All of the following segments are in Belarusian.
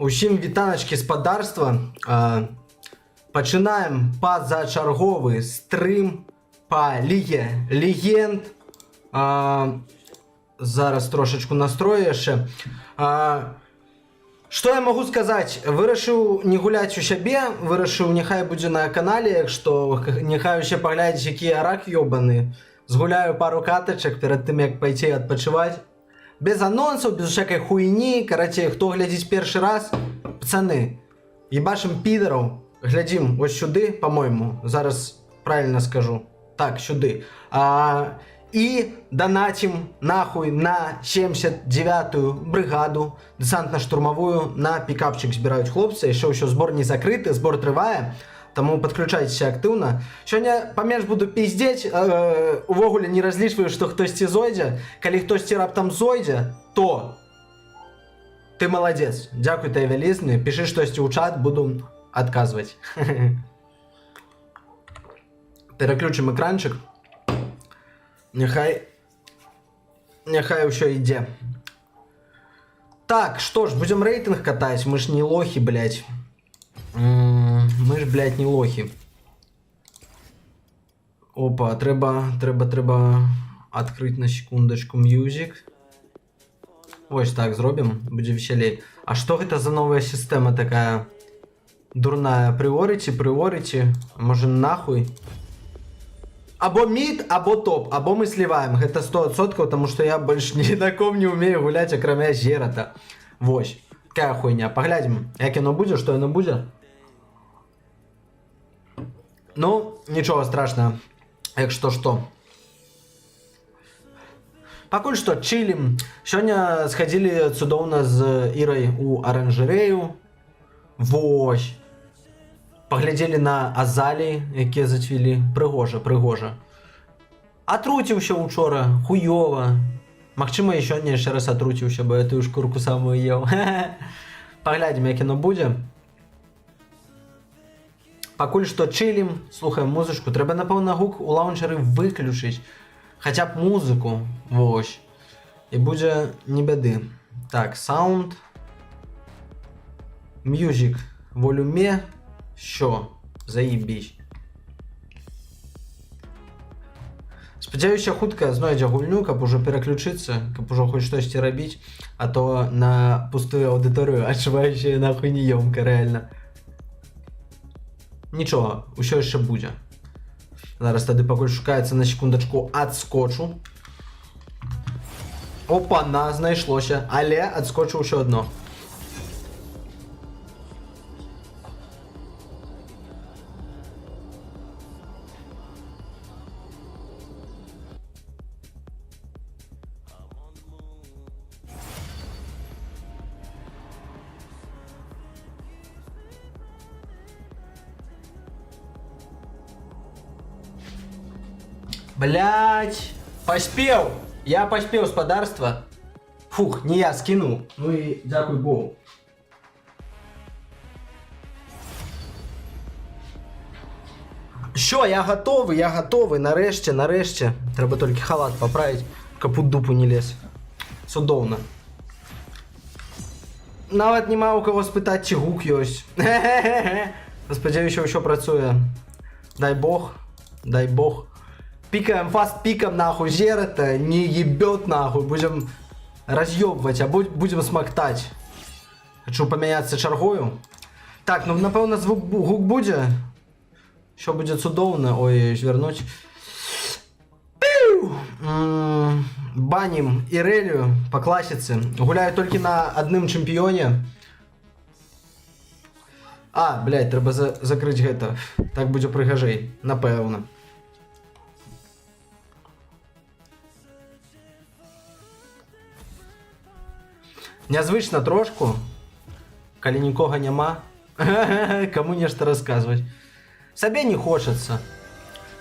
Усім вітаначки спадарства. Пачынаем пазачарговы стрым по Ліге Легенд. Зараз трошечку настрою яшчэ. Што я магу сказаць? Вырашыў не гуляць у сябе, вырашыў няхай будзе на канале, як што няхай усе паглядзяць, які я рак ёбаны. Згуляю пару катачак перад тым, як пайти адпачываць. Без анонсаў, без всякай хуйні. Карацей, хто глядзіць першы раз, пацаны, ебашым пидораў, глядзім вось сюды, по-моему, зараз правильно скажу. Так, сюды. І донатим нахуй на 79-ю бригаду десантно-штурмовую. На пікапчик збираюць хлопцы. Яшчэ ўсё збор не закрыты, збор трывае. Таму падключайцеся актыўна. Сёння памеж буду пиздзець, увогуле не разлічваю, што хтосьці зойдзе. Калі хтосьці раптам зойдзе, то ты маладзец. Дзякуй табе вялізны. Пішы штосьці ў чат, буду адказваць. Пераключым экранчык. Няхай ўсё ідзе. Так, што ж, будзем рэйтынг катаць. Мы ж не лохі, блядь. Мы ж, блядь, не лохи. Опа, трэба открыть на секундочку music. Ось так зробім, будзе весялей. А што гэта за новая сістэма такая дурная? Priority, можа нахуй. Або мид, або топ, або мы сливаем. Гэта 100%, потому что я больше ни на ком не умею гулять, акрамя Зерата. Вось, такая хуйня. Поглядим, як яно будзе, што яно будзе. Ну, нічого страшного, як што. Пакуль што чилим. Сёння сходили цудоўна з Ірай у аранжарэю. Вось. Паглядзелі на азаліі, якія зацвілі. Прыгожа. Атруціўся учора, хуёва. Магчыма, і сёння яшчэ раз атруціўся, бо я тую шкурку самую еў. Паглядзім, як яно будзе. Пакуль што чилим, слухаем музычку. Трэба, напэўна, гук у лаунчеры выключыць. Хаця б музыку. Вось. І будзе не бяды. Так, саунд. Music. Волюме. Що? Заебісь. Спадзяюся, хутка знойдзе гульню, каб ужо пераключыцца, каб ужо хоць штосьці рабіць, а то на пустую аўдыторыю адчуваюся нахуй неёмка, рэальна. Нічога, усё яшчэ будзе. Зараз тады пакуль шукаецца, на секундачку адскочу. Опа-на, знайшлося, але адскочу ўсё адно. Блять, поспел! Я поспел, спадарства. Фух, не я скинул. Ну и дякуй Богу. Що, я готовый, нарешті. Треба тільки халат поправить, капут дупу не лез. Судовно. Нават нема у кого спитати, чи гук ёсць. Сподіваюся, що працює. Дай Бог. Пикаем фаст пиком нахуй Зерата, не ебет нахуй, будем разъебывать, а будем смоктать. Хочу поменяться чаргою. Так, ну напевно звук гук буде. Що буде цудовно, ой, вернуть. Баним Ирелию по классице. Гуляю только на одном чемпионе. А, блядь, треба закрыть гэта. Так буде пригажей, напевно. Нязвычна трошку, калі нікога няма, каму нешта расказваць. Сабе не хочацца.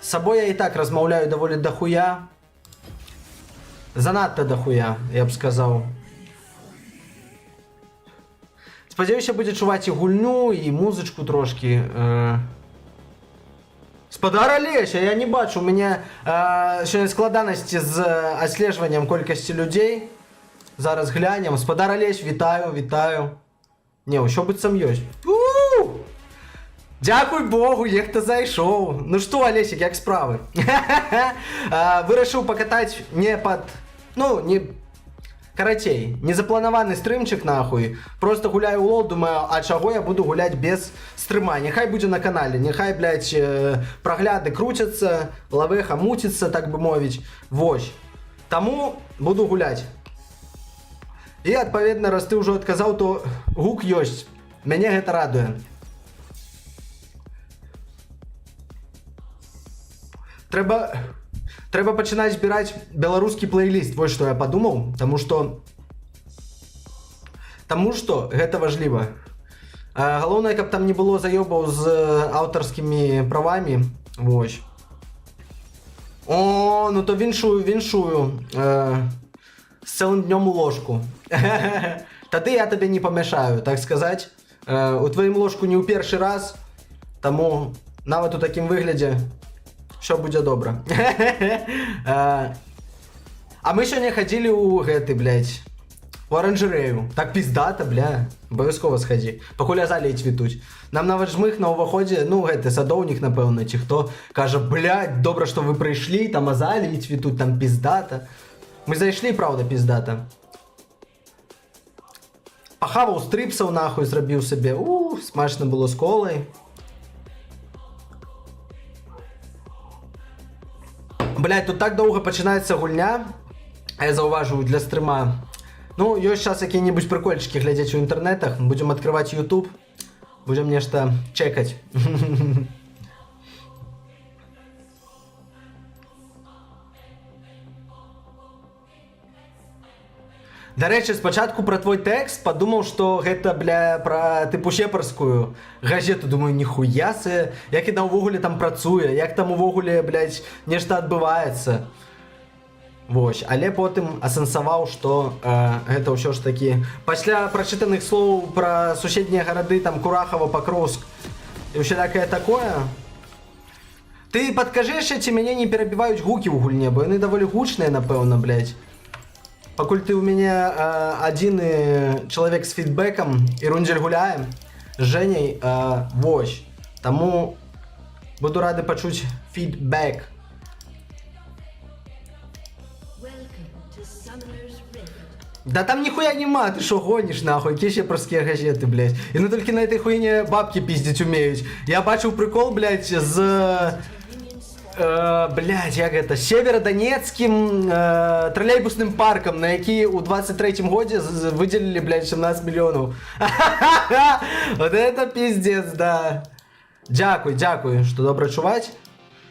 З сабой я і так размаўляю даволі дахуя. Занадта дахуя, я б сказаў. Спадзяюся, будзе чуваць і гульню, і музычку трошкі. Спадар Алеся, я не бачу, у мяне сёння складанасці з адслежваннем колькасці людзей. Зараз глянем. Спадар Олесь, вітаю. Не, ўсё быццам ёсць. Дзякуй Богу, нехта зайшоў. Ну што, Алесік, як справы? Вырашыў пакатаць не пад... Ну, не... Карацей, незапланаваны стрымчык, нахуй. Просто гуляю ў лол, думаю, а чаго я буду гуляць без стрыма? Няхай будзе на канале, няхай, блядь, прагляды круцяцца, лавеха муціцца, так бы мовіць. Вось. Таму буду гуляць. І, адпаведна, раз ты ўжо адказаў, то гук ёсць. Мяне гэта радуе. Трэба пачынаць збіраць беларускі плейліст, вось што я падумаў, таму што гэта важліва. Галоўнае, каб там не было заёбаў з аўтарскімі правамі, вось. О, ну то віншую, з цэлым днём у ложку. Тады я табе не памяшаю, так сказаць. У тваім ложку не ў першы раз, таму нават у такім выглядзе все будзе добра. А мы сёння хадзілі ў гэты, блядь, у аранжарэю. Так піздата, бля. Абавязкова схадзі. Пакуль азаліі цвітуць. Нам нават жмых на ўваходзе, ну гэты садоўнік, напэўна, ці хто, кажа, блядь, добра, што вы прыйшлі, там азаліі цвітуць, там піздата. Мы зайшлі, праўда, піздата. Пахаваў стрыпсаў, нахуй, зрабіў сабе. Смачна было з колай. Блядь, тут так доўга пачынаецца гульня, а я заўважыў для стрыма. Ну, ёсць час якія-небудзь прыкольчыкі глядзець у інтэрнэтах, будзем адкрываць YouTube, будзем нешта чекаць. Дарэчы, спачатку пра твой тэкст падумаў, што гэта, бля, пра тыпу сепарскую газету. Думаю, ніхуясе, як яна ўвогуле там працуе, як там увогуле, блядь, нешта адбываецца. Вось, але потым асэнсаваў, што гэта ўсё ж такі... Пасля прачытаных слоў пра суседнія гарады, там, Курахава, Пакроўск і ўсялякае такое... Ты падкажы яшчэ, ці мяне не перабіваюць гукі ў гульне, бо яны даволі гучныя, напэўна, блядь. Пакуль ты ў мяне адзіны чалавек з фідбэкам і рунзель гуляем з Жэняй, вось. Таму буду рады пачуць фідбэк. Да там ніхуя нема, ты шо гоніш, нахуй, якія сепарскія газеты, блядь. Яны толькі на этой хуйне бабкі піздзіць умеюць. Я бачыў прыкол, блядь, з... Блядь, як гэта, северодонецкім троллейбусным паркам, на які ў 23-м годзе выдзелілі, блядь, 17 мільёнаў. Вот это пиздец, да. Дзякуй, што добра чуваць.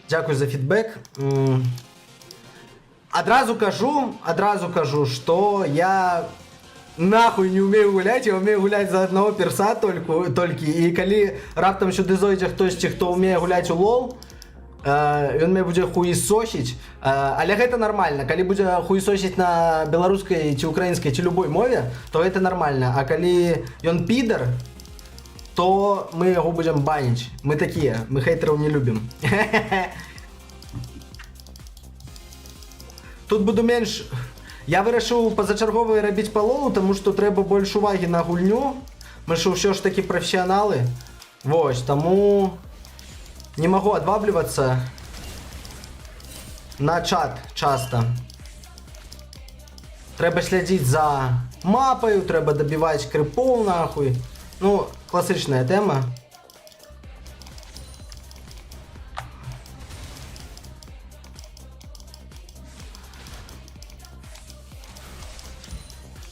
Дзякуй за фідбэк. Адразу кажу, што я нахуй не умею гуляць, я умею гуляць за аднаго перса толькі. І калі раптам сюды зойдзе хтосьці, хто умее гуляць у лол, ён мне будзе хуесосіць, але гэта нармальна. Калі будзе хуесосіць на беларускай ці украінскай ці любой мове, то гэта нармальна. А калі ён підар, то мы яго будзем баніць. Мы такія, мы хейтараў не любім. Тут буду менш... Я вырашыў пазачарговыя рабіць па лолу, таму што трэба больш увагі на гульню. Мы ж ўсё ж такі прафесіяналы. Вось, таму... Не могу адваблівацца на чат часта. Трэба слядзіць за мапаю, трэба дабіваць крыпоў, нахуй. Ну, класычная тэма.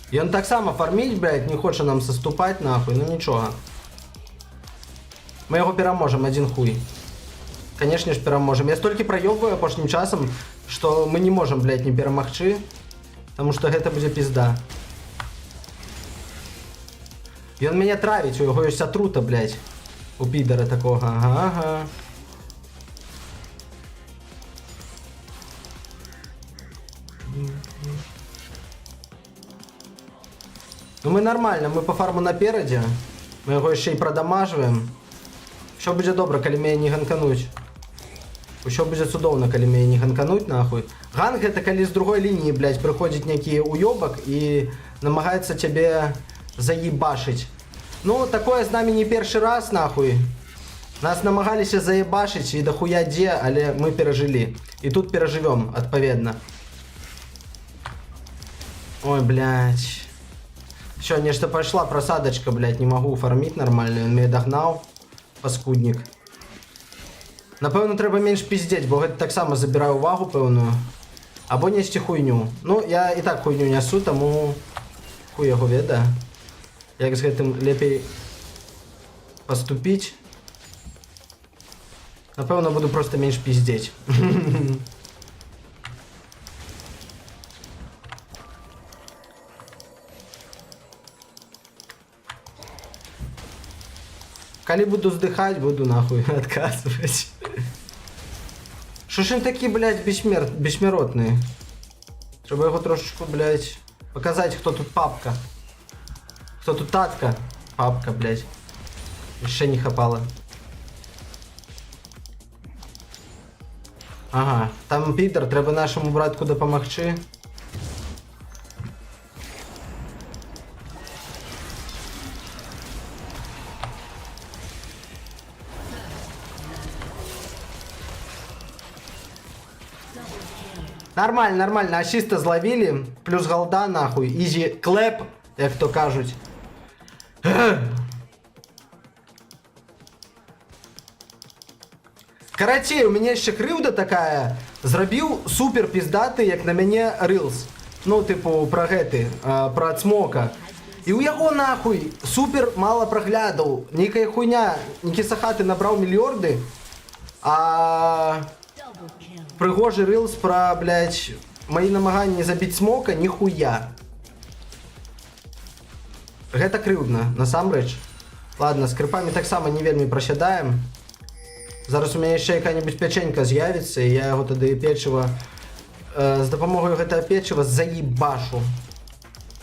Ён таксама фарміць, блядь, не хоча нам саступаць, нахуй, ну нічога. Мы яго пераможам, адзін хуй. Канешне ж, пераможам. Я столькі праёбваю апошнім часам, што мы не можам, блядь, не перамагчы, таму што гэта будзе пізда. Ён мяне травіць, у яго ёсць атрута, блядь, у підара такога. Ага. Ну мы нармальна, мы па фарму наперадзе, мы яго яшчэ і прадамажваем. Усё будзе добра, калі мяне не ганкануць. Усё будзе цудоўна, калі мяне не ганкануць, нахуй. Ганг гэта калі з другой лініі, блядь, прыходзіць нейкі уёбак і намагаецца цябе заебашыць. Ну, такое з нами не перший раз, нахуй. Нас намагалися заебашить і дохуя де, але ми пережили. І тут переживем, відповідно. Ой, блядь. Все, нечто пошла просадочка, блядь, не могу фармить нормально. Он меня догнал, паскудник. Напевно, треба менш пиздеть, бо гэта так само забираю увагу певну. Або нести хуйню. Ну, я і так хуйню несу, тому хуй його веда. Як з гэтым лепей поступить. Напевно, буду просто менш пиздеть. Коли буду здыхать, буду нахуй отказывать. Шо ж він такі, блядь, бессмертные? Треба його трошечку, блядь, показать, кто тут папка. Кто тут татка? Папка, блядь. Ще не хапала. Ага, там Пітер, треба нашому братку допомогти. Нормально, нормально, асиста зловили, плюс голда нахуй, ізі клеп, як то кажуть. Короче, у меня ще кривда такая, зробив супер піздатий, як на мене, рилс. Ну, типу, про гети, про цмока. І у його нахуй супер мало проглядів, ніяка хуйня, нікі сахати набрав мільярди, а... Пригожий рилс про, блядь, мої намагання забити смока, ніхуя. Гэта кривдно, насамрэч. Ладно, з крипами так само не вельми просядаємо. Зараз у мене ще яка-небудь печенька з'явиться, і я його тоді печиво з допомогою гэтага печива заїбашу.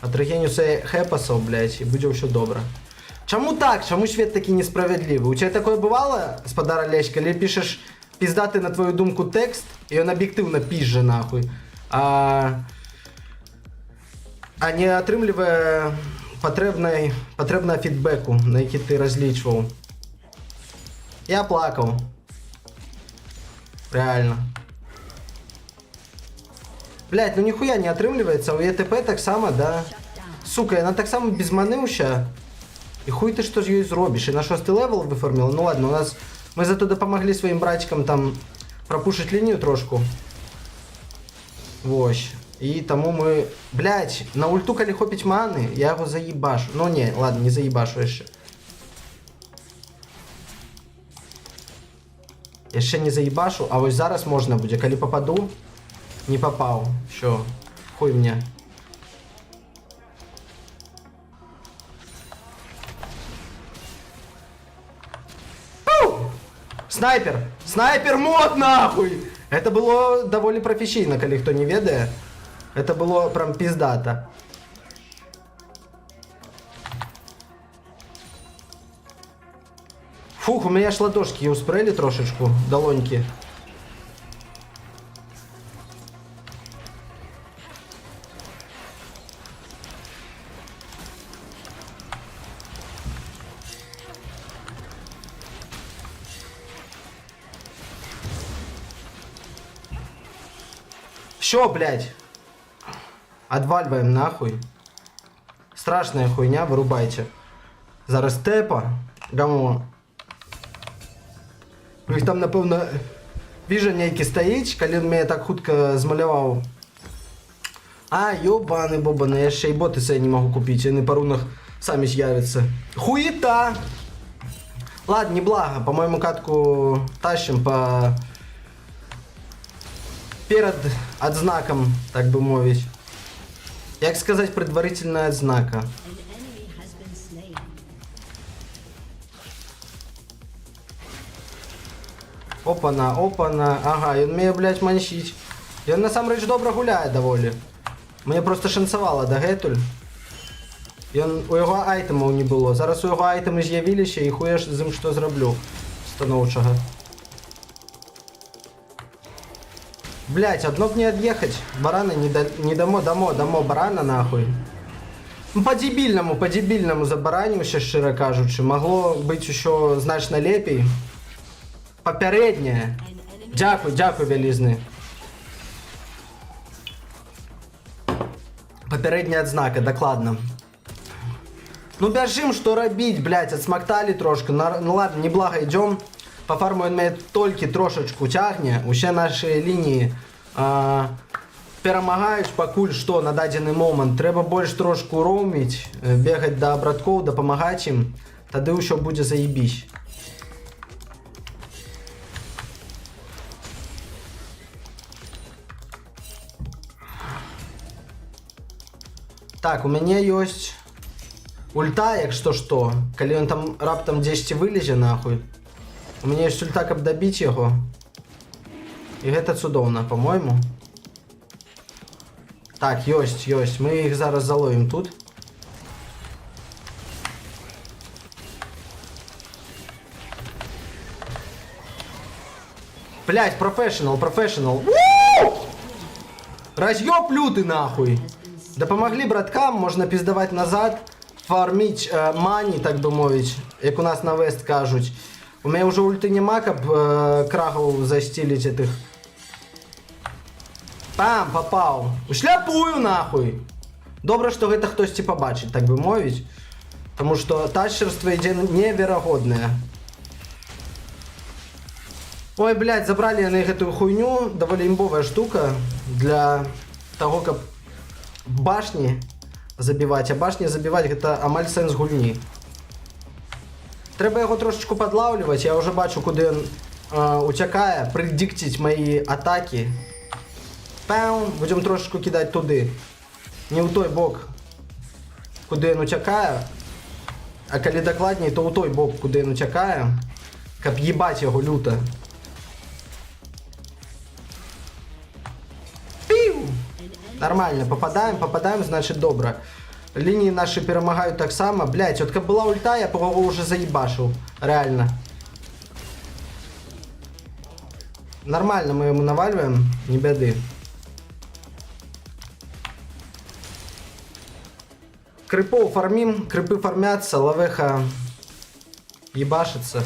Отрегеню себе хепасов, блядь, і буде все добре. Чому так? Чому світ такий несправедливий? У тебе таке бувало, господар Олеська, или пишеш пиздатый, на твою думку, текст, и он объективно пизже, нахуй, а не атрымлівае патрэбнага фідбэку, на які ты разлічваў. Я плакаў. Реально. Блядь, ну нихуя не атрымліваецца, у ЕТП так само, да? Сука, яна так само без маны ўся. І хуй ты што з ёй зробіш? І на 6-й левел выфарміла? Ну ладно, у нас... Мы зато допомогли своим братикам там пропушить линию трошку. Вось. И тому мы... Блять, на ульту коли хопить маны, я его заебашу. Ну не, ладно, не заебашу еще. Еще не заебашу, а вот зараз можно будет. Коли попаду, не попал. Все, хуй мне. Снайпер! Снайпер мод, нахуй! Это было довольно професійно, коли хто не ведає. Это было прям пиздато. Фух, у меня аж ладошки успрели трошечку, долоньки. Все, блядь. Отваливаем нахуй. Страшная хуйня, вырубайте. Зараз тепа. Гамо. У них там, напевно, віжен нейкі стоїть, коли він мене так хутко змалював. А, ёбаный бобаный, я ще й боти себе не могу купить, они по рунах сами з'явятся. Хуета! Ладно, не благо, по-моему, катку тащим по... перед отзнаком, так бы мовить. Як сказать, предварительная отзнака. Опана, опана. Ага, і він вміє, блядь, манщить. І він насамрэч добре гуляє доволі. Мені просто шансувало до гетуль. І у його айтемів не було. Зараз у його айтеми з'явилися і хуя з ним що зроблю. Становчого. Блять, одно б не отъехать. Бараны не дамо барана нахуй. Ну, по-дебільному забаранився, щиро кажучи. Могло бути ще значно лепей. Попереднє. Дякую, Велізний. Попередняя отзнака, докладно. Ну бежим, что робить, блять, отсмоктали трошки. Ну ладно, неблаго идем. По фарму він мене тільки трошечку тягне. Уже наші лінії перемагають покуль що на дадений момент. Треба більш трошку роумить, бігати до братков, допомагати їм. Тоді ще буде заєбісь. Так, у меня есть ульта, якщо що. Коли він там раптом 10 вилізе нахуй. У меня есть ульта, каб добить його. І це цудовно, по-моєму. Так, есть. Ми їх зараз заловим тут. Блять, професіонал. Разъеб лютый нахуй. Допомогли браткам, можна піздавати назад, фармить мані, так би мовити, як у нас на Вест кажуть. У мене вже ульти нема, каб крагов застілить этих. Пам, попав. Шляпую нахуй. Добре, що це хтось типа бачить, так би мовити. Тому що тачерство йде невероятне. Ой, блядь, забрали на них эту хуйню, доволі імбовая штука для того, как башни забивать, а башни забивать это амаль сенс гульні. Треба його трошечку подлавлювати, я вже бачу, куди він утякає, предиктить мої атаки. Пау, будемо трошечку кидати туди. Не у той бок, куди він утякає, а коли докладніше, то у той бок, куди він утякає, каб їбать його люто. Нормально, попадаем, значит добро. Линии наши перемагают так само. Блять, вот как была ульта, я по его уже заебашил. Реально. Нормально мы ему наваливаем, не беды. Крипов фармим, крипы фармятся, лавеха ебашится.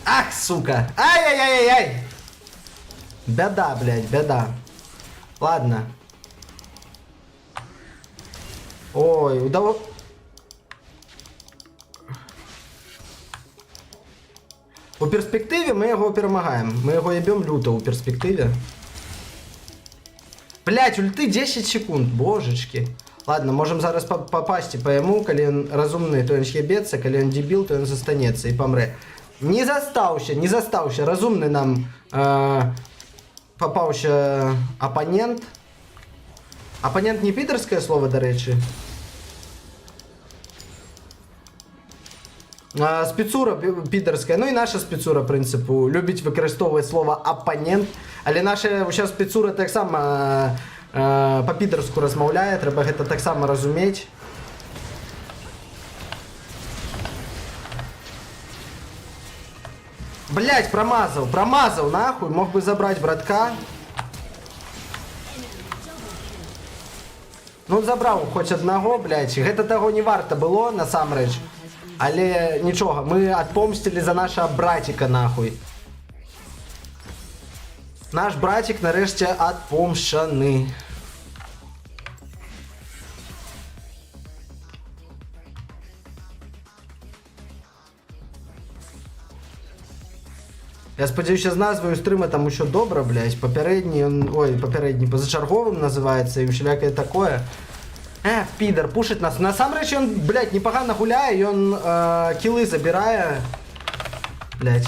Ах, сука! Ай-яй-яй-яй-яй! Беда, блядь, беда. Ладно. Ой, удалось. У перспективі ми його перемагаємо. Ми його єбем люто у перспективі. Блять, ульти 10 секунд, божечки. Ладно, можем зараз попасть по йому, коли він розумний, то він єбеться, коли він дебіл, то він застанеться і помре. Не застався, розумний нам попався опонент. Опонент не підерське слово, до речі. Спецура підерська, ну і наша спецура, в принципу, любить використовувати слово опонент, але наша зараз спецура так само по-підерську розмовляє, треба це так само розуміти. Блять, промазал нахуй, мог бы забрать братка. Ну забрав хоч одного, блять, гэта того не варто було, насамрэч. Але нічого, ми отпомстили за нашого братика, нахуй. Наш братик нарешті отпомщений. Я сподіваюся, з назвою стрима там ще добре, блядь. Попередній, позачерговим називається і всіляке таке. Підер, пушить нас. Насамрэч він, блядь, непогано гуляє, і він кіли забирає. Блядь.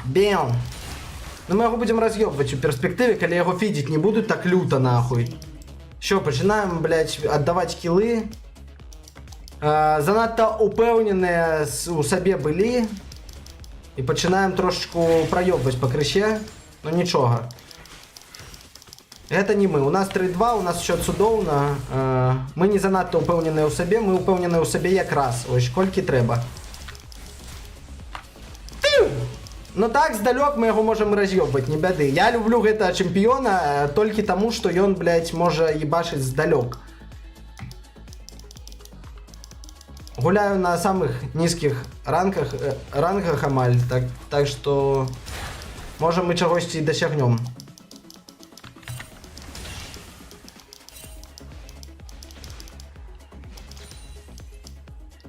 Бем. Ну ми його будемо роз'єбувати у перспективі, коли його фідити не будуть так люто, нахуй. Що, починаємо, блядь, віддавати кіли. Занадто упевнені у собі були. І починаємо трошечку пройобувати по криші. Ну нічого. Це не ми. У нас 3-2, у нас ще цудовно. Ми не занадто упевнені у собі, ми упевнені у собі якраз. Ось, скільки треба. Ну так, здалёк мы яго можем раз'ёбваць, не бяды. Я люблю гэтага чэмпіёна толькі таму, што ён, блядь, можа ебашыць здалёк. Гуляю на самых нізкіх рангах амаль, так што можа мы чагосьці і дасягнём.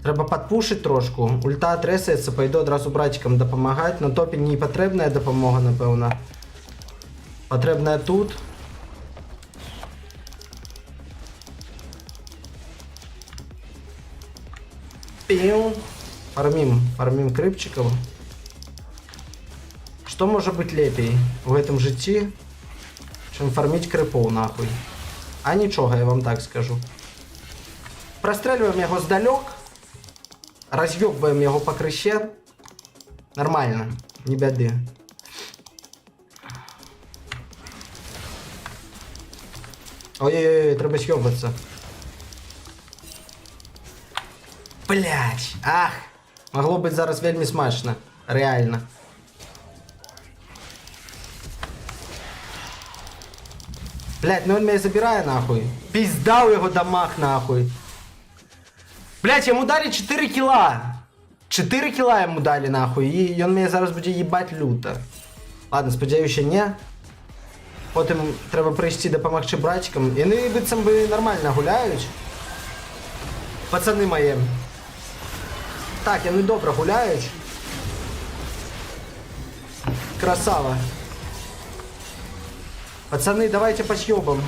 Трэба падпушыць трошку. Ульта атрэсаецца, пайду адразу брацікам дапамагаць. На топе не патрэбная дапамога, напэўна. Патрэбная тут. Піу. Фармім крыпчыкаў. Што можа быць лепей у гэтым жыцці, чым фарміць крыпоў, нахуй? А нічога, я вам так скажу. Прастрэльваем яго здалёк. Раз'ёбваем яго па крысе. Нормально, не бяды. Ой-ой-ой, трэба з'ёбвацца. Блядь, ах! Магло быць зараз вельмі смачна. Рэальна. Блядь, ну он мяне забірае, нахуй. Пізда ў яго дамаг, нахуй. Блять, ему дали 4 килла. 4 килла ему дали, нахуй. И он меня зараз буде ебать люто. Ладно, сподіваюся, не. Потім треба прийти допомогти братикам. І вони, бицем би, нормально гуляють. Пацани мої. Так, вони добре гуляють. Красава. Пацаны, давайте по съебам.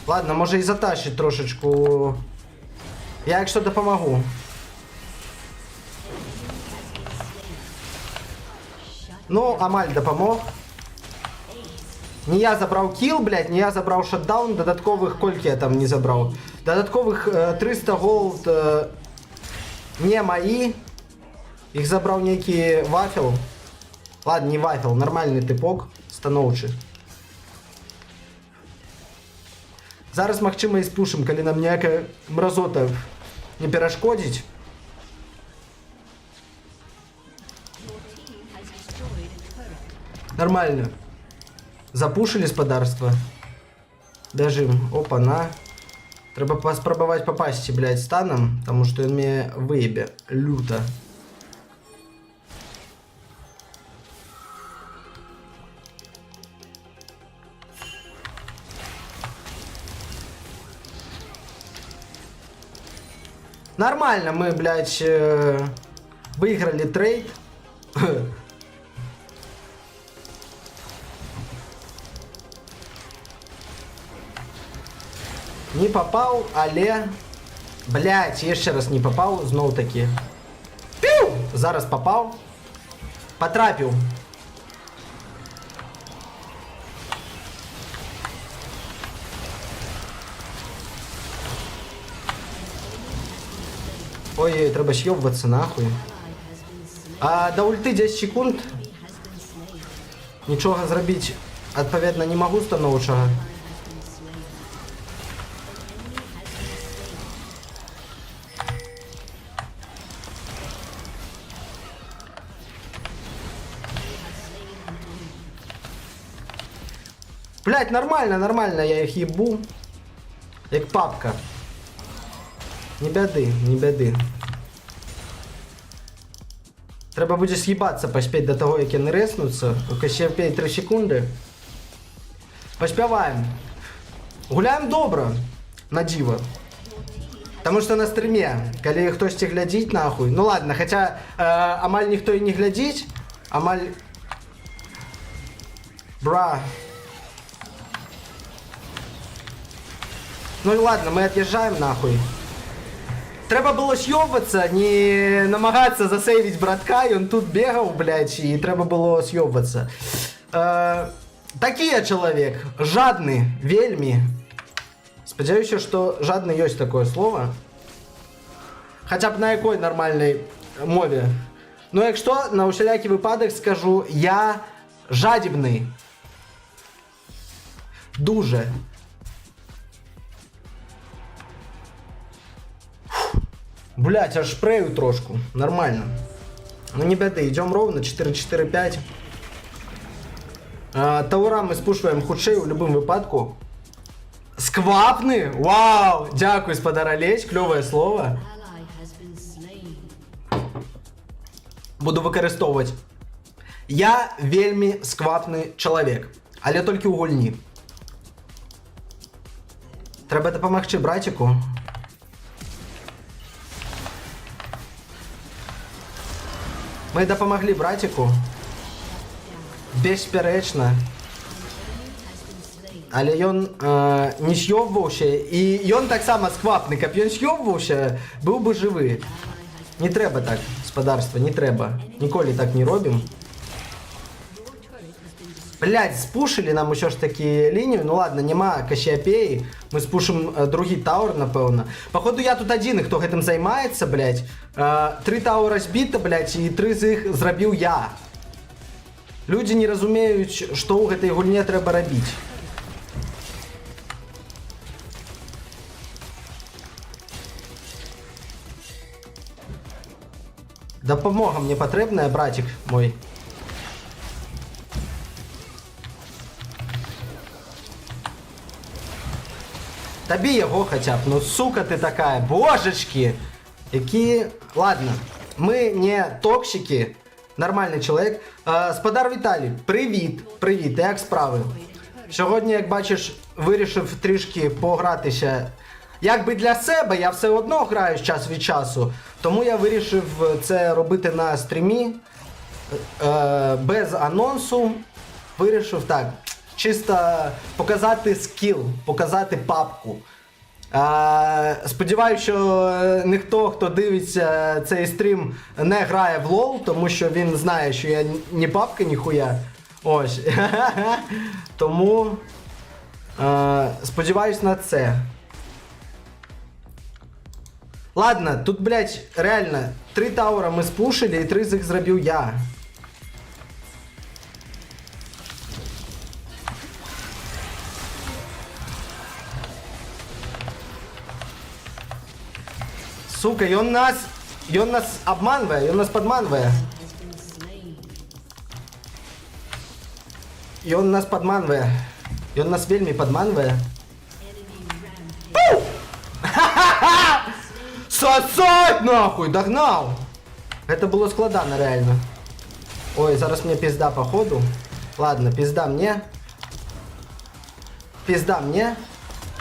Ладно, може і затащить трошечку. Я якщо допомогу. Ну, Амаль допомог. Не я забрав кіл, блядь, не я забрав шатдаун. Додаткових, кольки я там не забрав. Додаткових 300 голд не мої. Їх забрав некий вафел. Ладно, не вафел, нормальний типок, становчий. Зараз, магчыма, і спушым, калі нам ніякая мразота не перашкодзіць. Нормально. Запушили спадарства. Бяжым. Опа-на. Трэба паспрабаваць папасці, блядь, станам, таму што ён мне выебе. Люта. Нормально, мы, блядь, выиграли трейд. Не попал, але... Блядь, еще раз не попал, знову таки. Пиу! Зараз попал. Потрапил. Ой, треба съебываться нахуй. А до ульты 10 секунд. Нічого зробити, відповідно, не можу становчого. Блять, нормально, нормально, я їх їбу. Як папка. Не бяды, не бяды. Треба буде з'їбатися, поспеть до того, як яны реснуться. У Кащепей 3 секунди. Поспяваем. Гуляем добро. На диво. Потому что на стриме, коли хтось глядить нахуй. Ну ладно, хотя амаль ніхто і не глядить. Амаль... Бра. Ну и ладно, мы отъезжаем нахуй. Треба было съебываться, не намагаться засейвить братка, и он тут бегал, блядь, и треба было съебываться. Такие человек, жадный, вельми. Сподіваюся, что жадный есть такое слово. Хотя б на якой нормальной мове. Ну, якщо на усілякий випадок скажу, я жадібний. Дуже. Блять, аж шпрею трошку. Нормально. Ну не беды, идем ровно, 4-4-5. Таура ми спушуємо худший у будь-якому випадку. Сквапни? Вау! Дякую, спадара Лесь, кльове слово. Буду використовувати. Я вельми сквапний чоловік, але тільки у гульні. Треба допомогти братику. Ми допомогли братику. Безперечно. Але ён не с'ёбваўся, і ён таксама сквапны, каб ён с'ёбваўся, быў бы жывы. Не трэба так, спадарства, не трэба. Ніколі так не робім. Блядь, спушили нам усё ж таки лінію. Ну ладно, нема Касіапеі. Мы спушим другі таур, напэўна. Походу я тут адзіны, хто гэтым займаецца, блядь. 3 таура збіта, блядь, і 3 з іх зрабіў я. Людзі не разумеюць, што ў гэтай гульне трэба рабіць. Дапамога мне патрэбная, братик мой. Табі яго хаця б, ну сука ты такая, божечки! Які... Ладно, мы не токсики, нормальний чоловік. Спадар Віталій, привіт, привіт, як справи? Сьогодні, як бачиш, вирішив трішки погратися. Якби для себе, я все одно граю час від часу, тому я вирішив це робити на стрімі, без анонсу. Вирішив так, чисто показати скіл, показати папку. Сподіваюся, що ніхто, хто дивиться цей стрім, не грає в лол, тому що він знає, що я не папка ніхуя. Ось. Тому сподіваюсь на це. Ладно, тут, блядь, реально, 3 таура ми спушили, і 3 з їх зробив я. Сука, і он нас обманывает, он нас подманывает. И он нас подманывает. И он нас вельми подманывает. Сосать нахуй, догнал! Это было складано реально. Ой, зараз мне пизда походу. Ладно, пизда мне. Пизда мне.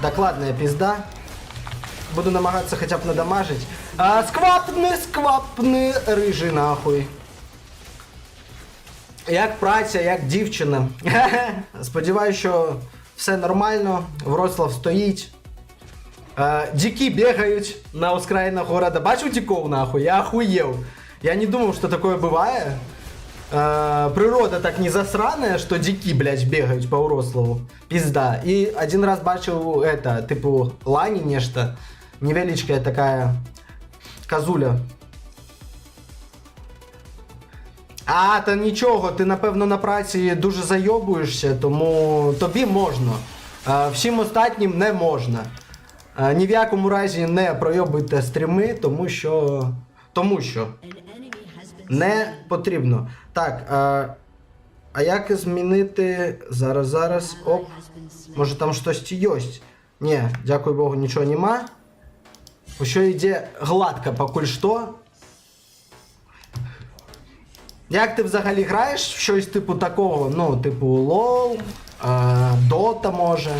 Докладная пизда. Буду намагатися хоча б надамажить. Сквапни, рижий нахуй. Як праця, як дівчина. Сподіваюсь, що все нормально. Вроцлав стоїть. Дики бігають на ускраїнах города. Бачив диков нахуй? Я охуел. Я не думал, что такое бывает. Природа так не засраная, что дики, блядь, бегают по Урославу. Пизда. И один раз бачил это, типу, лани нечто. Невеличкая такая козуля. Та нічого, ти, напевно, на праці дуже зайобуєшся, тому тобі можна. Всім остатнім не можна. Ні в якому разі не пройобуйте стріми, тому що не потрібно. Так, а як змінити... Зараз, оп. Може там щось є? Ні, дякую Богу, нічого нема. Що йде гладко покуль що. Як ти взагалі граєш? Щось типу такого, ну, типу лол, дота може.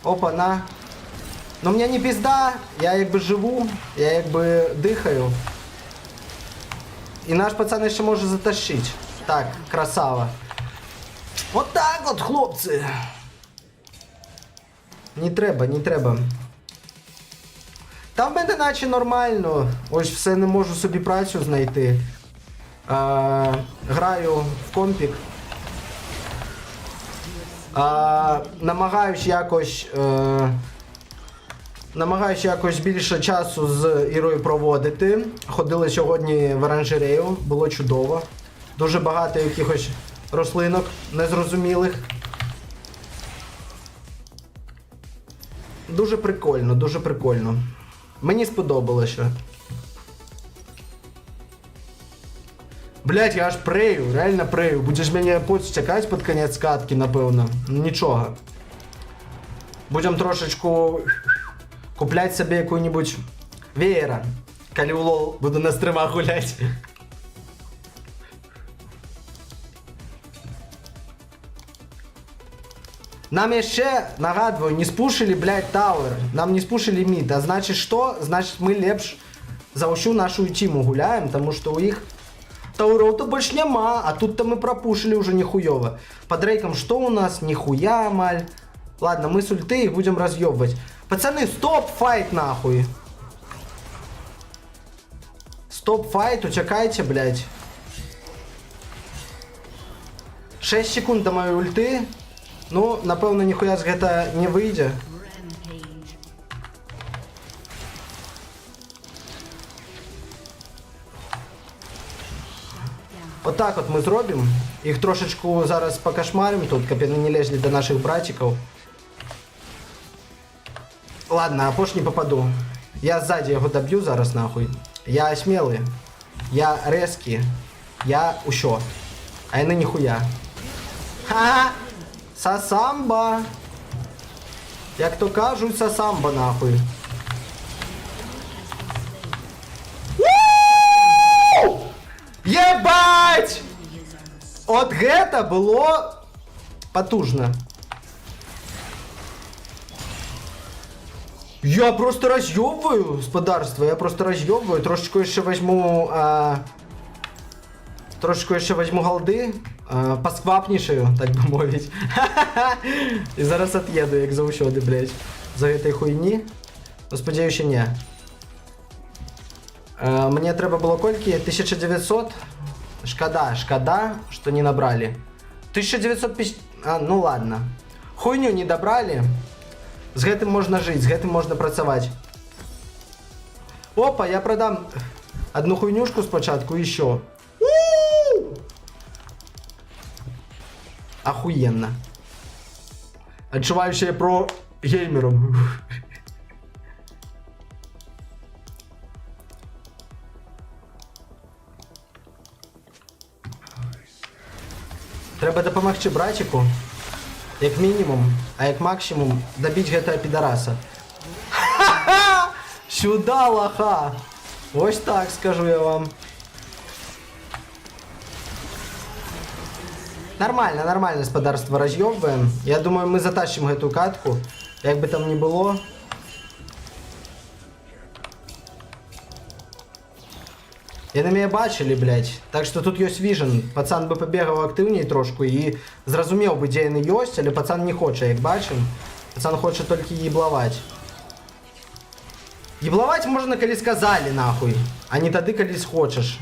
Опа-на. Ну, мені не пізда, я якби живу, я якби дихаю. І наш пацан ще може затащити. Так, красава. Вот так от, хлопці. Не треба, не треба. Там в мене наче нормально. Ось все не можу собі працю знайти. Граю в компік. Намагаюсь якось більше часу з Ірою проводити. Ходили сьогодні в оранжерею, було чудово. Дуже багато якихось рослинок незрозумілих. Дуже прикольно, дуже прикольно. Мені сподобалося. Блять, я аж прею, реально прею. Будеш мене потім чекати під кінець катки, напевно. Нічого. Будем трошечку купляти собі яку-нибудь веєра. Коли у лол буду на стримах гулять. Нам ще, нагадую, не спушили, блядь, тауэр. Нам не спушили мид. А значит что? Значит мы лепш за всю нашу тиму гуляем, потому что у их тауров-то больше нема. А тут-то мы пропушили уже нихуево. Под рейком что у нас? Нихуя, маль. Ладно, мы с ульты их будем разъебывать. Пацаны, стоп файт нахуй. Стоп файт, утекайте, блядь. 6 секунд до моей ульты. Ну, напевно, ніхуя з гэта не вийде. Отак от ми зробимо. Їх трошечку зараз покошмарим тут, каб вони не лезли до наших братиків. Ладно, а пош не попаду. Я сзади його доб'ю зараз нахуй. Я смелый. Я резкий. Я усьо. А вони ніхуя. Ха-ха! Сасамба. Як то кажуть, сасамба нахуй. Єбать! От гэта було потужно. Я просто разъебываю господарство, я просто разъебываю. Трошечку ще возьму... Трошечку ще возьму голди. Посквапнішою, так би мовити. І зараз от'їду, як завсёди, блядь. За этой хуйні. Ну, сподіваюся, ні. Мені треба було кольки 1900. Шкода, що не набрали. 1950... ну ладно. Хуйню не добрали. З гэтым можна жити, з гэтым можна працювати. Опа, я продам одну хуйнюшку спочатку, і що? Охуенно. Отчувающая про геймером. Треба допомогти братику. Як мінімум, а як максимум добить гэтага підараса. Ха-ха! Сюда, лоха! Ось так скажу я вам. Нормально, нормально господарство разъебываем. Я думаю, мы затащим эту катку. Як бы там ни было. Я на меня бачили, блядь. Так что тут есть вижен. Пацан бы побегал активнее трошку и зразумел бы, где он есть, але пацан не хочет, як бачим. Пацан хочет только ебловать. Ебловать можно, коли сказали, нахуй. А не тады, коли хочешь.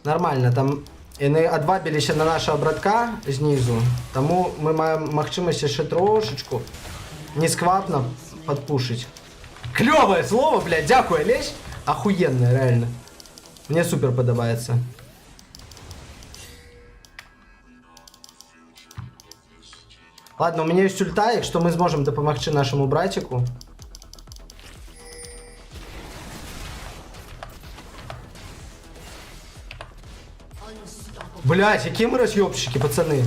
Нормально, там яны адвабіліся на нашого братка знизу, тому ми маємо можливість ще трошечку несквапно подпушить. Клевое слово, блядь, дякую, Олесь. Охуенное, реально. Мне супер подобается. Ладно, у меня есть ульта, якщо ми зможемо допомогти нашому братику. Блять, які ми роз'єбщики, пацани.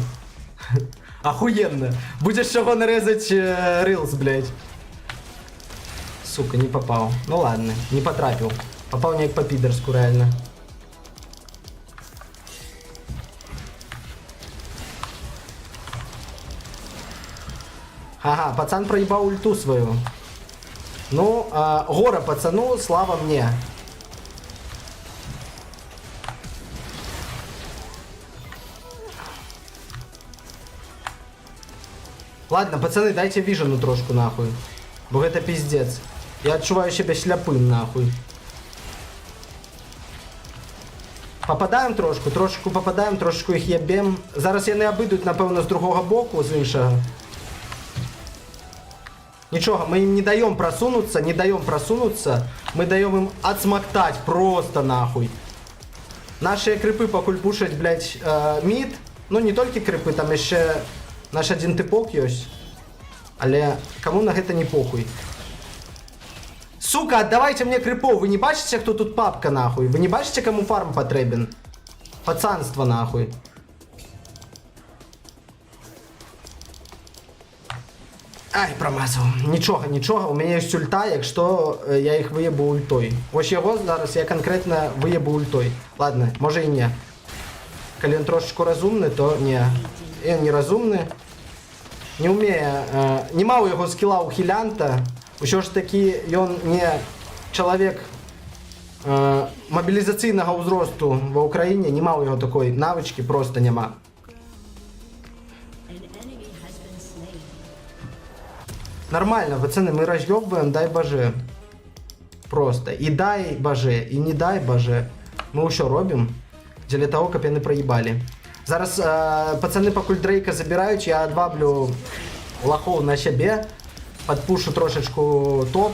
Охуенно. Будеш чого нарезать рилс, блять. Сука, не попал. Ну ладно, не потрапил. Попал не по пидорску, реально. Ага, пацан проебал ульту свою. Ну, гора пацану, слава мне. Ладно, пацаны, дайте вижену трошку, нахуй. Бо это пиздец. Я отчуваю себя шляпым, нахуй. Попадаем трошку попадаем, трошечку їх єбем. Зараз вони обійдуть, напевно, з другого боку, з іншого. Ничего, мы им не даем просунуться, Мы даем им отсмоктать просто нахуй. Наши крипы покуль пушать, блядь, мид. Ну, не только крипы, там еще наш один типок есть. Але кому на это не похуй. Сука, отдавайте мне крипов. Вы не бачите, кто тут папка, нахуй? Вы не бачите, кому фарм потребен? Пацанство, нахуй. Ай, промазав. Нічого, у мене є ульта, якщо я їх виєбу ультой. Ось його зараз я конкретно виєбу ультой. Ладно, може і ні. Коли він трошечку розумний, то ні. Він не розумний. Не вміє, нема у його скіла у хілянта. Усьо ж таки, він не чоловік мобілізаційного узросту в Україні. Нема у його такої навички, просто нема. Нормально, пацаны, мы разъебываем, дай боже. Просто. И дай боже, и не дай боже. Мы еще робим. Для того, как яны проебали. Зараз пацаны покуль Дрейка забирают, я отбаблю лохов на себе. Подпушу трошечку топ.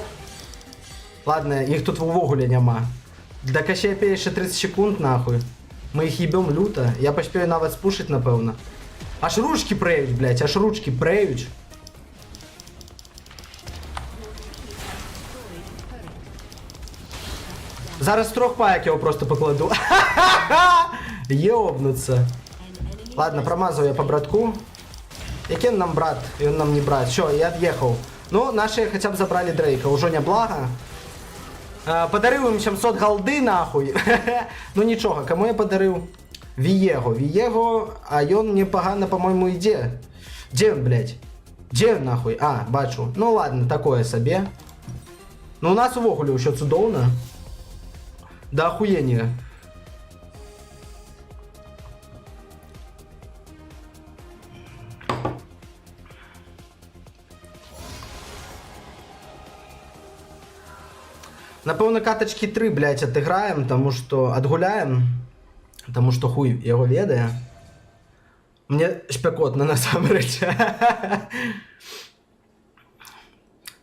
Ладно, их тут в увогуле нема. До Кощея ще 30 секунд, нахуй. Мы их ебем люто. Я поспею навіть спушить, напевно. Аж ручки преють, блядь, аж ручки преють. Зараз трьох паек його просто покладу. Ёбнуться. Ладно, промазав я по братку. Який нам брат? І он нам не брат. Все, я отъехал. Ну, наши хотя бы забрали Дрейка. Уже неблага. Подарив їм 700 голди, нахуй. Ну нічого, кому я подарив? Вієго. Вієго, а он непогано, по-моєму, йде. Де він, блядь? Де він, нахуй? А, бачу. Ну ладно, такое собі. Ну у нас увогуле ще цудовно. Да охуєння. Напевно, каточки 3, блядь, отыграем, тому что отгуляем, тому что хуй його ведає. Мне шпекотно насамрэч.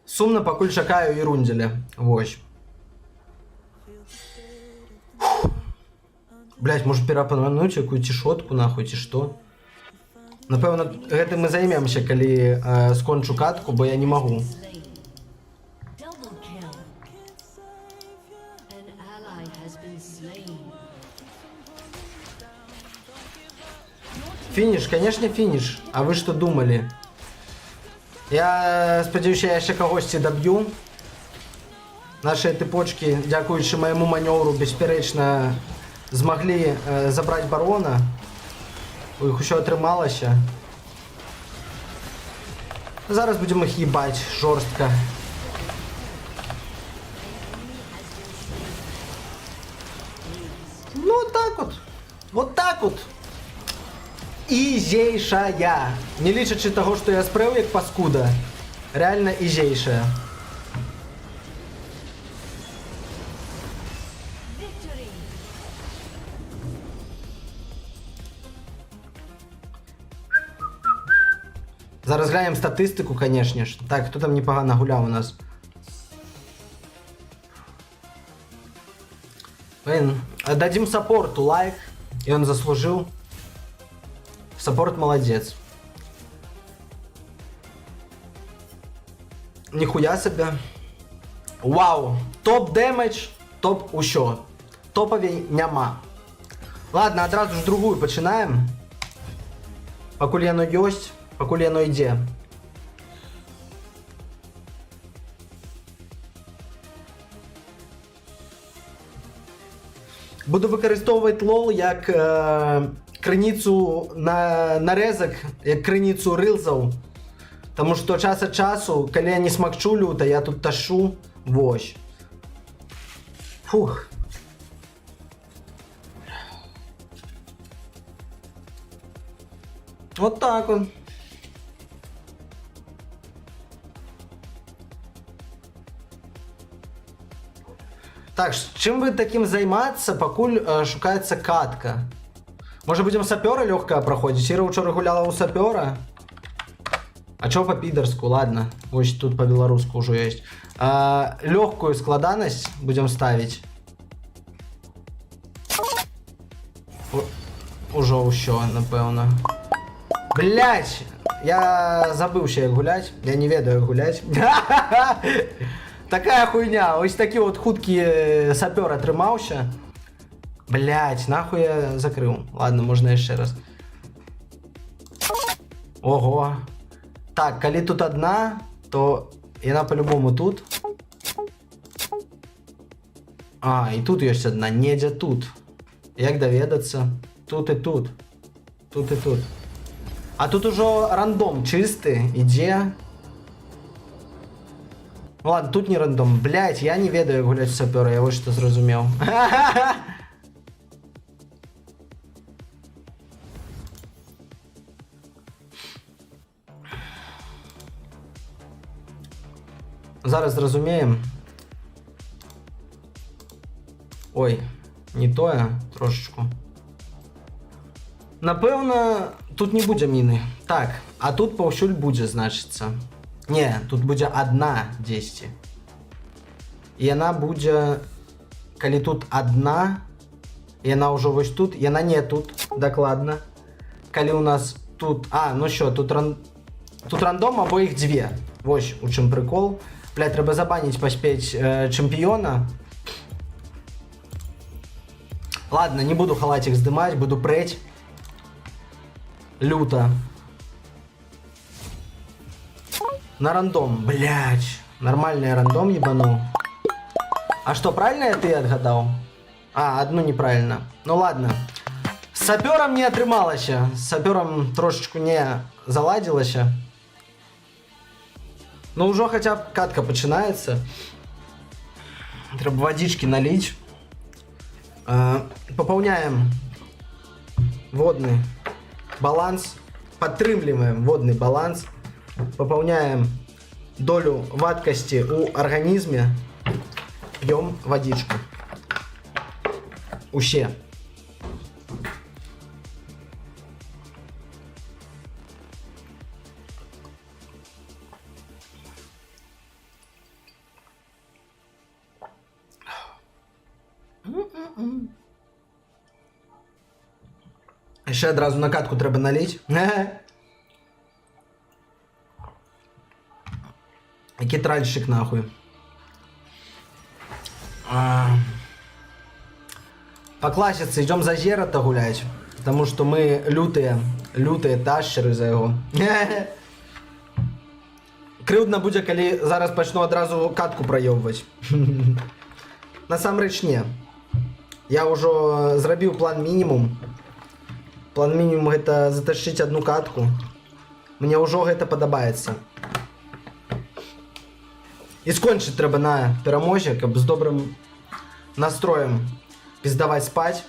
Сумно покуль чекаю Ірунделя. Вось. Блять, может перапануть якую тишотку, нахуй, ці что? Напевно, гэтым мы займемся, калі скончу катку, бо я не могу. Фініш, конечно, фініш. А ви що думали? Я сподіваюся, я ще когось доб'ю. Наші типочки, дякуючи моєму маневру, безперечно, змогли забрати барона. У їх ще отрималося. Зараз будемо їх їбати жорстко. Ну, вот так вот. Вот так вот. Ізейшая. Не лічачи того, що я сприв як паскуда. Реально ізейшая. Зараз глянем статистику, конечно ж. Так, хто там непогано гуляв у нас? Блин, дадим саппорту лайк, и он заслужил. Саппорт молодец. Нихуя себе. Вау. Топ демедж, топ усьо. Топовей нема. Ладно, одразу ж другую починаем. Покуль яно ёсть, покуль яно йде. Буду використовувати лол як криницю нарезок, як криницю рилзов. Тому що час від часу, коли я не смакчу люто, я тут ташу. Вось. Фух. Вот так он. Так, чим би таким займатися, покуль шукається катка. Може будемо сапера легкого проходити? Іра вчора гуляла у сапера. А чё по-пидорску? Ладно. Ось тут по-белоруску уже есть. Легкую складанность будем ставить. Уже ўсё, напэўна. Блять! Я забыўся як гуляць. Я не ведаю як гуляць. Такая хуйня. Ось такі вот хуткі сапёр атрымаўся. Блять, нахуй я закрыў. Ладно, можна яшчэ раз. Ого. Так, калі тут одна, то яна по-любому тут. А, і тут ёсць одна, недзе тут. Як даведацца? Тут і тут. Тут і тут. А тут ужо рандом чисты, ідзе. Ну ладно, тут не рандом. Блять, я не ведаю як гуляць сапёра, я вось што зразумеў. Зараз зразумеем. Ой, не тое, трошечку. Напэўна, тут не будзе міны. Так, а тут паўсюль будзе, значыцца. Не, тут будзе одна 10. І яна будзе... Калі тут одна, яна ўжо вось тут, яна не тут, дакладна. Калі у нас тут... А, ну що, тут рандом або іх дзве. Вось у чым прикол. Блядь, трэба забаніць паспець чэмпіёна. Ладно, не буду халатик здымаць, буду прэць. Люто. На рандом, блядь. Нормальный рандом ебанул. А что, правильно я ты отгадал? А, одну неправильно. Ну ладно. С сапёром не атрымалася. С сапёром трошечку не заладилася. Ну уже хотя бы катка начинается. Треба водички налить. Пополняем водный баланс. Подтрымливаем водный баланс. Пополняем долю ваткости у организме. Пьем водичку. Уще. Ще одразу на катку треба налить. Який тральщик нахуй. По классице идем за Зерата гулять. Потому что мы лютые тащеры за его. Крыўдна будзе, калі зараз пачну одразу катку праёбваць. Насамрэч не. Я ўжо зрабіў план мінімум. План мінімум гэта затащыць одну катку. Мне ўжо гэта падабаецца. І скончыць трэба на перамозе, каб з добрым настроем пиздаваць спаць.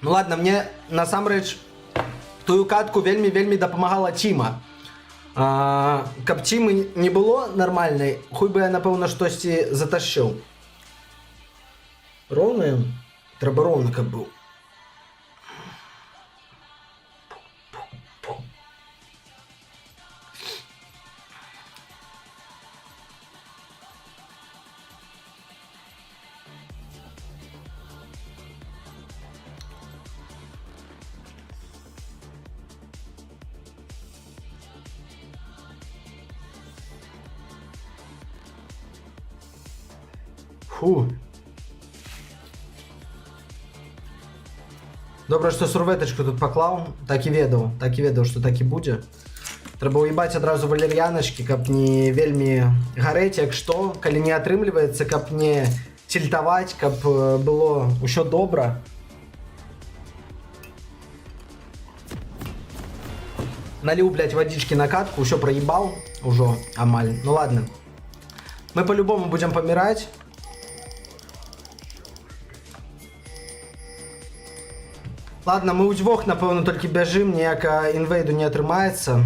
Ну ладно, мне насамрэч тую катку вельмі дапамагала Тима. Каб Тимы не было нормальной, хуй бы я напэўна штосьці затащыў. Роўна? Трэба роўна каб быў. Фу. Добра, што сурветачку тут паклаў. Так і ведаў, што так і будзе. Трэба уебаць адразу валер'яначкі, каб не вельмі гарэць, як што, калі не атрымліваецца, каб не цільтаваць, каб было ўсё добра. Наліў, блядь, вадзічкі на катку, ўсё праебаў ужо амаль. Ну ладно. Мы по-любому будзем паміраць. Ладно, мы удвох, напэўна, толькі бяжым, ніяка інвейду не атрымаецца.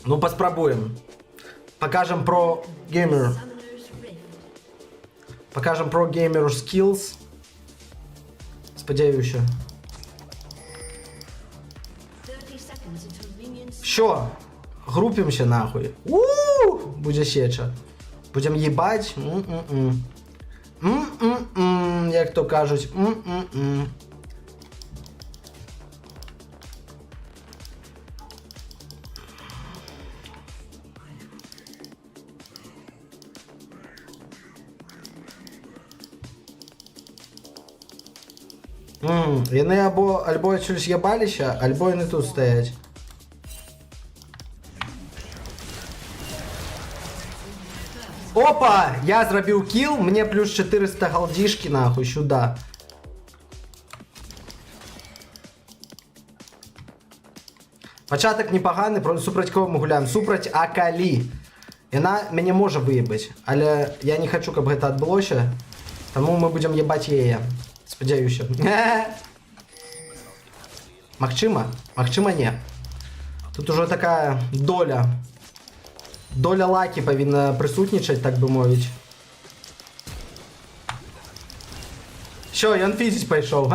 Ну, паспрабуем. Покажем про геймер. Покажем про геймер skills. Сподіваюся. Що? Групимося нахуй. Буде сеча. Будем їбать. Як то кажуть. Яны альбо щось ябаліся, альбо і не тут стоять. Опа! Я зробив кіл, мне плюс 400 голдишки нахуй сюда. Початок непоганий, супроть кого ми гуляємо? Супроть Акалі. Вона мене може виїбати, але я не хочу, щоб це відбулося, тому ми будемо їбати її. Сподіваюся. Магчима? Магчима ні. Тут уже така доля. Доля лаки повинна присутнічати, так би мовити. Що, ён фізить пішов.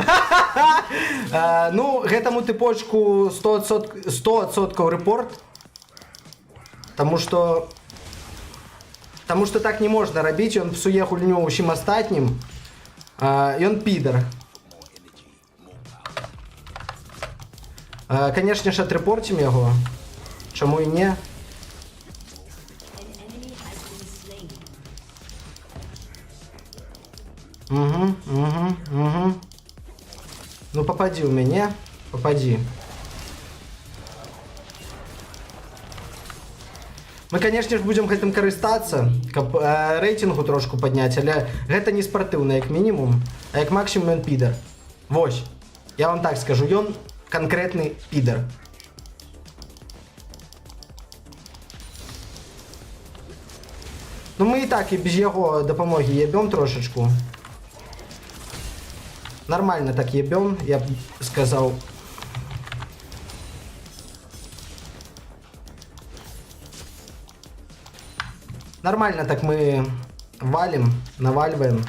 Ну, гэтаму типочку 100% репорт. Тому що так не можна робити, він псує гульню усім остатнім. Ён підер. Конечно ж, отрепортим його. Чому і не? Угу. Ну попади у меня, попади. Мы, конечно ж, будем гэтым карыстацца, каб рейтингу трошку падняць, але гэта не спартыўна, як мінімум, а як максимум ён підер. Вось, я вам так скажу, ён конкретный підер. Ну мы і так і без яго дапамогі ебем трошечку. Нормально так ебем, я б сказал. Нормально так мы валим, наваливаем.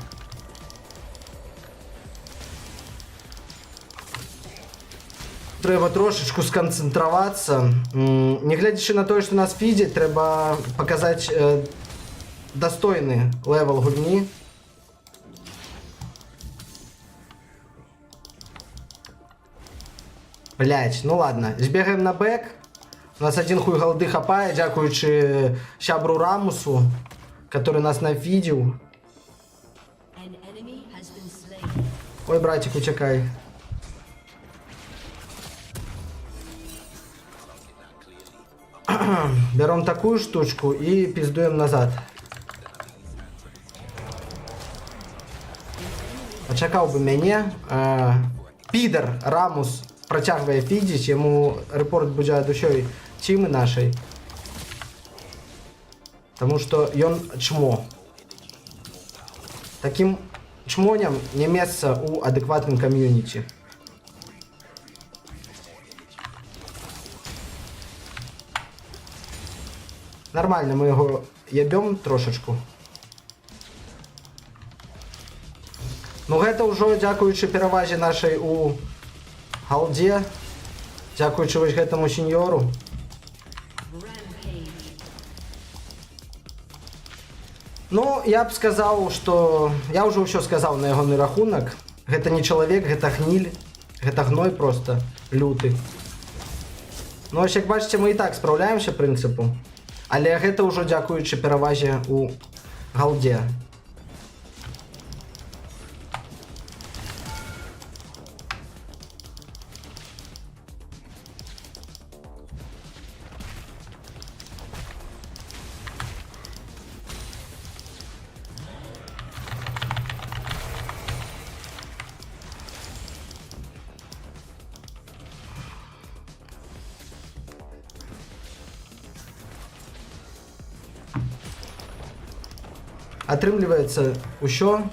Треба трошечку сконцентруватися. Не глядячи на те, що нас фідять, треба показати достойний левел гульні. Блять, ну ладно, збігаємо на бек. У нас один хуй голди хапає, дякуючи щабру Рамусу, который нас нафідів. Ой, братик, утекай. Берем такую штучку и пиздуем назад. Почекав би мене. Підер Рамус протягує фідіч, йому репорт буде душою тіми нашої. Тому що ён чмо. Таким чмоням не місце у адекватному ком'юніті. Нормально, ми його ябем трошечку. Ну гэта ўжо дзякуючы перавазе нашай у галде, дзякуючы вось гэтаму сеньору. Ну, я б сказаў, што я ўжо ўсё сказаў на ягоны рахунак. Гэта не чалавек, гэта гніль, гэта гной просто люты. Ну, ось як бачыце, мы і так спраўляемся прынцыпу. Але гэта ўжо дзякуючы перавазе у галде. Атрымліваецца ўсё.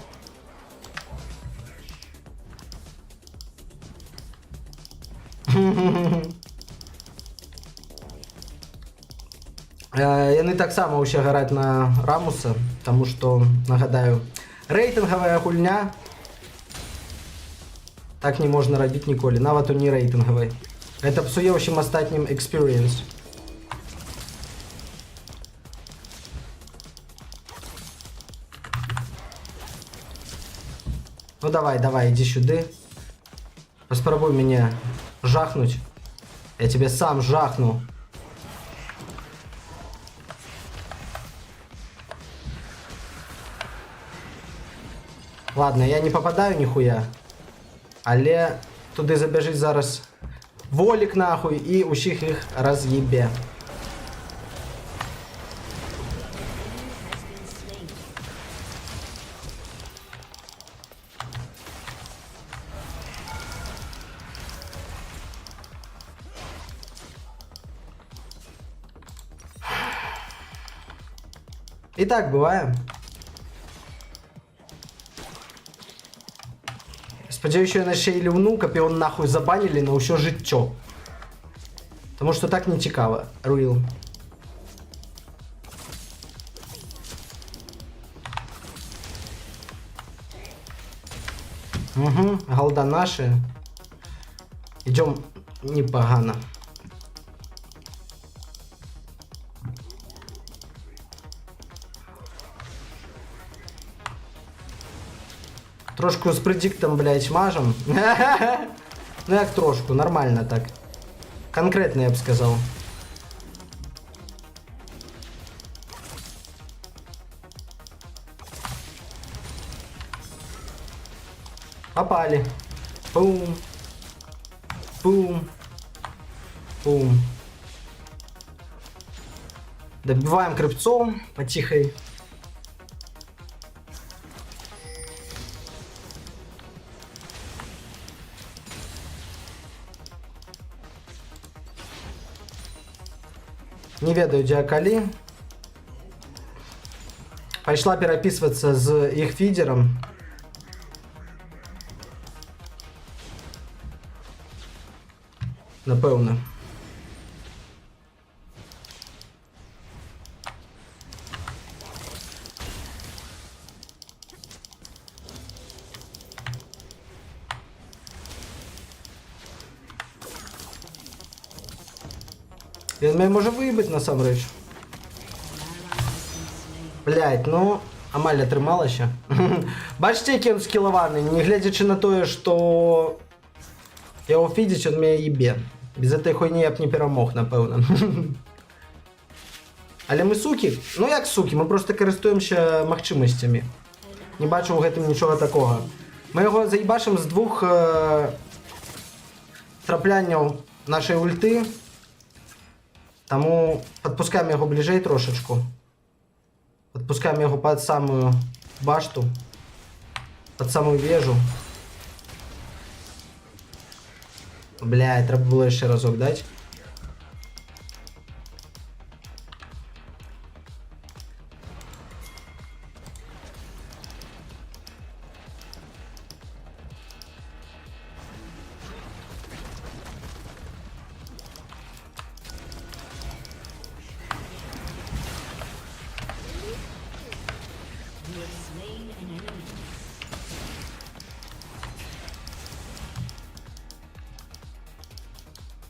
Яны таксама ўсе гараць на Рамуса, таму што, нагадаю, рэйтынгавая гульня. Так не можна рабіць ніколі, нават у не рэйтынгавай. Гэта псуе ўсім астатнім experience. Ну давай, иди сюда. Поспробуй меня жахнуть. Я тебе сам жахну. Ладно, я не попадаю нихуя. Але туди забежить зараз Волік нахуй і усіх їх роз'їбе. І так буває. Сподіваюся, що я на ще й лівну, каб його нахуй забанили на усе життя. Тому що так не цікаво. Real. Угу, голда наші. Идем непогано. Трошку з предиктом, блядь, мажем. Ну як трошку, нормально так. Конкретно, я б сказав. Попали. Бум. Бум. Бум. Добиваем крепцом потихой. Не ведаю, где Акали. Пошла переписываться с их фидером. Напевно. Він мене може виїбати насамреч. Блять, ну, Амалія тримала ще. Бачите, який він скілований, не глядячи на те, що його фідіч, він мене їбе. Без этой хуйні я б не перемог, напевно. Але ми суки? Ну як суки, ми просто користуємося можливостями. Не бачу в гэтым нічого такого. Ми його заїбашимо з двох трапляння нашої ульти. Тому підпускаємо його ближей трошечку. Підпускаємо його під саму башту. Під саму вежу. Блядь, треба було ще разок дати.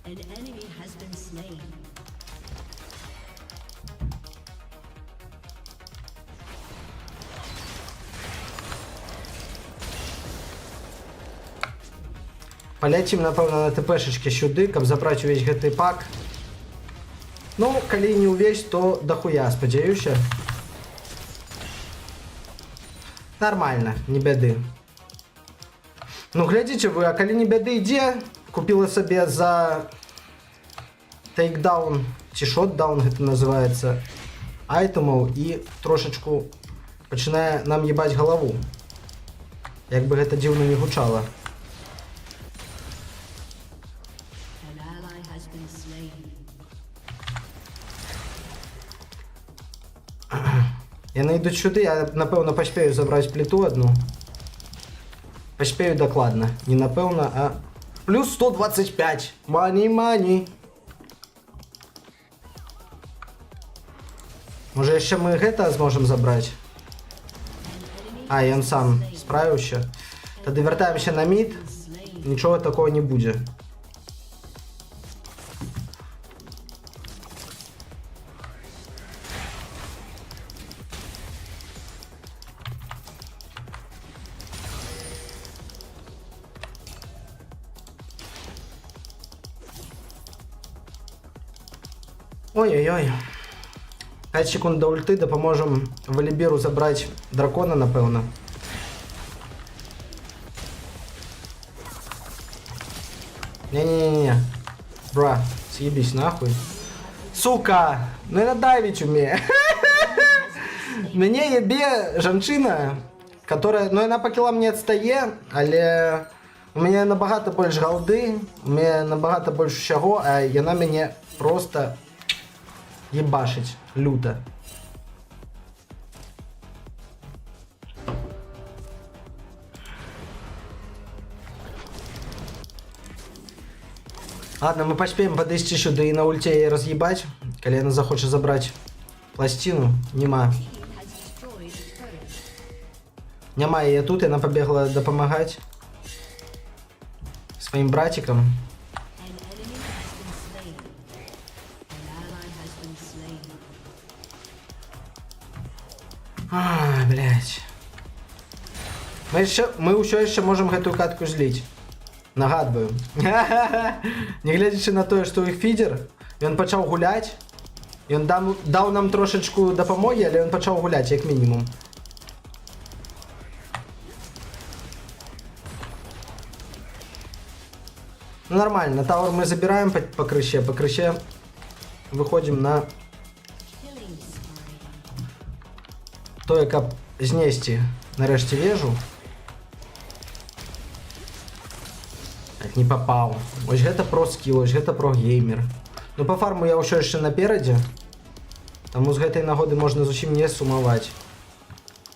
An enemy has been slain. Полетим, напевно, на ТПшечки сюди, каб забрати увесь гэтый пак. Ну, калі не увесь, то дохуя, спадзяюся. Нормально, не бяды. Ну, глядзіце вы, а калі не бяды ідзе, купила себе за тейкдаун, ці шотдаун гэта называецца, айтемаў і трошечку пачынае нам ебаць галаву. Як бы гэта дзіўна не гучала. An ally has been slain. Яны ідуць сюды, я, напэўна, паспею забраць пліту одну. Паспею дакладна. Не напэўна, а... Плюс 125. Мани. Може яшчэ мы гэта зможам забраць? А, ён сам справіўся. Тады вяртаемся на мід. Нічога такого не будзе. Ой-ой-ой. 5 секунд до ульты, дапаможам Валібіру забраць дракона, напэўна. Не-не-не-не. Бра, съебись нахуй. Сука! Ну яна давіць умее. Мяне ебе жанчына, которая... Ну яна па кілам не адстае, але... У мяне набагата больш галды, у мяне набагата больш усяго, а яна мяне просто... ебашить люто. Ладно, мы поспеем подойти сюда и на ульте и разъебать. Коли она захочет забрать пластину, нема. Нема ее тут, и она побегла допомагать своим братикам. А, блядь. Мы ўсё яшчэ можам гэтую катку зліць. Нагадваю. Не глядзячы на тое, што ў іх фідер, ён пачаў гуляць. Ён даў нам трошачку дапамогі, але ён пачаў гуляць, як мінімум. Ну нормально, тауэр мы забираем по крыше выходим на тое, каб знесці нарэшце вежу. Так, не попал. Вось гэта про скилл, вось гэта про геймер. Ну по фарму я ўсё яшчэ наперадзе. Таму з гэтай нагоды можна зусім не сумаваць.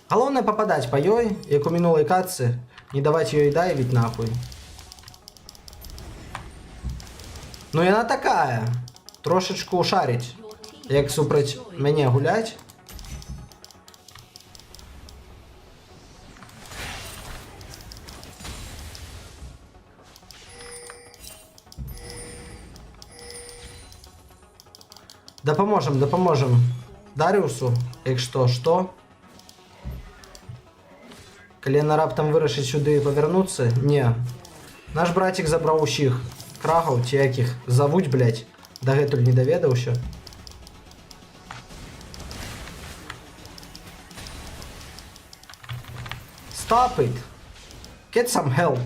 Галоўнае попадаць па ёй, як у мінулай катцы, не даваць ёй дайвіць нахуй. Ну яна такая, трошачку шарить, як супраць мяне гуляць. Дапаможам Дарыусу, як што? Калі яна раптам вырашыць сюды павярнуцца? Не. Наш братик забраў усіх крагаў, ці якіх завуць, блядь, дагэтуль не даведаўся. Stop it! Get some help!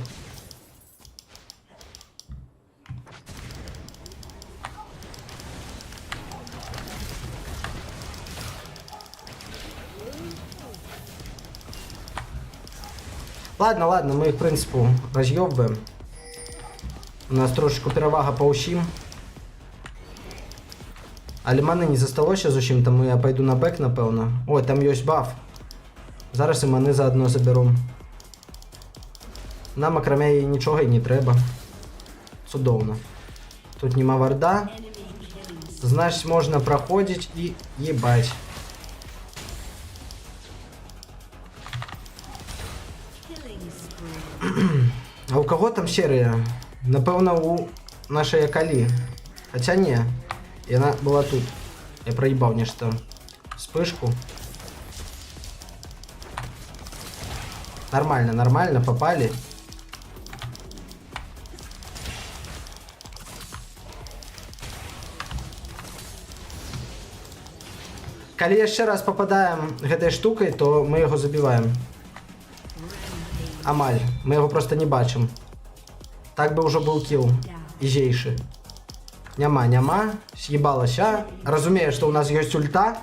Ладно, мы их, в принципе, разъебываем. У нас трошечку перевага по усім. Але маны не засталося зусім, тому я пойду на бэк, напэўна. Ой, там ёсць баф. Зараз і маны заодно заберу. Нам, акрамя яе, нічога і не трэба. Цудоўна. Тут нема варда. Значит, можна праходзіць і ебать. А у кого там серыя? Напэўна, у нашай Акалі. Хаця не. Яна была тут. Я праебаў нешта. Вспышку. Нормально, попали. Калі яшчэ раз попадаем гэтай штукай, то мы яго забіваем. Амаль. Мы яго просто не бачым. Так бы ўжо быў кіл. Ізейшы. Няма. Съебалася. Разумею, што ў нас ёсць ульта.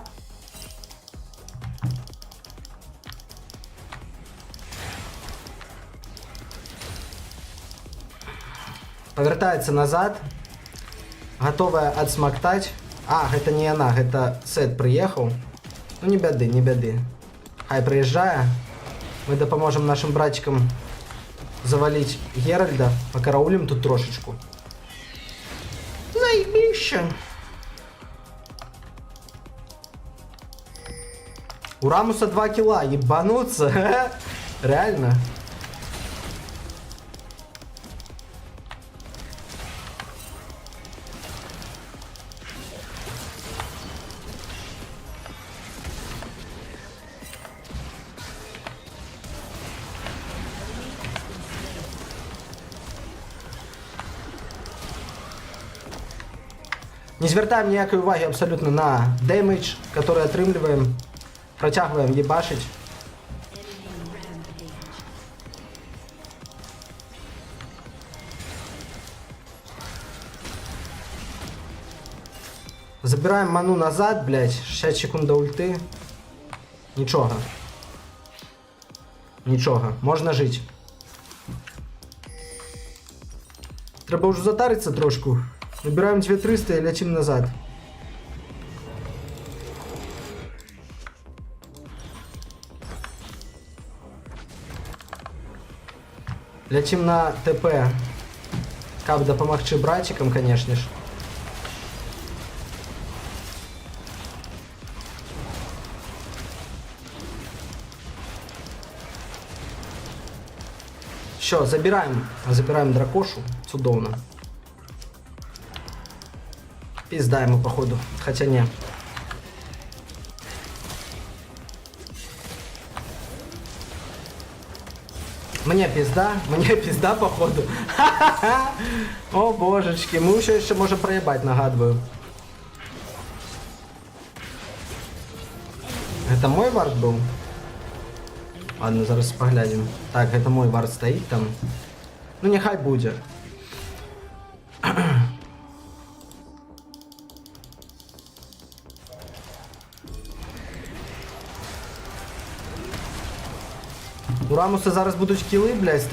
Павяртаецца назад. Гатовая адсмактаць. А, гэта не яна, гэта Сет прыехаў. Ну не бяды. Хай прыязджае. Мы дапаможам нашим братчикам завалить Геральда. Покараулим тут трошечку. Заебище. У Рамуса 2 килла, ебануться. Реально. Не звертаем ніякої уваги абсолютно на демедж, который отрымливаем. Протягиваем ебашить. Enemy rampage. Забираем ману назад, блядь. 60 секунд до ульти. Нічого. Нічого. Можна жити. Треба вже затаритися трошку. Набираем 2300 и летим назад. Летим на ТП. Каб допомогчи братикам, конечно ж. Що, забираем дракошу. Чудовно. Пизда ему, походу. Хотя не. Мне пизда, походу. Ха-ха-ха. О, божечки, мы еще можем проебать, нагадываю. Это мой вард был? Ладно, зараз поглядим. Так, это мой вард стоит там. Ну, нехай будет. У Рамуса зараз будуть кіли, блядь, з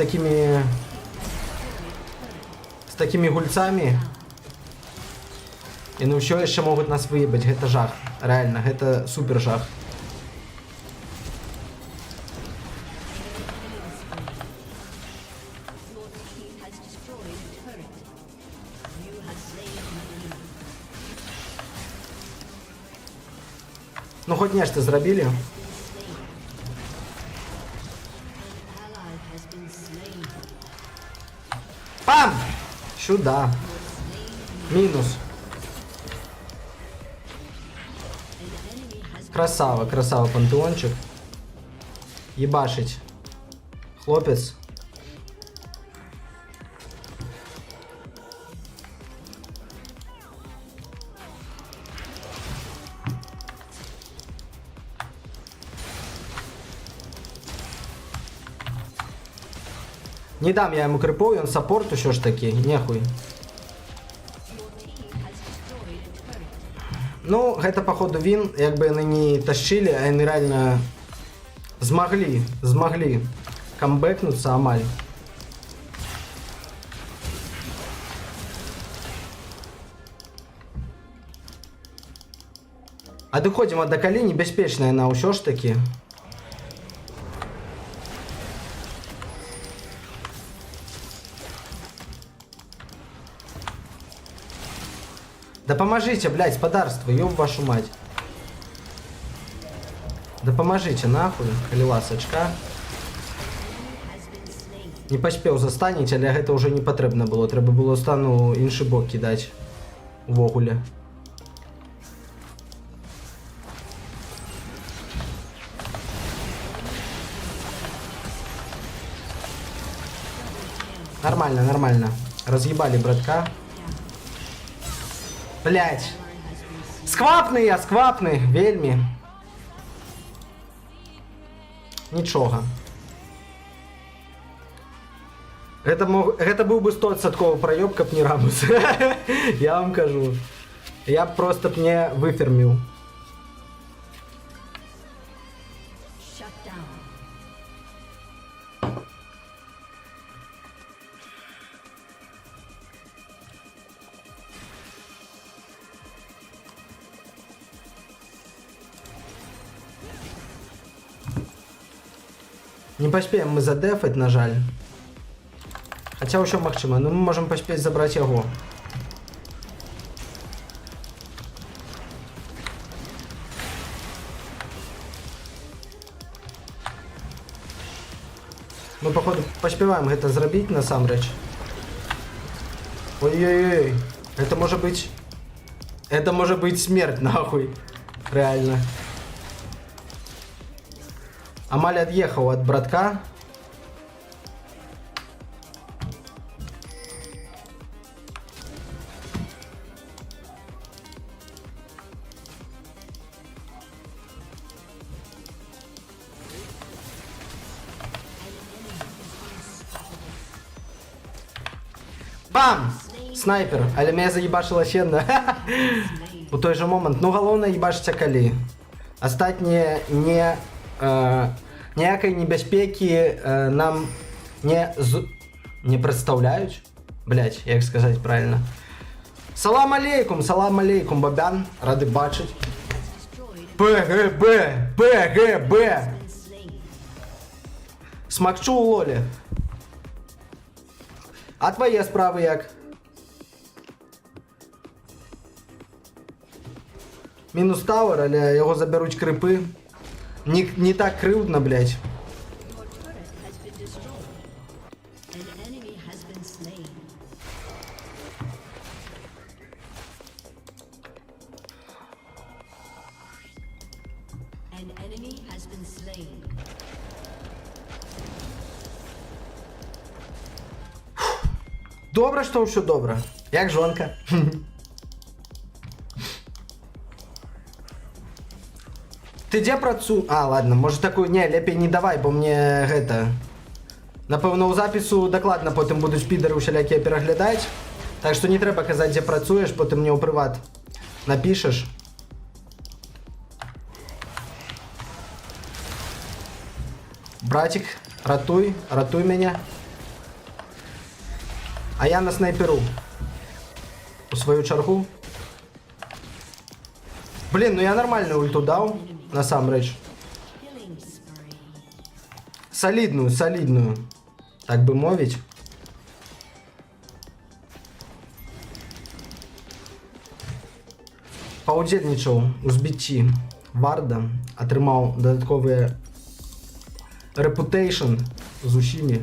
такими гульцами. І ну що ще можуть нас виїбать, гэта жах. Реально, гэта супер жах. Your team has destroyed a turret. You have slain an enemy. Ну хоть нечто зробили. Ally has been slain. Пам! Сюда. Минус. An enemy has Красава, красава, пантеончик. Ебашить. Хлопец. Не дам я ему крипов, он саппорт еще ж таки, нехуй. your team has destroyed a turret. Ну, гэта походу він, якби вони не тащили, а вони реально змогли камбэкнуться амаль. А доходимо до Калі, небяспечная она ўсё ж таки. Да поможите, блядь, спадарство, ёб вашу мать. Да поможите, нахуй, калі ласачка. Has been slain. Не паспеў застаніць, але гэта ўжо не патрэбна было. Трэба было стану іншы бок кідаць. Увогуле. Нормально, нормально. Разъебали братка. Блять. Сквапны я, сквапны, вельмі. Нічога. Гэта быў бы 100% праёб, каб не Рамус. Я вам кажу. Я б просто б не выферміў. Shut down. Не паспеем мы задэфаць, на жаль. Хаця ўсё магчыма, но мы можам паспець забраць яго. Мы, походу, поспеваем это зрабіць насамрэч. Ой-ой-ой. Это может быть... Это может быть смерть, нахуй. Реально. Амаль отъехал от братка. Бам! Снайпер, але меня заебашила щенна. У той же момент. Ну, галоўнае ебашыць калі. Астатнія не... ніякай небяспекі нам не прадстаўляюць. Блять, як сказаць правильно. Салам алейкум, бабян. Рады бачыць. ПГБ, ПГБ. Смакчу у лолі. А твои справы як? Мінус тауэр, але яго забяруць крыпы. Не так крыўдна, блядь. Your turret has been destroyed. An enemy has been slain. An enemy has been slain. Добра, што ўсё добра. Як жонка. Ты дзе працу... А, ладно, может такую... Не, лепей не давай, бо мне гэта... Напэўна, у запісу дакладна потым будуць підары ўсялякія пераглядаць. Так што не трэба казаць, дзе працуеш, потым мне ў прыват напішаш. Братик, ратуй мяне. А я на снайперу. У сваю чаргу. Блин, ну я нормальную ульту дал, насамрэч. Killing spree. Солидную. Так бы мовіць. Паўдзельнічаў у збіцці Варда, атрымаў дадатковыя reputation з усімі.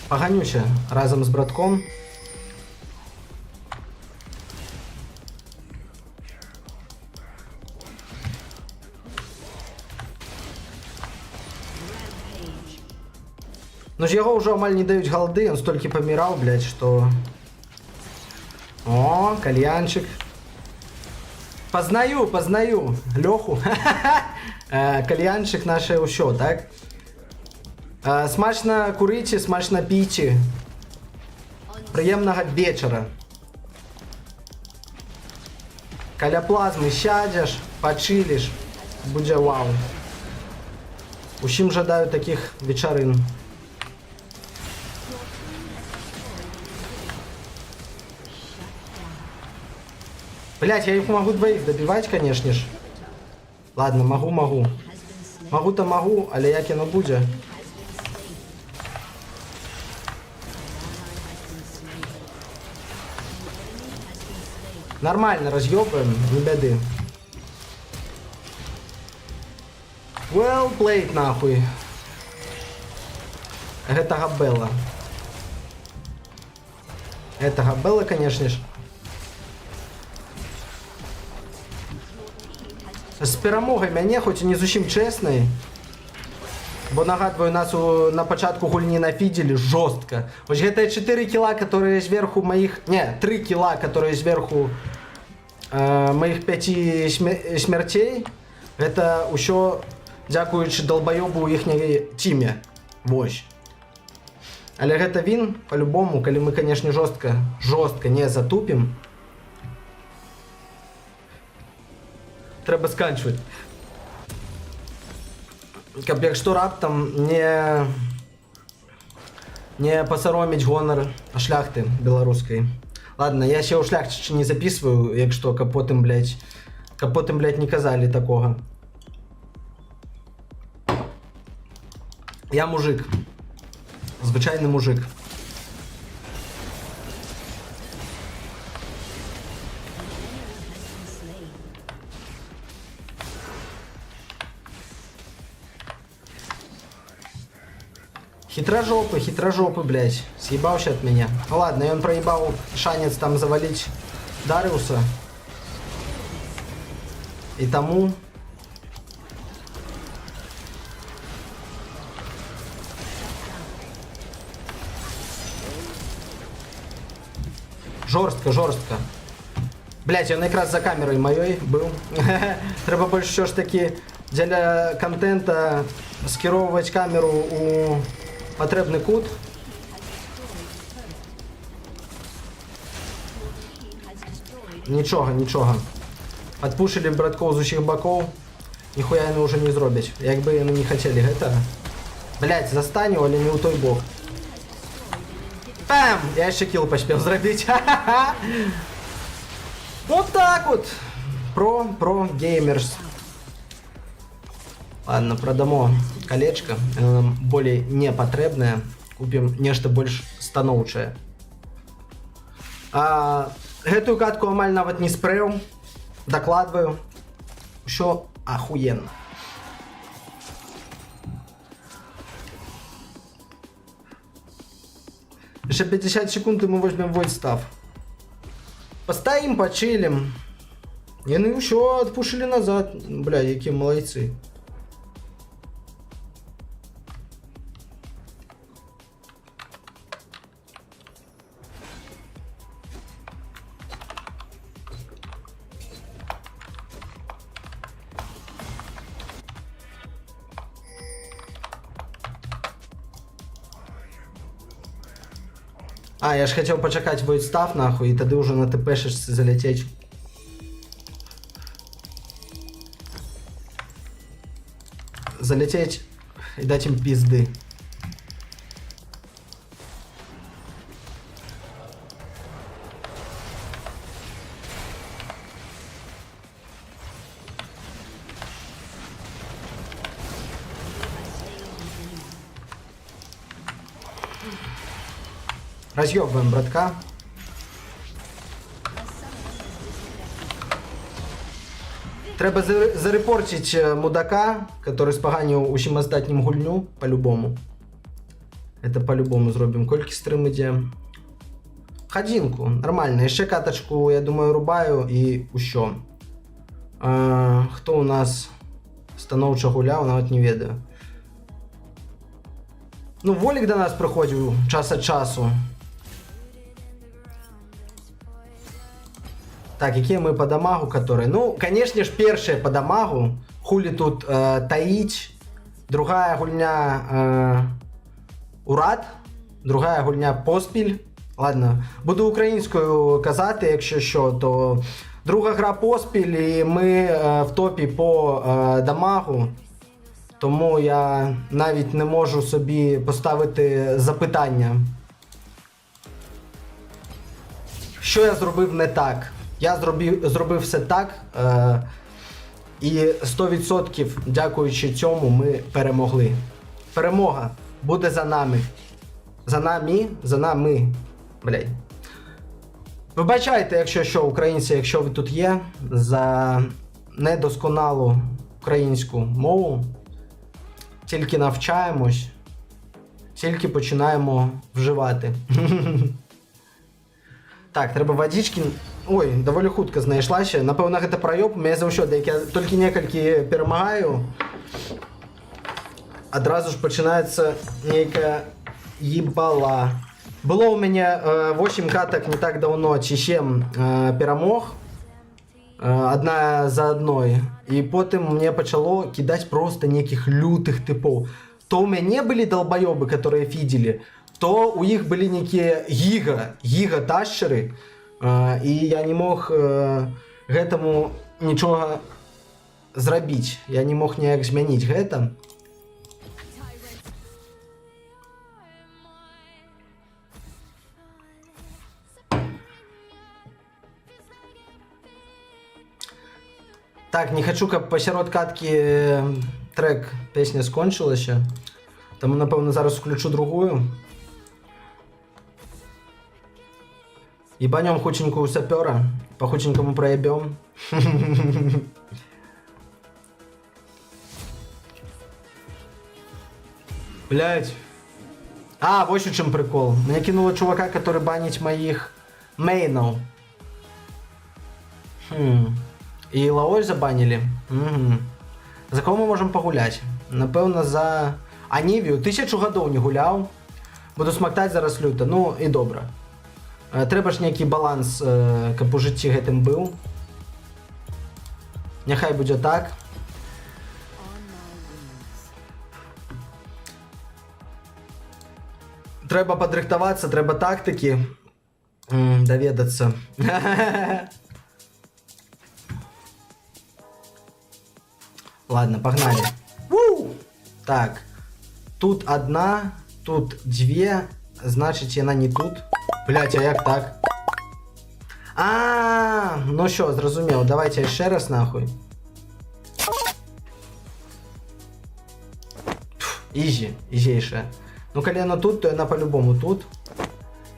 Паганюся разом з братком. Rampage. Ну ж яго ўжо амаль не даюць галды, ён столькі паміраў, блядь, што... О, кальянчик. Познаю. Лёху. Кальянчик наше ўсё, так? Смачна курыце, смачна піце. Прыемнага вечара. Каля плазмы сядзеш, пачыліш. Будзе вау. Усім жадаю такіх вечарын. Блять, я их могу двоих добивать, конечно ж. Ладно, могу. Могу-то могу, але як яно будзе. Нормально разъебаем, не беды. Well played, нахуй. Это Габелла. Это Габелла, конечно ж. З перамогай мяне, хоць і не зусім чэснай. Бо нагадваю, нас на пачатку гульні нафідзілі жорстка. Вось гэтыя 4 кіла, которые зверху моих... Не, 3 кіла, которые зверху моих 5 смерцей. Гэта ўсё дзякуючы долбаёбу ў іхняй тіме. Вось. Але гэта він, по-любому, калі мы, конечно, жорстка не затупім. Трэба сканчваць. Каб якщо раптам не пасароміць гонар шляхты беларускай. Ладно, я ще ў шляхчычы не записываю, якщо каб потым, блядь, не казалі такога. Я мужик. Звичайний мужик. Хитрожопый, блядь. Съебался от меня. Ну ладно, и он проебал шанец там завалить Дариуса. И тому... Жорстко. Блять, он якраз за камерою моєю був. Треба більше що ж таки для контента скеровувати камеру у потрібний кут. Нічого. Отпушили братков з усіх боков. Ніхуя вони вже не зроблять. Якби вони не хотіли гэта. Блять, застаню, але не у той бок. Пам! Я ще килл поспел зробить. Вот так вот. Про геймерс. Ладно, продамо колечко. Оно нам более непотребное. Купим нечто больше станоўчае. Гэтую катку амаль нават не спрэў. Докладываю. Усё охуенно. Еще 50 секунд и мы возьмем войстав. Постоим, почилим. И ну еще отпушили назад. Бля, какие молодцы. Я ж хотел почекать войстав нахуй, и тогда уже на ТПшечце залететь. Залететь и дать им пизды. Разъебываем братка. Треба зарепортить мудака, который споганил усім остатнім гульню, по-любому. Это по-любому зробим. Кольки стрим іде? Годинку, нормально. Еще каточку, я думаю, рубаю и усё. Хто у нас станоўча гуляв, навіть не ведаю. Ну, Волік до нас приходив час от часу. Так, какие мы по дамагу, которые... Ну, конечно ж, первые по дамагу. Хули тут таить. Другая гульня Урат. Другая гульня Поспіль. Ладно, буду українською казати, якщо що, то... Друга гра Поспіль, і ми в топі по дамагу. Тому я навіть не можу собі поставити запитання. Що я зробив не так? Я зробив все так, і 100% дякуючи цьому ми перемогли. Перемога буде за нами. За нами. Блядь. Вибачайте, якщо що, українці, якщо ви тут є, за недосконалу українську мову. Тільки навчаємось, тільки починаємо вживати. Так, треба водички. Ой, доволі хутко знайшлася. Напевно, це пройоб. У мене завжди, як я тільки некалькі перемагаю, одразу ж починається нейка їбала. Було у мене 8 каток не так давно, чи 7 перемог. Одна за одной. І потім мені почало кидати просто неких лютих типов. То у мене були долбойоби, які фідили, то у їх були некі гіга-тащери. І я не мог гэтаму нічого зробити. Я не мог ніяк змінити гэта. Так, не хочу, каб посярод каткі трек песня скончилася. Тому, напевно, зараз включу другую. Ебанем худенькую сапера, по худенькому проебем. Блять. А, вот в чем прикол. Мне кинуло чувака, который банить моих мейнов. И Лаось забанили. Угу. За кого мы можем погулять? Напевно, за Анівію. 1000 годов не гуляв. Буду смактати зараз люто. Ну і добре. Треба ж некий баланс, каб у житті гэтым быў. Няхай будзе так. Трэба падрыхтавацца, трэба тактыкі даведацца. Ладно, погнали. Так, тут одна, тут две, значит она не тут. Блять, а як так? Ну що, зрозумів, давайте ще раз нахуй. Ізі, ізейше. Ну, коли вона тут, то вона по-любому тут.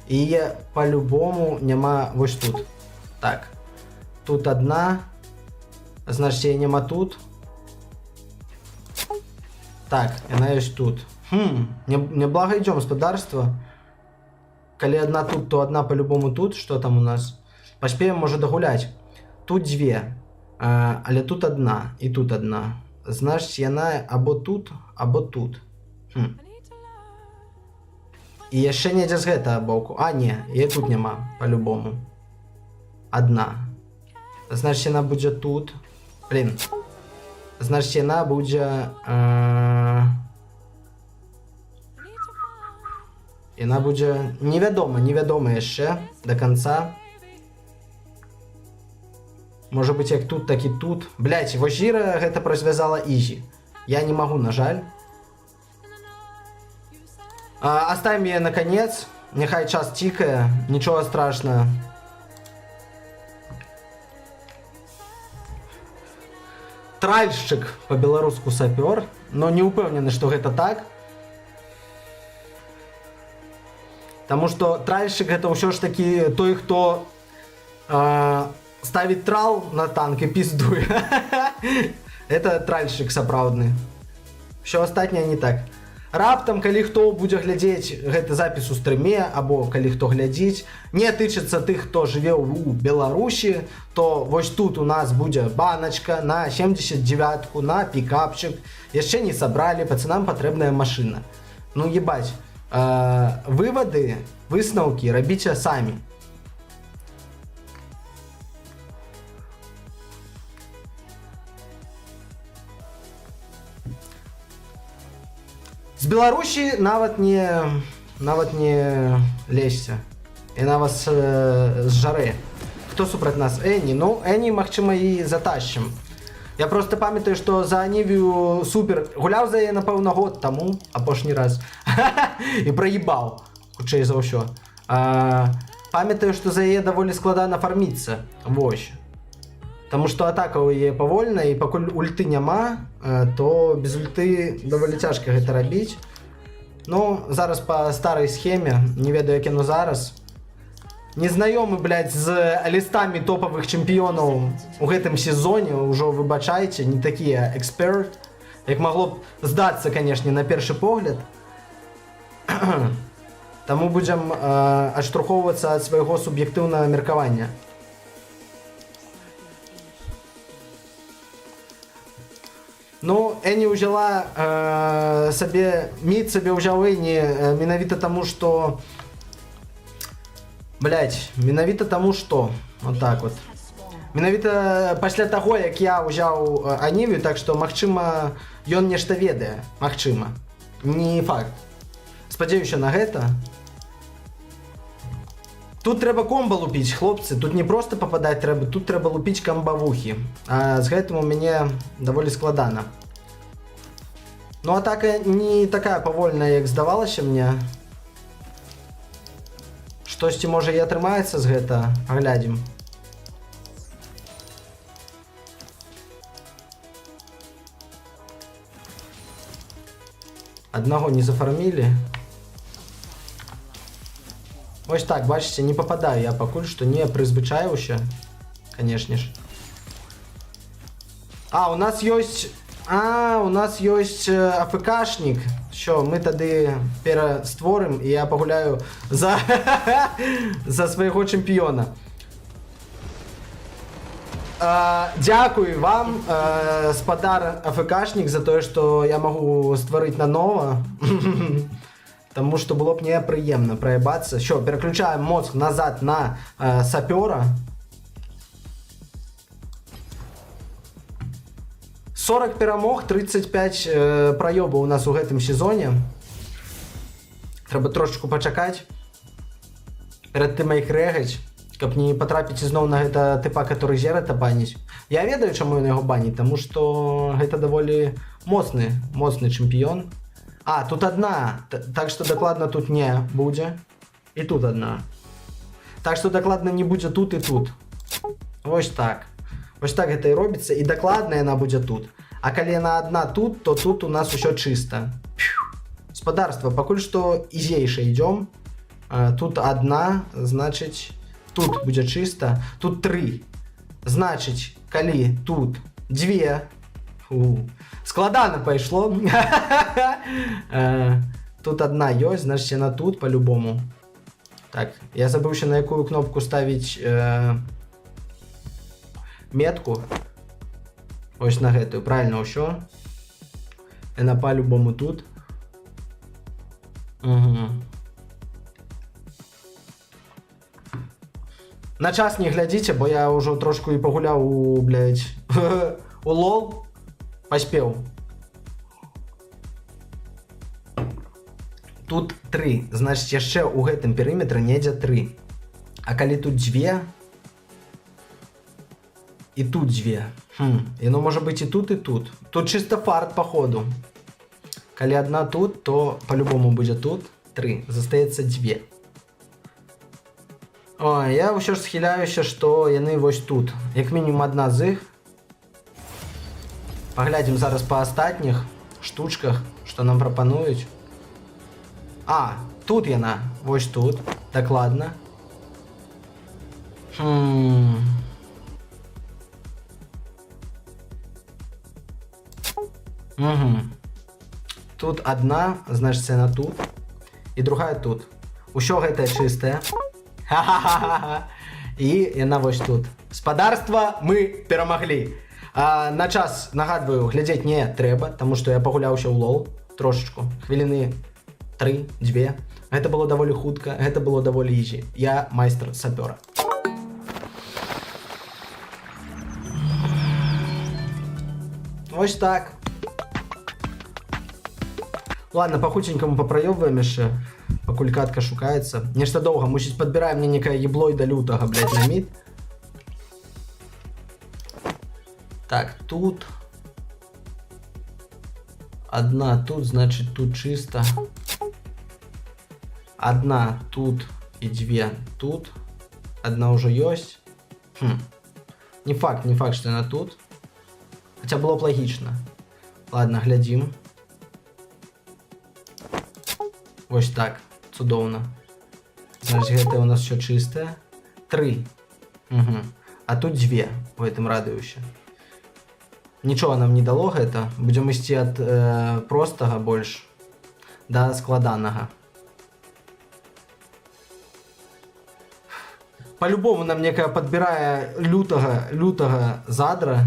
І по-любому нема ось тут. Так. Тут одна. Значить, її нема тут. Так, вона є тут. Неблаго йдемо, господарство. Коли одна тут, то одна по-любому тут. Що там у нас? Поспеем, може, догулять. Тут две. Але тут одна. І тут одна. Значить, вона або тут, або тут. І яшчэ недзе з гэтага боку. А, не, і тут няма, по-любому. Одна. Значить, вона будзе тут. Блін. Значить, вона будзе... Вона будзе... Невядома яшчэ до конца. Може бути як тут, так і тут. Блять, вось Жіра гэта празвязала ізі. Я не могу, на жаль. Оставим ее наконец. Нехай час тикає. Ничего страшного. Тральшчик по-беларуску сапёр. Но не упэўнены, что гэта так. Потому что тральшчик это ўсё ж таки той, хто ставить трал на танк и пиздуе. Это тральшчик сапраўдны. Все астатняе не так. Раптам, калі хто будзе глядзець гэты запіс у стрыме, або калі хто глядзіць, не тычыцца тых, хто жыве ў Беларусі, то вось тут у нас будзе баначка на 79-ку, на пікапчык. Яшчэ не сабралі, пацанам патрэбная машына. Ну ебать, вывады, высновкі рабіце самі. З Беларусі нават не лезьце. Яна вас зжаре. Хто супраць нас? Эні. Ну, Эні, магчыма, і затащым. Я просто памятаю, што за Анівію супер. Гуляў за яе, напэўна, год таму, апошні раз. І праебаў, хутчэй за ўсё. Памятаю, што за яе даволі складана фарміцца. Вось. Таму што атака ў яе павольная, і пакуль ульты няма, то без ульты даволі цяжка гэта рабіць. Ну, зараз па старай схеме, не ведаю, як яно зараз. Незнаёмы, блядь, з лістамі топавых чэмпіёнаў у гэтым сезоне, ўжо выбачайце, не такія эксперт, як магло б здацца, канешне, на першы погляд. Таму будзем адштурхоўвацца ад свайго суб'ектыўнага меркавання. Ну, Эні ўзяла сабе, мід сабе ўзяў Эні менавіта таму, што... Блядь, менавіта таму, што... Вот так вот. Менавіта пасля таго, як я ўзяў Анівію, так што, магчыма, ён нешта ведае. Магчыма. Не факт. Спадзяюся на гэта. Тут трэба комба лупіць, хлопцы. Тут не проста пападаць трэба, тут трэба лупіць камбавухі. А з гэтым у мяне даволі складана. Ну, атака не такая павольная, як здавалася мне. Штосьці, можа, і атрымаецца з гэта. Паглядзім. Аднаго не зафармілі. Вось так, бачыце, не попадаю я пакуль што, не прызвычаіўся, канешне ж. А, у нас ёсць А, у нас ёсць АФКшник. Що, ми тоді перестворим, і я погуляю за, за свого чемпіона. Дякую вам, спадар АФКшник, за те, що я можу створити наново. Тому що було б неприємно проїбатися. Що, переключаємо мозг назад на сапера. 40 перемог, 35 пройобів у нас у гэтым сезоне. Треба трошечку почекати. Перед тим, як регать, каб не потрапіць зноў на гэта типа, который Жерета баніць. Я ведаю, чаму ён яго баніць, тому што гэта даволі моцны чэмпіён. А, тут одна, так што дакладна тут не будзе. І тут одна. Так што дакладна не будзе тут і тут. Вось так. Вось так гэта і робіцца, і дакладна яна будзе тут. А калі яна одна тут, то тут у нас усё чыста. Спадарства, пакуль што ізейша ідём. Тут одна, значыць, тут будзе чыста. Тут 3. Значыць, калі тут 2. Складана пайшло. Тут одна ёсць, значыць, яна тут по-любому. Так, я забыўся, на якую кнопку ставіць метку. Ось на гэтую, правильно ўсё. Яна по-любому тут. Угу. На час не глядзіце, бо я ўжо трошку і пагуляў у, блядь, у лол. Паспеў. Тут 3, значыць, яшчэ ў гэтым перыметры недзе 3. А калі тут 2, і тут 2. Яно можа быць і тут, і тут. Тут чыста фарт, походу. Калі одна тут, то по-любому будзе тут 3. Застаецца 2. Ой, я ўсё ж схіляюся, што яны вось тут. Як мінімум одна з іх. Паглядзім зараз па астатніх штучках, што нам прапануюць. А, тут яна. Вось тут. Дакладна. Угу. Тут одна, значит, яна тут. І другая тут. Усё гэта чыстае. Ха-ха-ха-ха. І яна вось тут. Спадарства, мы перамаглі. На час, нагадваю, глядзець не трэба, таму што я пагуляўся ў лол трошечку. Хвіліны 3, 2. Гэта было даволі хутка, гэта было даволі ізі. Я майстар сапёра. Вось так. Ладно, по хутенькому попраёбваем яшчэ, пакуль катка шукаецца. Нешта доўга, мусіць, падбірае мне некае ебло да лютага, блядь, на мід. Так, тут. Одна тут, значит, тут чисто. Одна тут и 2 тут. Одна уже есть. Не факт, что она тут. Хотя было б логично. Ладно, глядим. Вось так, цудоўна. Значит, гэта у нас все чистое. 3. Угу. А тут 2 у этом радующе. Нічого нам не дало гэта. Будем ісці ад простага больш да складанага. По-любому нам некая подбірае лютага задра.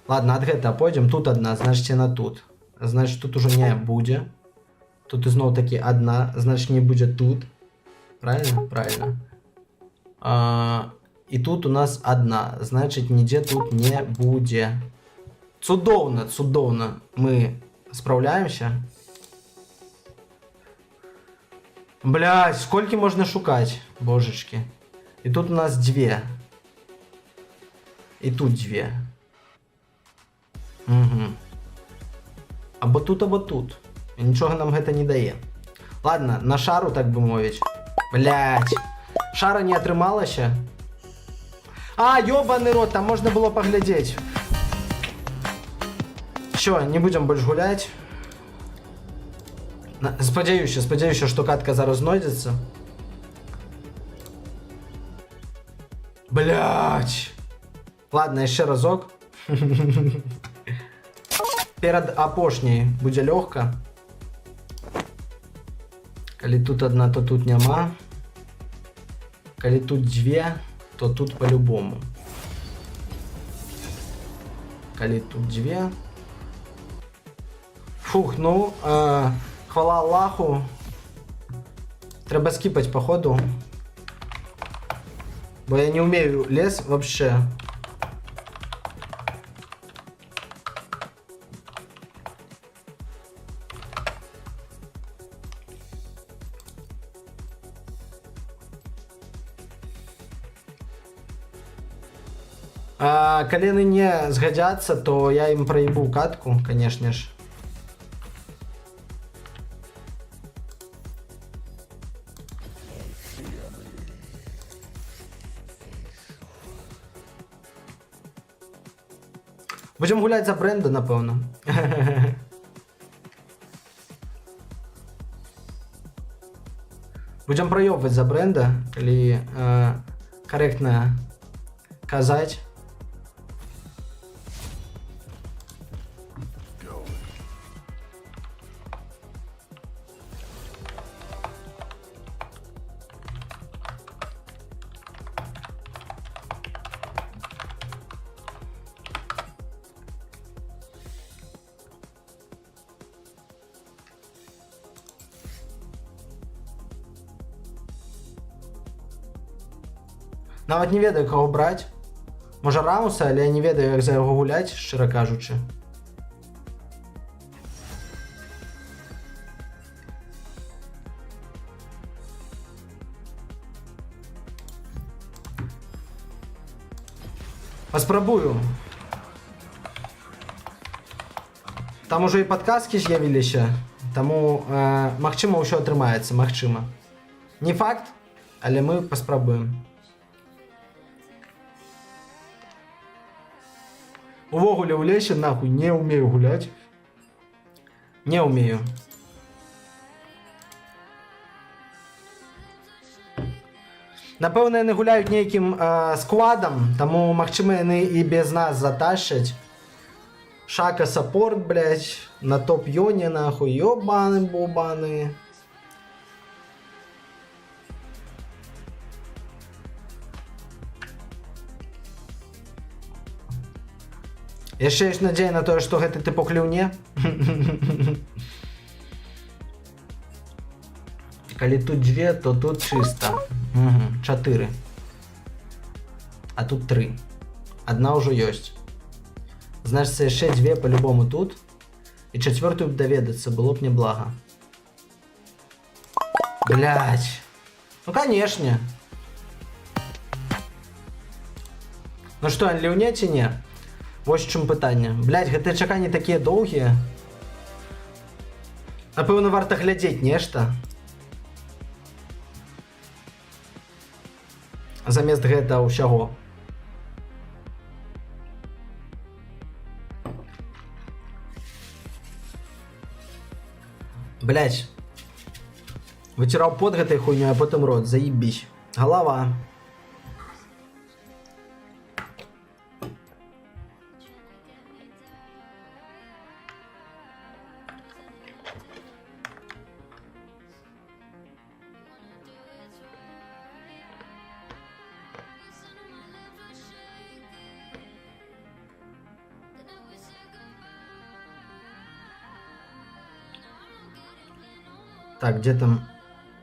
Ладно, ад гэта пойдем. Тут одна, значит, яна тут. Значит, тут уже не будзе. Тут ізноў таки одна, значит, не будзе тут. Правильно? Правильно. И тут у нас одна, значит, нигде тут не будзе. Цудоўна, цудоўна. Мы справляемся. Блядь, сколько можно шукать, божечки. И тут у нас 2. И тут 2. Угу. Або тут. І нічого нам гэта не дае. Ладно, на шару, так бы мовіць. Блядь. Шара не атрымалася. А, ёбаный рот, там можно было поглядеть. Все, не будем больше гулять. Спадзяюся, что катка зараз знойдется. Блять. Ладно, еще разок. Перед апошняй будзе лёгка. Калі тут одна, то тут няма. Калі тут две, то тут по-любому. Калі тут две. Фух, ну, хвала Аллаху. Треба скипать, походу. Бо я не умею лес вообще. Калі яны не згадзяцца, то я ім праебу катку, конечно ж. Будем гуляць за бренда, напэўна. Будем праёбваць за бренда, калі корректно казаць. Нават не ведаю, каго браць. Можа Рамуса, але я не ведаю, як за яго гуляць, шчыра кажучы. Паспрабую. Там ужо і падказкі з'явіліся, таму, магчыма, ўсё атрымаецца, магчыма. Не факт, але мы паспрабуем. Увогуле ў лесе нахуй не умею гуляць. Не умею. Напэўна, яны гуляюць нейкім складам, таму, магчыма, яны і без нас затащаць. Шака саппорт, блядь, на топ-йоне, нахуй, ёбаны-бобаны. Яшчэ ёсць надзея на тое, што гэты тыпок ліўне. Калі тут две, то тут чыста. 4. А тут 3. Одна ўжо ёсць. Значыцца, яшчэ две по-любому тут. І чацвёртую б даведацца, было б неблага. Блядь. Ну, канешне. Ну што, ён ліўне ці не? Вось в чым пытанне. Блядь, гэтыя чаканні такія доўгія. Напэўна, варта глядзець нешта. Замест гэта ўсяго. Блядь. Выціраў пот гэтай хуйнёй, а потым рот. Заебісь. Галава. Так, где там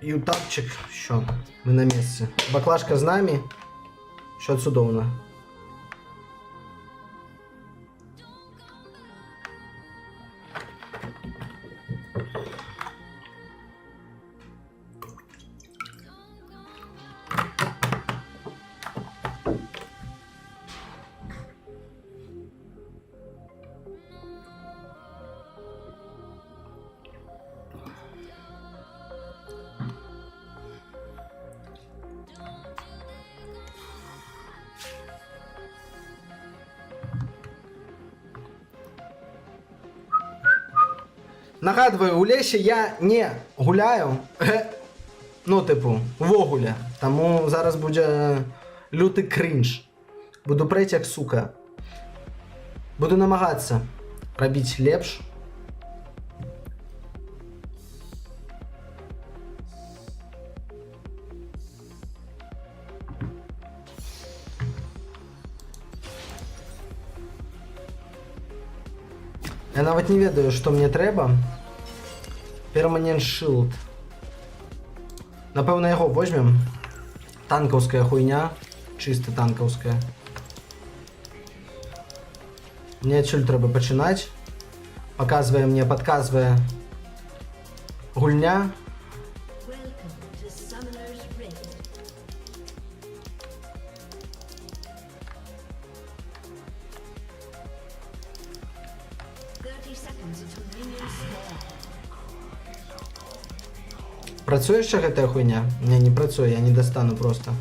ютабчик? Що? Ми на місці. Баклажка з нами. Що цудовно. Нагадую, у лесе я не гуляю, ну, типу, вогуля. Тому зараз буде лютий крінж. Буду прийти як сука. Буду намагацца рабіць лепш. Я нават не ведаю, што мне трэба. Permanent Shield. Напэўна, яго возьмем. Танкаўская хуйня. Чыста танкаўская. Мне адсюль трэба пачынаць. Паказвае мне, падказвае гульня. Welcome to Summoner's Rift. Працуе яшчэ гэтая хуйня? Не, не працуе, я не дастану просто.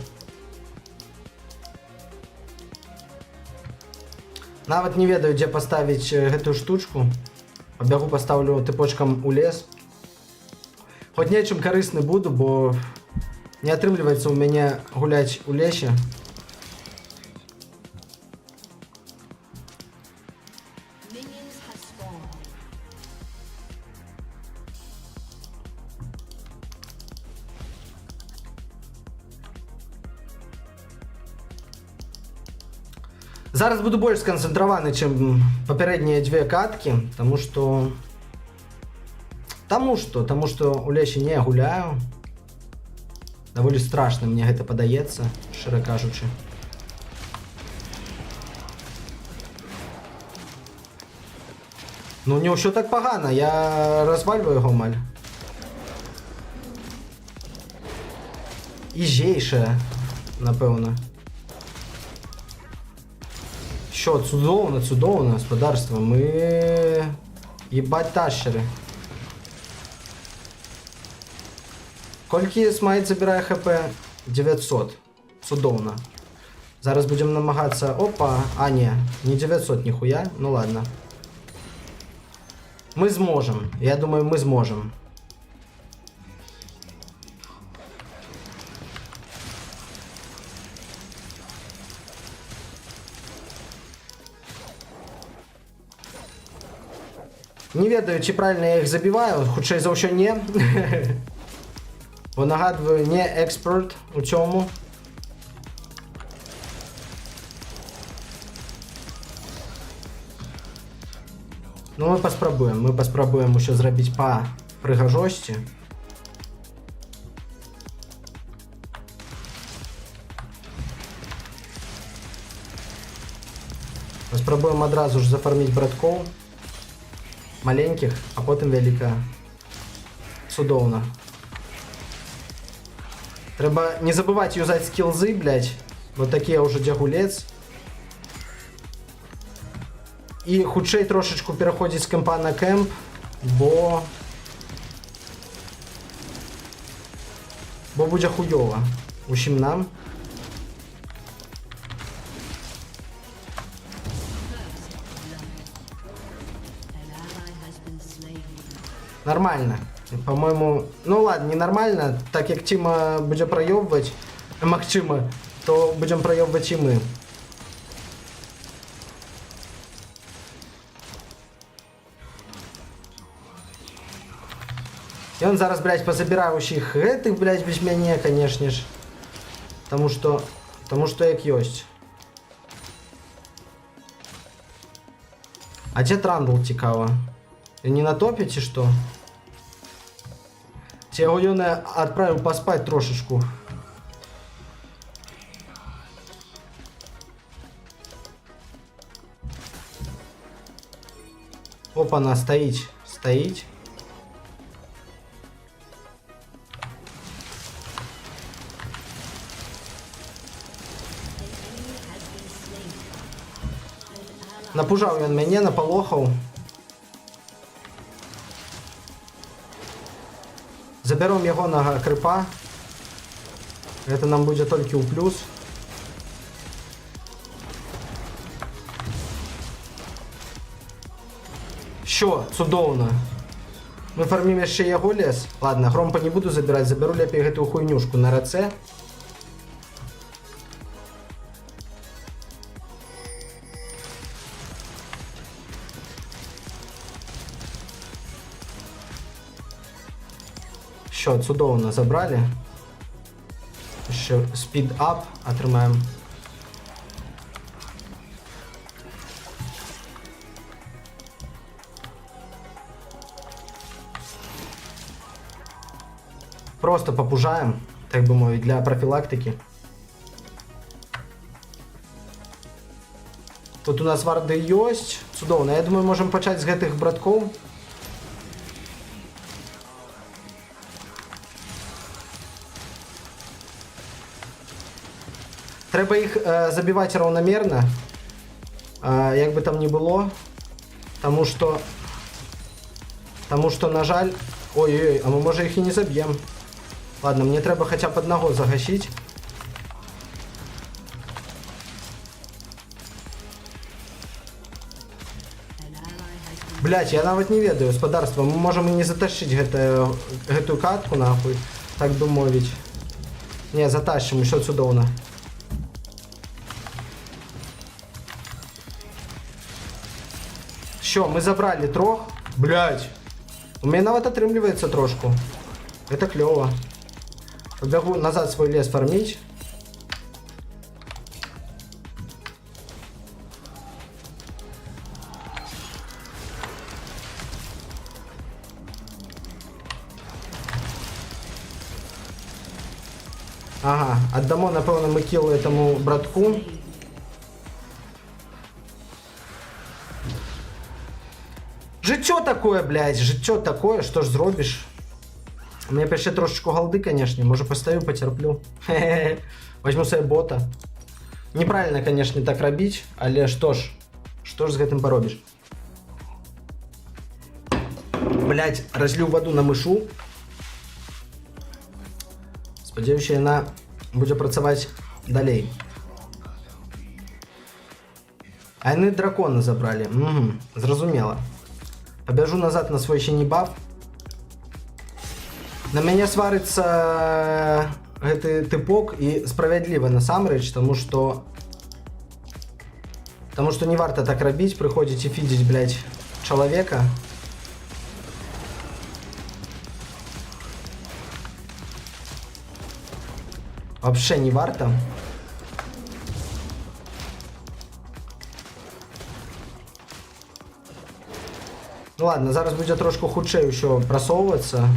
Нават не ведаю, дзе паставіць гэтую штучку. Пабягу, пастаўлю тыпочкам у лес. Хоць нечым карысны буду, бо не атрымліваецца ў мяне гуляць у лесе. Minions have spawned. Зараз буду больш сканцэнтраваны, чым папярэднія дзве каткі, таму што ў лесе не гуляю. Даволі страшна мне гэта падаецца, шчыра кажучы. Ну не ўсё так пагана, я развальваю яго амаль. Ізейшая, напэўна. Що, цудоўна, цудоўна, гаспадарства. Мы... Ебать тащеры. Колькі Смайт забірае ХП? 900. Цудоўна. Зараз будем намагацца... Опа! А, не 900 ніхуя. Ну ладно. Мы зможем. Я думаю, мы зможем. Не ведаю, ці правильно я іх забіваю, хутчэй за ўсё не. Бо нагадваю, не эксперт у цьому. Ну мы паспрабуем усё зрабіць па прыгажосці. Паспрабуем адразу ж зафарміць браткоў. Маленьких, а потым вялікая. Цудоўна. Трэба не забываць юзаць скілзы, блядь. Вот такія ўжо дзягулец. І хутчэй трошечку пераходзіць з кэмпа на кэмп, бо будзе хуёва. Усім нам. Нормально. По-моему, ну ладно, не нормально, так як Тима будзе праёбваць, магчыма, то будзем праёбваць і мы. Ён зараз, блядь, позабірае ўсіх гэтых, блядь, без мяне, канешне ж. Таму што як ёсць. А дзе Трандл, цікава? Не на топе, ці што? Ці яго ён адправіў паспаць трошечку. Опа-на, стаіць. Стаіць. Напужаў ён мяне, напалохаў. Забяром ягонага крыпа. Гэта нам будзе толькі ў плюс. Що, цудоўна. Мы фармім яшчэ яго лес. Ладно, громпа не буду забіраць, забяру лепей гэтую хуйнюшку на рацэ. Хорошо, цудовно забрали. Ще спід-ап отримаємо. Просто попужаємо, так би мовити, для профілактики. Тут у нас варди есть. Цудовно. Я думаю, можемо почати з гэтых братков. Треба їх забивати равномерно. Як би там не було. Тому що, на жаль... Ой-ой-ой, а ми може їх і не заб'ємо. Ладно, мені треба хоча б одного загасити. Блять, я навіть не ведаю, господарство. Ми можемо і не затащити гэту катку, нахуй. Так би мовити. Не, затащимо, все чудовно. Що, ми забрали трох? Блять. У меня навіть отрымливается трошку. Это клево. Побегу назад свой лес фармить. Ага, отдамо, напевно, ми кіл этому братку. Життя такое, блядь, життя такое, що ж зробиш? Мені пише трошечку голди, конечно, може постою, потерплю. Хе-хе-хе. Возьму себе бота. Неправильно, конечно, так робить, але що ж з гэтым поробиш? Блядь, разлю воду на мишу. Сподіваюся, вона буде працювати далі. А вони дракона забрали. Угу, зрозуміло. Побежу назад на свой ще не баф. На меня сварится гэты типок и справедливо насамрэч, тому что не варто так робить, приходите фидить, блядь, человека. Вообще не варто. Ну ладно, зараз буде трошки худше ще просовуватися.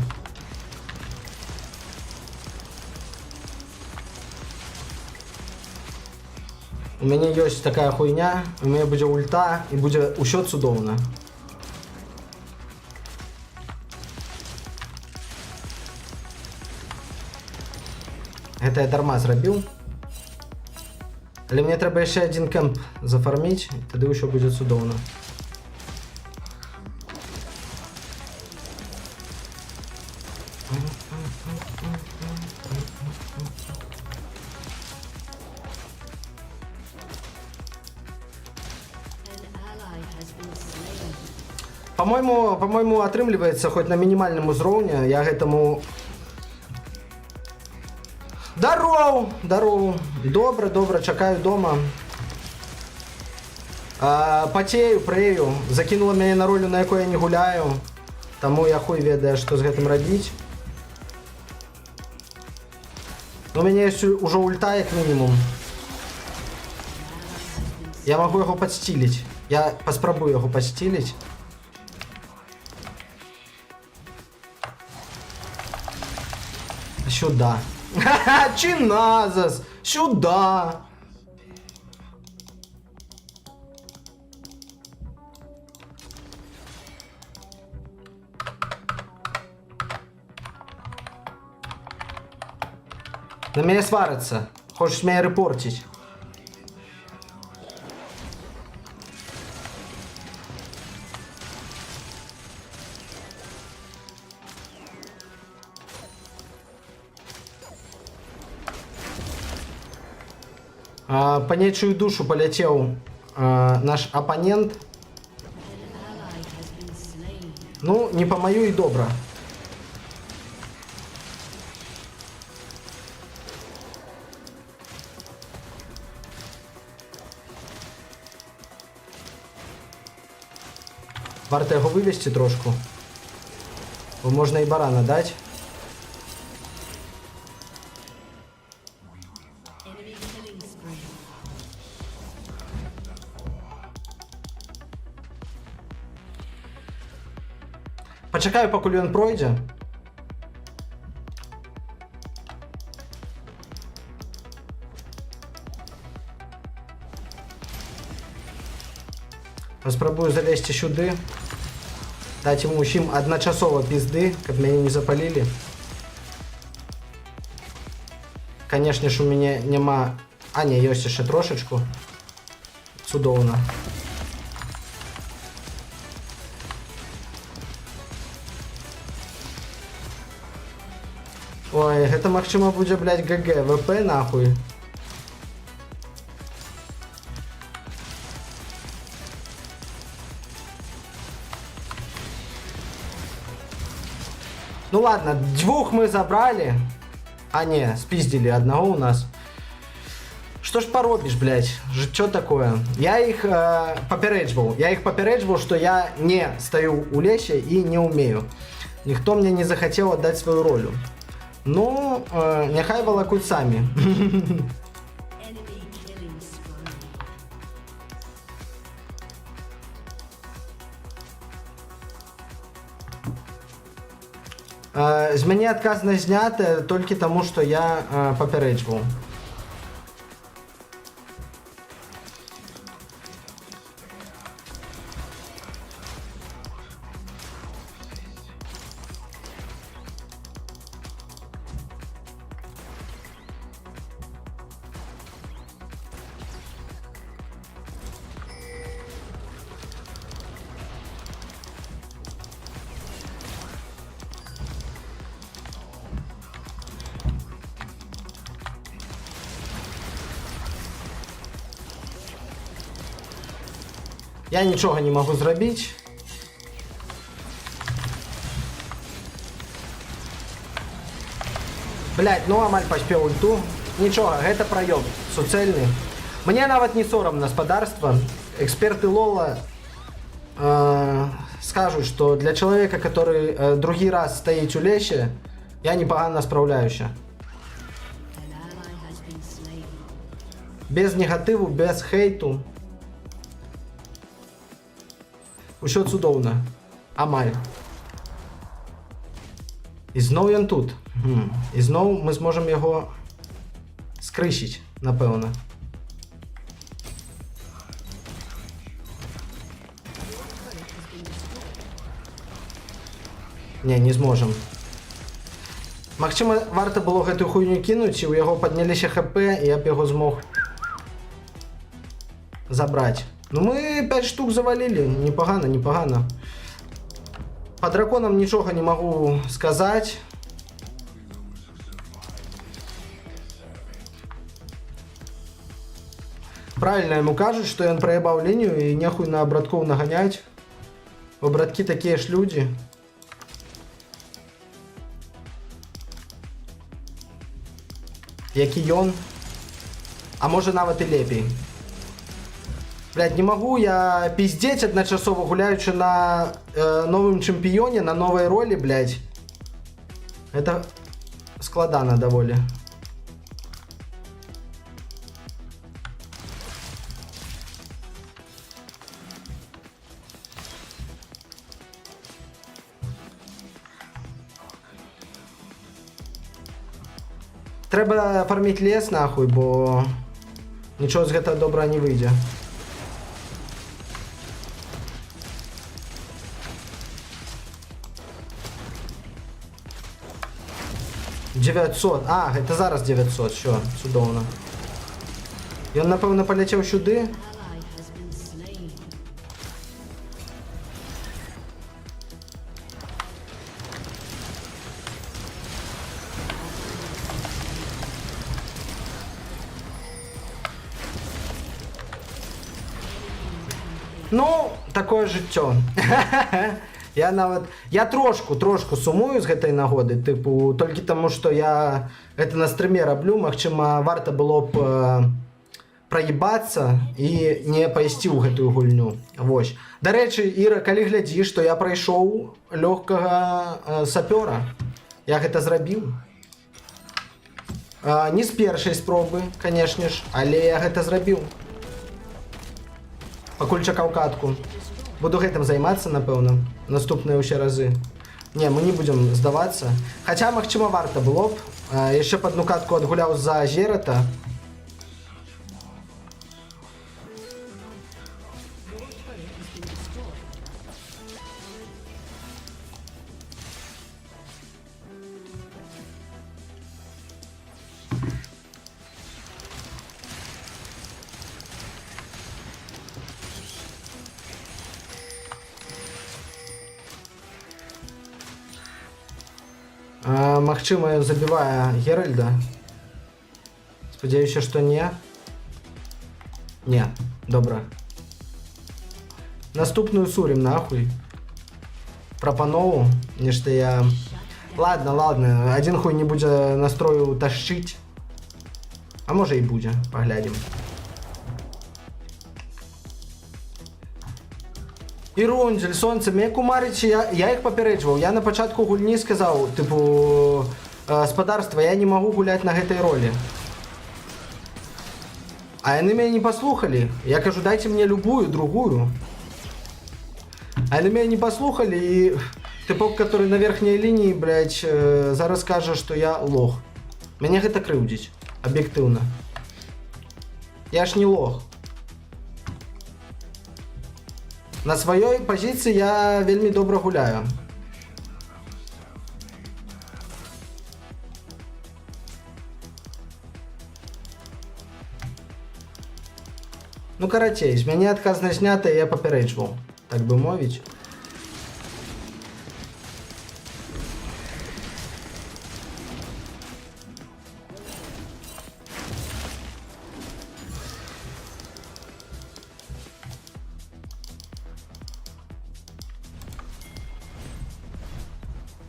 У меня есть такая хуйня, у меня будет ульта и будет усё цудовно. Это я дарма зробив. Але мені треба ще один кемп зафармити, тоді усё буде цудовно. По-моему, отрымливается хоть на минимальном уровне. Я этому... Здорово! Добре, чекаю дома. Потею, прею. Закинула меня на роль, на якой я не гуляю. Тому я хуй ведаю, что с этим робить. Но у меня есть уже ульта, как минимум. Я могу его подстилить. Я поспробую его подстилить. Сюда. Ха-ха, Чиназас! Сюда! На меня сварится. Хочешь меня репортить? По нечью душу полетел наш оппонент. Ну, не по мою и добро. Варто його вивести трошку. Бо можна і барана дати. Пачакаю, пакуль ён пройдзе. Спрабую залезці сюды. Даць ему усім адначасова пізды, каб мяне не запалілі. Канешне ж, у мяне няма... А, не, ёсць яшчэ трошачку. Цудоўна. Ой, гэта магчыма будзе, блядь, ГГ, ВП нахуй. Ну ладно, двух мы забрали. А не, спиздили одного у нас. Что ж поробишь, блядь? Что такое? Я их попередживал, что я не стою у леща и не умею. Никто мне не захотел отдать свою роль. Ну, нехай волокут сами. Enemy killing spree. З мяне адказнасць знята толькі таму, што я папярэджваў. Я нічога не магу зрабіць. Блядь, ну амаль паспеў ульту. Нічога, гэта праём суцэльны. Мне нават не сорамна спадарства. Эксперты Лола скажут, что для человека, который другі раз стаіць у лесе, я непагана спраўляюся. An ally has been slain. Без негатыву, без хейту. Усё цудоўна. Амаль. І зноў ён тут. І зноў мы зможам яго скрысіць, напэўна. Не зможам. Магчыма, варта было гэтую хуйню кінуць, і ў яго падняліся ХП, і я б яго змог забраць. Ну мы 5 штук завалілі, непагана, непагана. По драконам нічога не магу сказаць. Правильно яму кажуць, што ён праебаў лінію і нехуй на браткоў наганяць. Бо браткі такія ж людзі. Які ён. А можа нават і лепей. Блядь, не могу я пиздеть одночасово, гуляючи на новым чемпионе, на новой роли, блядь. Это складано доволі. Треба фарміць лес нахуй, бо нічого з гэтага добра не выйдзе. $900. А, гэта зараз 900, що, цудоўна. Ён, напэўна, паляцеў сюды. Ally has been slain. Ну, такое жыццё. Я трошку сумую з гэтай нагоды, тыпу, толькі таму, што я гэта на стрыме раблю, магчыма, варта было б праебацца і не пайсці ў гэтую гульню. Вось. Дарэчы, Іра, калі глядзіш, што я прайшоў лёгкага сапёра, я гэта зрабіў. Не з першай спробы, канешне ж, але я гэта зрабіў. Пакуль чакаў катку. Буду гэтым займацца, напэўна, наступныя ўсе разы. Не, мы не будем сдаваться. Хотя, магчыма, варта было б. Яшчэ б одну катку адгуляў за Зерата. Магчыма, забівае Геральда. Спадзяюся, што не. Не, добра. Наступную сурім, нахуй. Прапанову. Нешта я... Ладно, ладно. Адзін хуй не будзе настрою ташчыць. А можа і будзе, паглядзім. І Рунзель, сонце, мне кумарыць, я іх папярэджваў. Я на пачатку гульні сказаў, тыпу, спадарства, я не магу гуляць на гэтай ролі. А яны мяне не паслухалі. Я кажу, дайце мне любую, другую. А яны мяне не паслухалі, і тыпок, который на верхняй лініі, блядь, зараз кажа, што я лох. Мяне гэта крыўдзіць, аб'ектыўна. Я ж не лох. На сваёй пазіцыі я вельмі добра гуляю. Ну, карацей, з мяне адказна знята, я папярэджваў, так бы мовіць.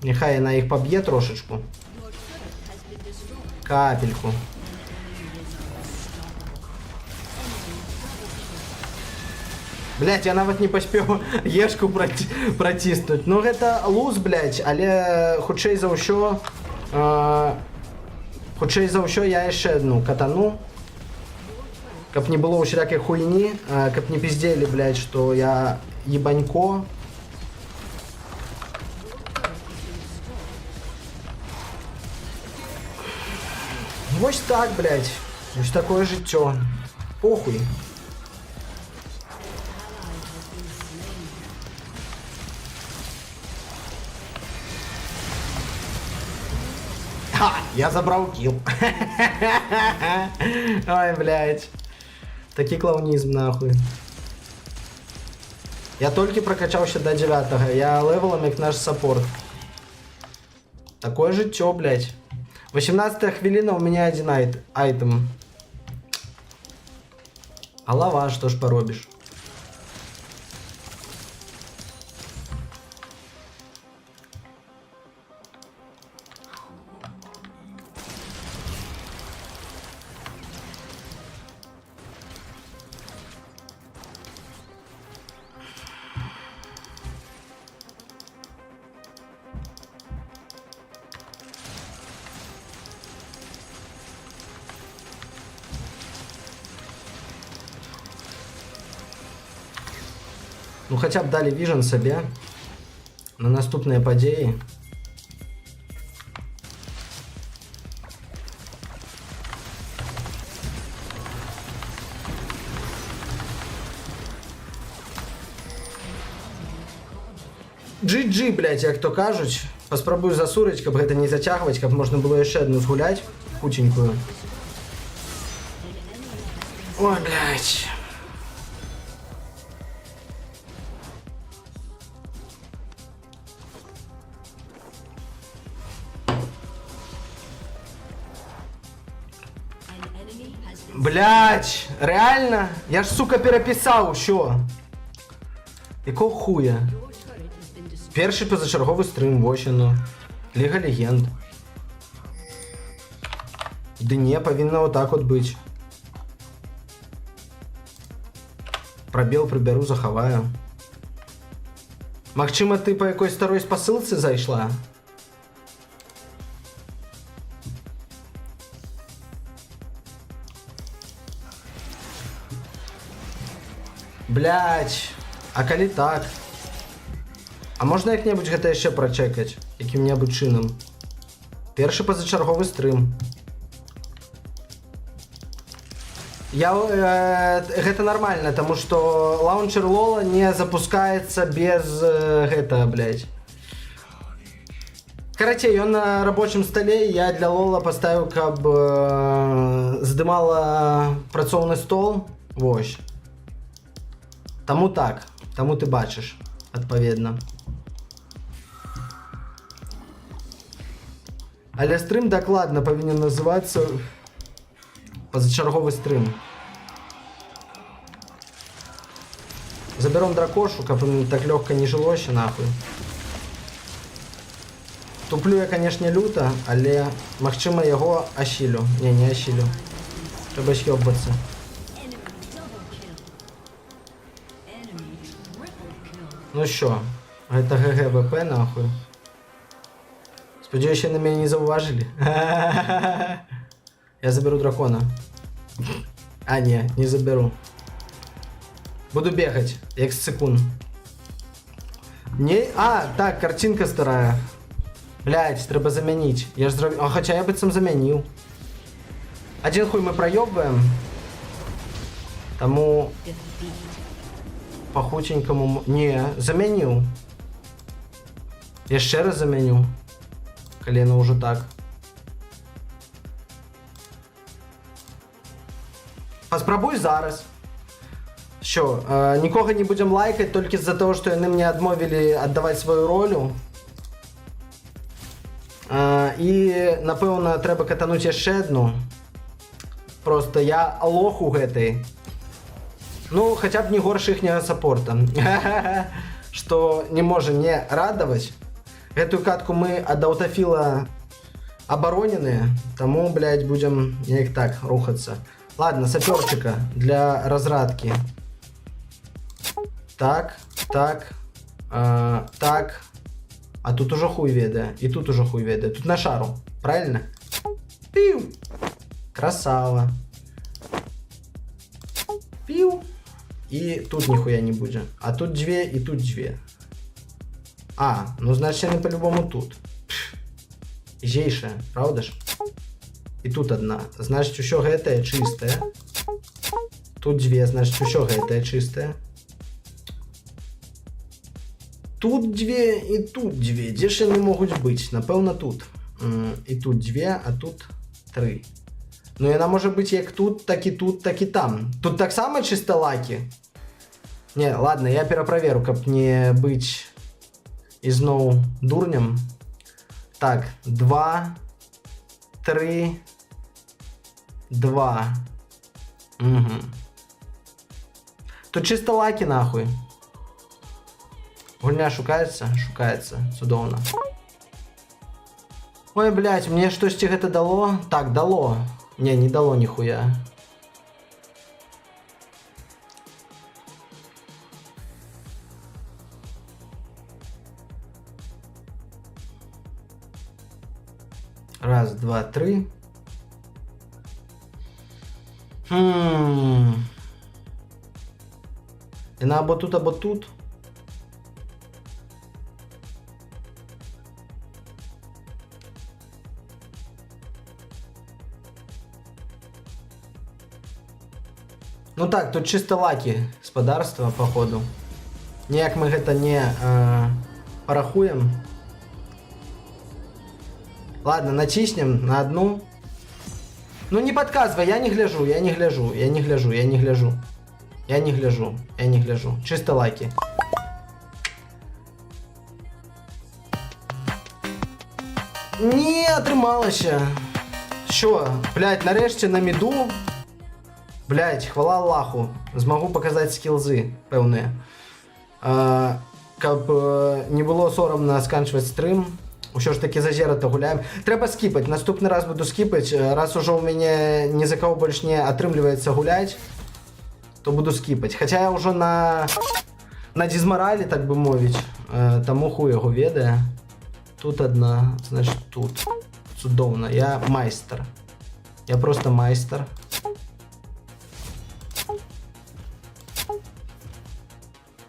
Нехай яна іх паб'е трошечку. Капельку. Блять, я нават не паспеў ешку праціснуць. Ну гэта луз, блять, але хутчэй за ўсё... Хутчэй за ўсё я яшчэ адну катану. Каб не было ўсялякай хуйні, каб не пиздзелі, блять, што я ебанько. Вось так, блядь. Вось такое жыццё. Похуй. Ха! Я забраў кіл. Ой, блядь. Такі клаунізм, нахуй. Я толькі прокачаўся до 9-го. Я левелом як наш саппорт. Такое жыццё, блядь. 18 хвилина, у меня один айтем. Голова, что ж поробишь? Ну хотя б далі віжн сабе на наступныя падзеі. GG, блядь, як то кажуць. Паспрабую засурыць, каб гэта не зацягваць, каб можна было яшчэ адну згуляць, хутенькую. Ой, блядь. Блять, реально? Я ж, сука, перапісаў усё. Якого хуя? Першы пазачарговы стрым, вось яно. Ліга легенд. Ды не, павінна вот так вот быць. Пробел прыбяру, захаваю. Магчыма, ты па якой старой спасылцы зайшла? Блять, а калі так? А можна як-небудзь гэта яшчэ прачекаць? Якім-небудзь чынам? Першы пазачарговы стрым. Гэта нормально, тому что лаунчер Лола не запускается без гэта, блядь. Карацей, ён на рабочем столе, я для Лола поставіў, каб здымала працоўны стол. Вось. Таму так, таму ты бачыш, адпаведна. Але стрым дакладна павінен называцца пазачарговы стрым. Заберем дракошу, каб мне так лёгка не жылося, нахуй. Туплю я, конечно, люто, але, магчыма, яго асілю. Не асілю. Трэба с'ёбвацца. Ну що, гэта ГГВП, нахуй. Спадзяюся, на мяне не заўважылі. Я заберу дракона. А, не заберу. Буду бегать, як цикун. Так, картинка старая. Блять, треба замянить. Я ж зробив... Хоча я быццам замяніў. Один хуй мы проёбываем. Тому... По-хутенькому... Не, замяніў. Яшчэ раз замяню. Колено уже так. Паспрабуй зараз. Що, нікога не будем лайкать толькі з-за того, што яны мне адмовілі аддаваць сваю ролю. І, напэўна, трэба катануць яшчэ адну. Просто я лох у гэтай. Ну, хаця б не горш іхняга саппорта. Што не можа не радаваць. Гэтую катку мы ад аўтафіла абароненыя, таму, блядь, будем неяк так рухацца. Ладно, сапёрчика для разрадки. Так. Так. А тут уже хуй ведае. И тут уже хуй ведае. Тут на шару. Правильно? Пиу. Красава. Пиу. И тут нихуя не будет. А тут две, и тут две. Ну значит они по-любому тут. Ізейшая, правда ж? И тут одна. Значит, усё гэтае чистое. Тут две, значит, усё гэтае чистое. Тут две и тут две. Дзе ж яны могуць быць? Напэўна, тут. И тут две, а тут три. Ну, яна можа быць як тут, так і там. Тут таксама чисто лакі? Не, ладно, я пераправеру, каб не быць ізноў дурнем. Так, 2, 3, 2. Угу. Тут чисто лаки, нахуй. Гульня шукаецца? Шукаецца. Цудоўна. Ой, блядь, мне штосьці гэта дало? Так, дало. Не дало нихуя. Раз, два, три. И на або тут, або тут. Ну так, тут чисто лаки спадарства, походу. Ніяк мы гэта не порахуем. Ладно, натиснем на одну. Ну не подказывай, я не гляжу. Чисто лаки. Не атрымалася. Що, блядь, нарешті на міду. Блядь, хвала Аллаху. Змогу показать скілзы пэўныя. Каб не было соромно сканчваць стрым. Усё ж таки за зера-то гуляем. Трэба скіпаць. Наступны раз буду скіпаць. Раз уже у мяне ні за кого больш не атрымліваецца гуляць, то буду скіпаць. Хаця я ўжо на дизморалі, так бы мовіць. Таму хуй яго ведае. Тут одна, значит тут. Цудоўна. Я майстар. Я просто майстар.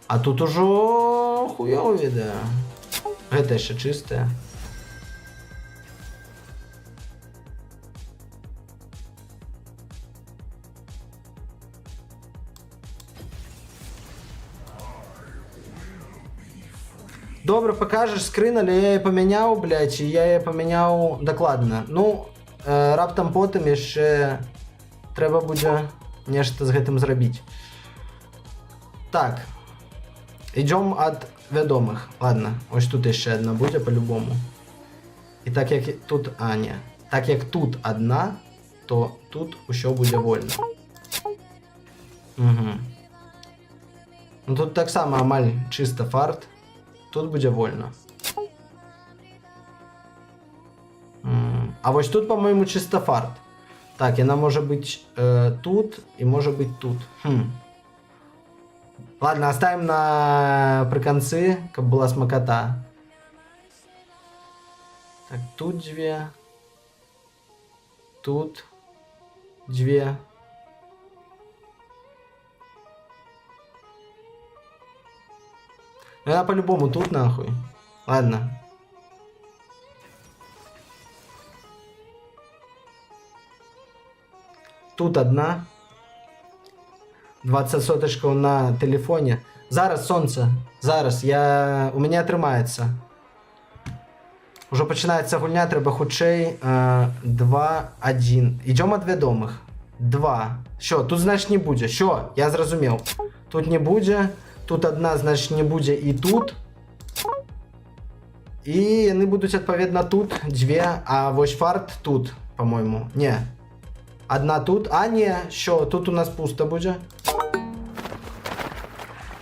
А тут ужо хуёво відэа. Гэта яшчэ чыстае. Добра, пакажаш скрын, але я яе памяняў, блядь, і я яе памяняў дакладна. Ну, раптам потым яшчэ трэба будзе нешта з гэтым зрабіць. Так. Ідём ад вядомых. Ладно, ось тут яшчэ адна будзе по-любому. І так як тут... А, не. Так як тут адна, то тут усё будзе вольна. Угу. Ну тут таксама амаль чыста фарт. Тут будзе вольна. А вось тут, по-моему, чисто фарт. Так, яна можа быць тут і можа быць тут. Ладно, оставим приконцы, каб была смакота. Так, тут две. Тут две. Она по-любому тут нахуй. Ладно. Тут одна. 20 соточков на телефоне. Зараз, сонце. Зараз. У меня атрымаецца. Уже починається гульня, треба хутчэй. 2-1. Идем от вядомых. 2. Що, тут значит не будзе. Що, я зразумеў. Тут не будзе. Тут одна, значит, не будзе і тут. І яны будуць адпаведна тут. 2. А вось фарт тут, по-моему. Не. Одна тут. А, не. Що, тут у нас пусто будзе.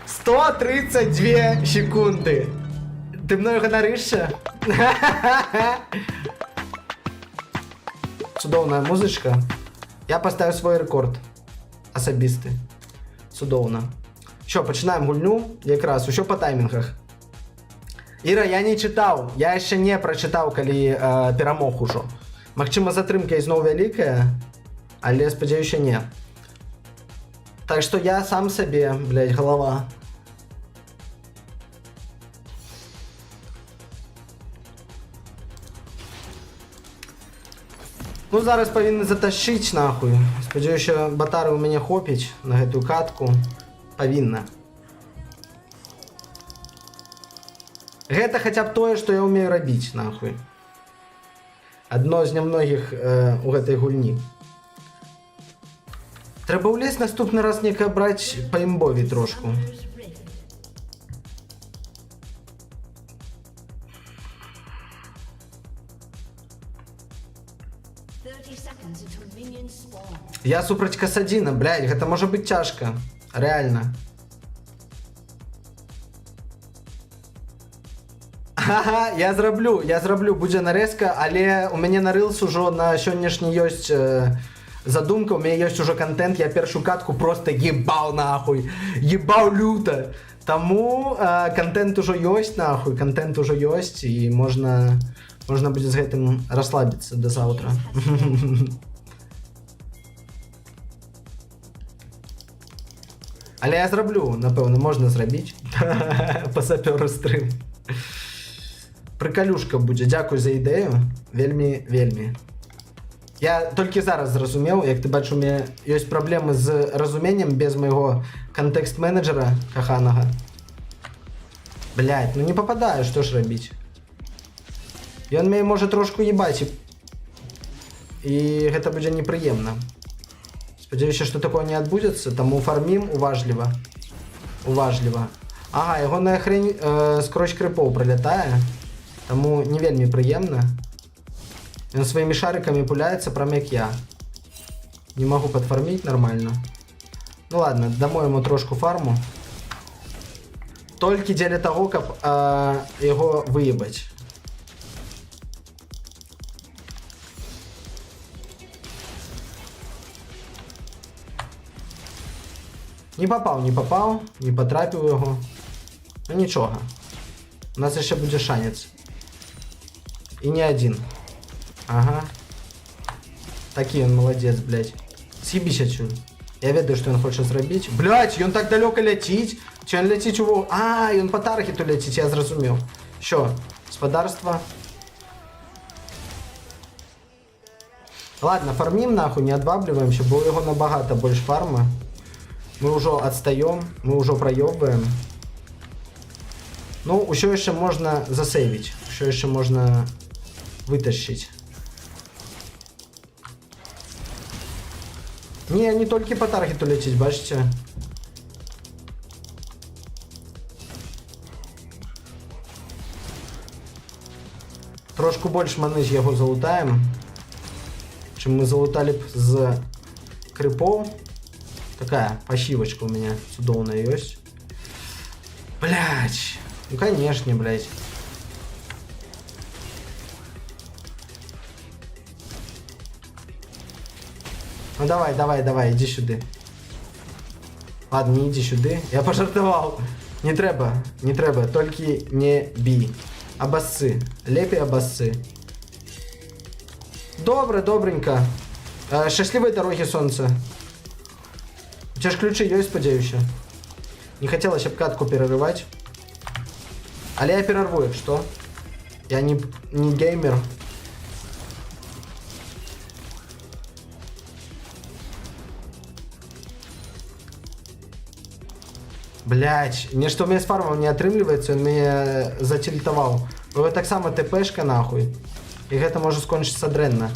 132 секунды. Ты мною ганарышся? Цудоўная музычка. Я поставлю свой рэкорд. Асабісты. Цудоўна. Що, пачынаем гульню. Якраз, усё па таймінгах. Іра, я не чытаў. Я яшчэ не прачытаў, калі перамог ужо. Магчыма, затрымка ізноў вялікая, але, спадзяюся, не. Так што я сам сабе, блядь, галава. Ну, зараз павінны затащыць, нахуй. Спадзяюся, батары ў мяне хопіць на гэтую катку. Павінна. Гэта хаця б тое, што я ўмею рабіць, нахуй. Адно з нямногіх у гэтай гульні. Трэба ўлезть наступны раз некае браць па імбові трошку. Я супраць Касадзіна, блядь, гэта можа быць цяжка. Реально. Ага, я зраблю, будзе нарэзка, але у мяне на Reels ужо на сённяшні ёсць задумка, у мяне ёсць ужо контент, я першую катку просто ебаў нахуй, ебаў люта. Таму контент ужо ёсць нахуй, контент ужо ёсць, і можна будзе з гэтым расслабіцца да заўтра. Але я зраблю, напэўна, можна зрабіць. Па сапёру стрым. Прыкалюшка будзе, дзякуй за ідэю. Вельмі, вельмі. Я толькі зараз зразумеў, як ты бачу, у мяне ёсць праблемы з разуменнем без майго кантэкст-менеджера каханага. Блядь, ну не попадаю, што ж рабіць? Ён мяне можа трошку ебаць, і гэта будзе непрыемна. Спадзяюся, што такое не адбудзецца, таму фармім уважліва. Уважліва. Ага, ягоная хрень скрозь крыпоў пролятае, таму не вельмі прыемна. Ён сваімі шарыкамі пуляецца, прям як я. Не магу падфарміць нормально. Ну ладно, дамо яму трошку фарму. Толькі дзеля таго, каб яго выебаць. Не попал, не потрапіў яго. Ну нічога. У нас яшчэ будзе шанец. І не адзін. Ага. Такі ён маладзец, блядь. З'ебісь адсюль. Я ведаю, што ён хоча зрабіць. Блядь, ён так далёка ляціць. Чи він летить у вогонь? А, і він по таргету летить, я зрозумів. Що? Господарство. Ладно, фармим нахуй, не отбабливаемся, бо у його набагато більш фарма. Ми вже відстаємо, ми вже проєбуємо. Ну, еще ще можна засейвить, еще ще можна витащить. Не тільки по таргету летить, бачите? Трошку більше мани з його залутаємо, чим ми залутали б з крипов. Такая пассивочка у меня чудовная есть. Блять. Ну конечно, блять. Ну давай, иди сюда. Ладно, не иди сюда. Я пожартовал. Не треба, только не бій. Обосцы. Лепі обосцы. Добренько. Щасливой дороги, солнце. У тебя же ключи есть, сподіваюся? Не хотелось обкатку перерывать. Але я перерву их, что? Я не геймер. Блять, мне что у меня с фармом не отрымливается, он меня затильтовал. Бо так само ТПшка нахуй. И это может скончиться дренно.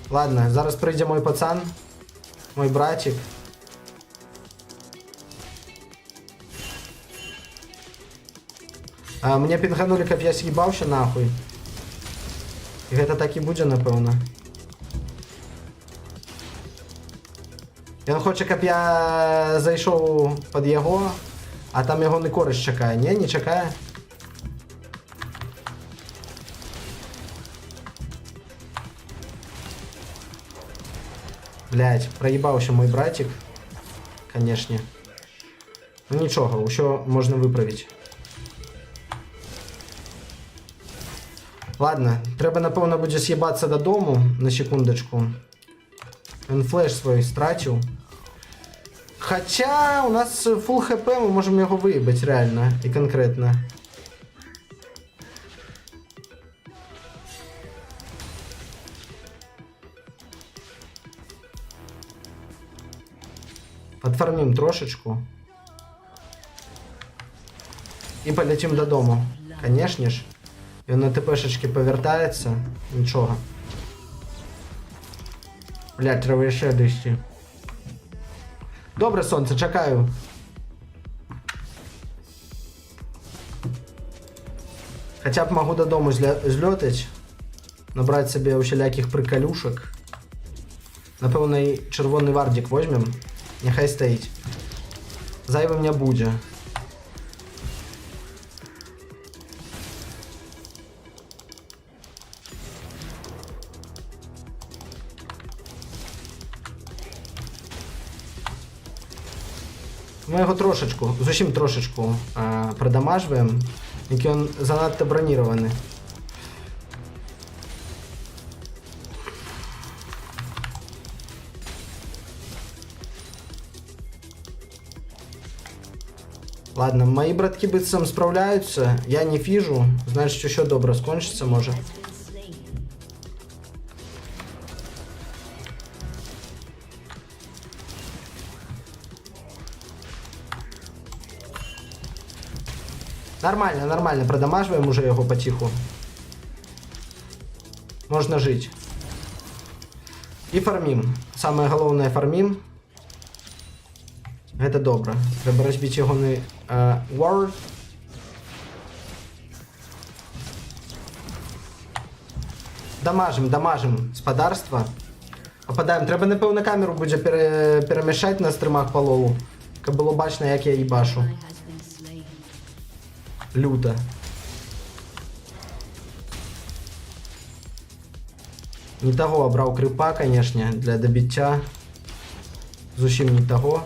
Ладно, зараз прийде мой пацан. Мой братик. Мне пінганули, каб я з'їбався нахуй. І гэта так і будзе, напэўна. Ён хоча, каб я зайшоў пад яго, а там ягоны корыш чакае. Не чакае. Блять, проебался мой братик. Конечно. Ну нічого, усё можна виправити. Ладно, треба, напевно, буде з'їбатися додому на секундочку. Він флеш свій стратив. Хоча у нас фул хп, ми можемо його виїбати реально і конкретно. Подфармим трошечку. І полетим додому. Конечно ж. Він на ТПшечки повертається. Нічого. Блядь, треба ще дійти. Добре, сонце, чекаю. Хоча б можу додому зльотати. Набрати собі усіляких приколюшок. Напевно, і червоний вардик візьмемо. Нехай стоїть. Зайвим не буде. Ми його трошечку, зовсім трошечку продамажуємо, який він занадто бронірований. Ладно, мої братки битцем справляються, я не фіжу, значить, що добре скончиться може. Нормально, продамажуємо уже його потиху. Можна жити. І фармім. Саме головне фармім. Це добре. Треба розбити його на ward. Дамажим господарство. Попадаємо. Треба, напевно, камеру буде перемішати на стримах по лолу. Щоб було бачно, як я їбашу. Люто. Не того обрав крипа, конечно, для добиття. Зовсім не того.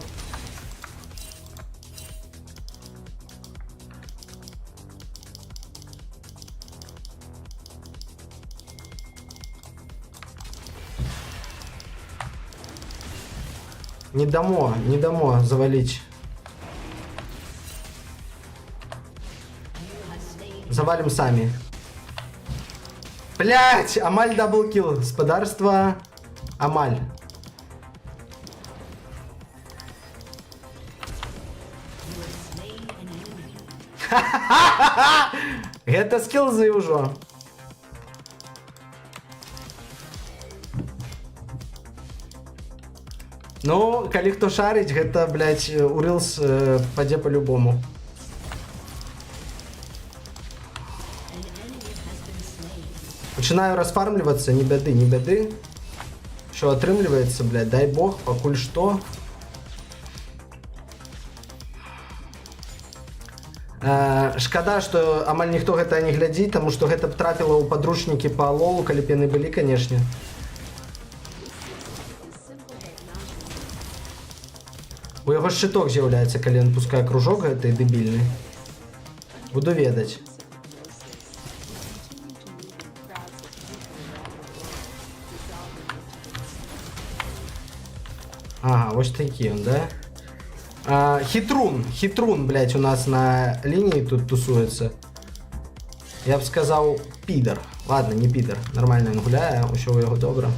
Не дамо завалить. Завалим сами. Блять, Амаль даблкил. Господарство Амаль. Гэта скілзи ўжо. Ну, калі хто шарыць, гэта, блядь, урылс падзе по-любому. Пачынаю расфармлівацца, не бяды, не бяды. Що атрымліваецца, блядь, дай бог, пакуль што. Шкада, што амаль ніхто гэта не глядзіць, таму што гэта б трапіла ў падручнікі па лолу, калі б яны былі, канешне. У яго шчыток з'яўляецца, калі ён пускае кружок гэты дэбільны. Буду ведаць. Ага, вось такі ён, да? Хитрун, блядь, у нас на линии тут тусуется. Я бы сказал, пидор. Ладно, не пидор. Нормально он гуляє, усё у його добре.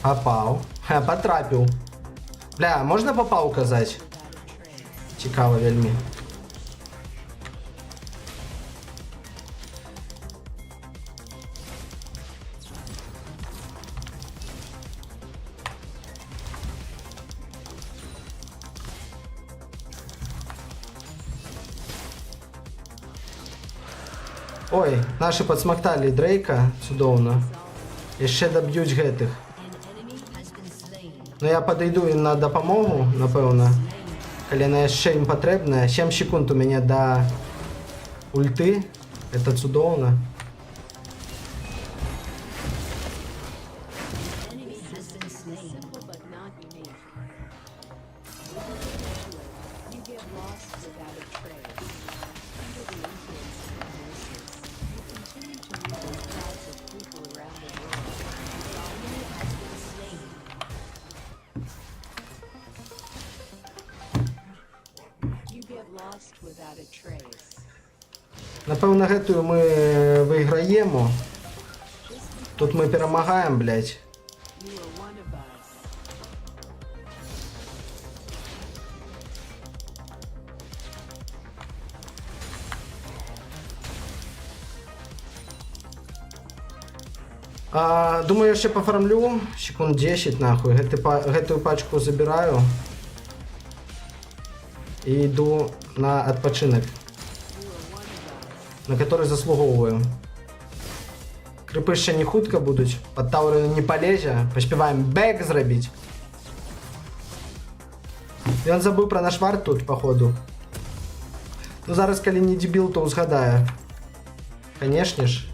Попав. Потрапив. Бля, можна попав указати? Цікаво вельми. Ой, наші підсмактали Дрейка, цудовно. І ще доб'ють гэтых. Ну я подойду їм на допомогу, напевно. Коли вона ще їм потрібна. 7 секунд у мене до ульти. Це цудовно. Напевно, гэтую ми виграємо. Тут ми перемагаємо, блядь. Думаю, я ще пофармлю. Секунд 10, нахуй. Гэтую пачку забираю. І йду на відпочинок. На который заслуговую. Крипи ще не хутка будуть. Под таури не полезе. Поспіваємо бек зробити. І він забув про наш варт тут, походу. Ну зараз, коли не дебіл, то згадає. Конечно ж.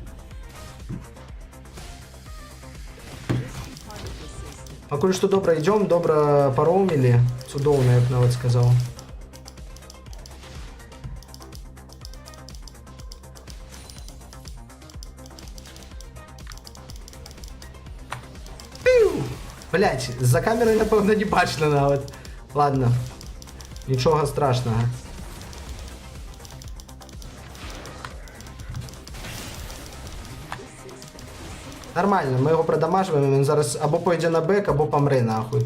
Покуль що добре йдемо, добре пороумілі. Цудовно, я б навіть сказав. Блять, за камерою, напевно, не бачно навіть. Ладно. Нічого страшного. Нормально, ми його продамажуємо, він зараз або пойде на бек, або помре нахуй.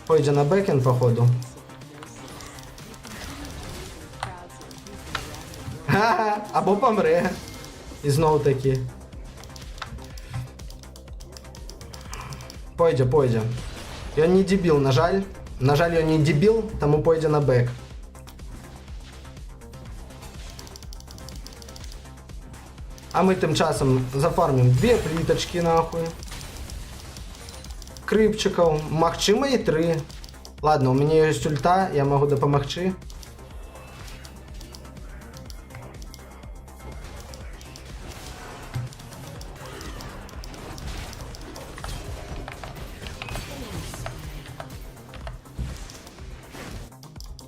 Пойде на бекен, походу. Ха-ха, або помре. І знову таки. Пойде. І він не дебіл, на жаль. На жаль, він не дебіл, тому пойде на бек. А ми тим часом зафармимо 2 пліточки, нахуй. Крипчиків, магчимо і 3. Ладно, у мене є ульта, я можу допомогти.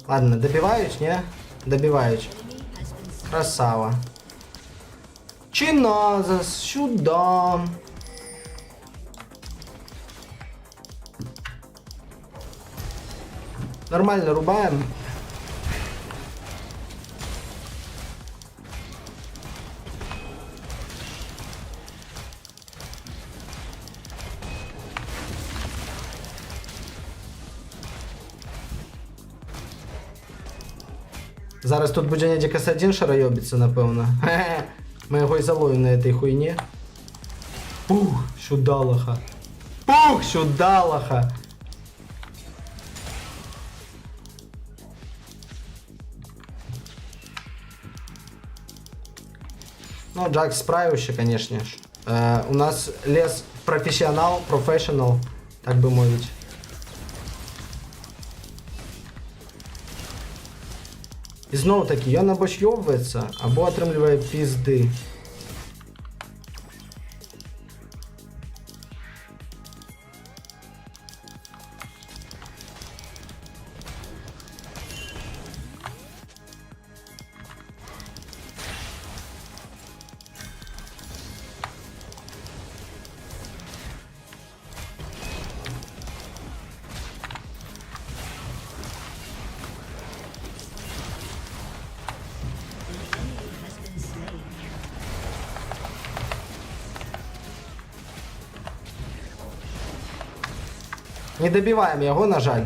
Ладно, добивають, не? Добивають. Красава. Чиназас, сюда. Нормально рубаємо. Зараз тут буде Недікас один шарайобиться, напевно. Хе-хе. Ми його і заловимо на этой хуйні. Пух, сюда лоха. Пух, сюда лоха. Ну, Джакс справився, конечно ж. У нас лес професіонал, професіонал, так би мовити. І знову таки, ён або шйовується, або отримує пізди. Не добиваем его, на жаль.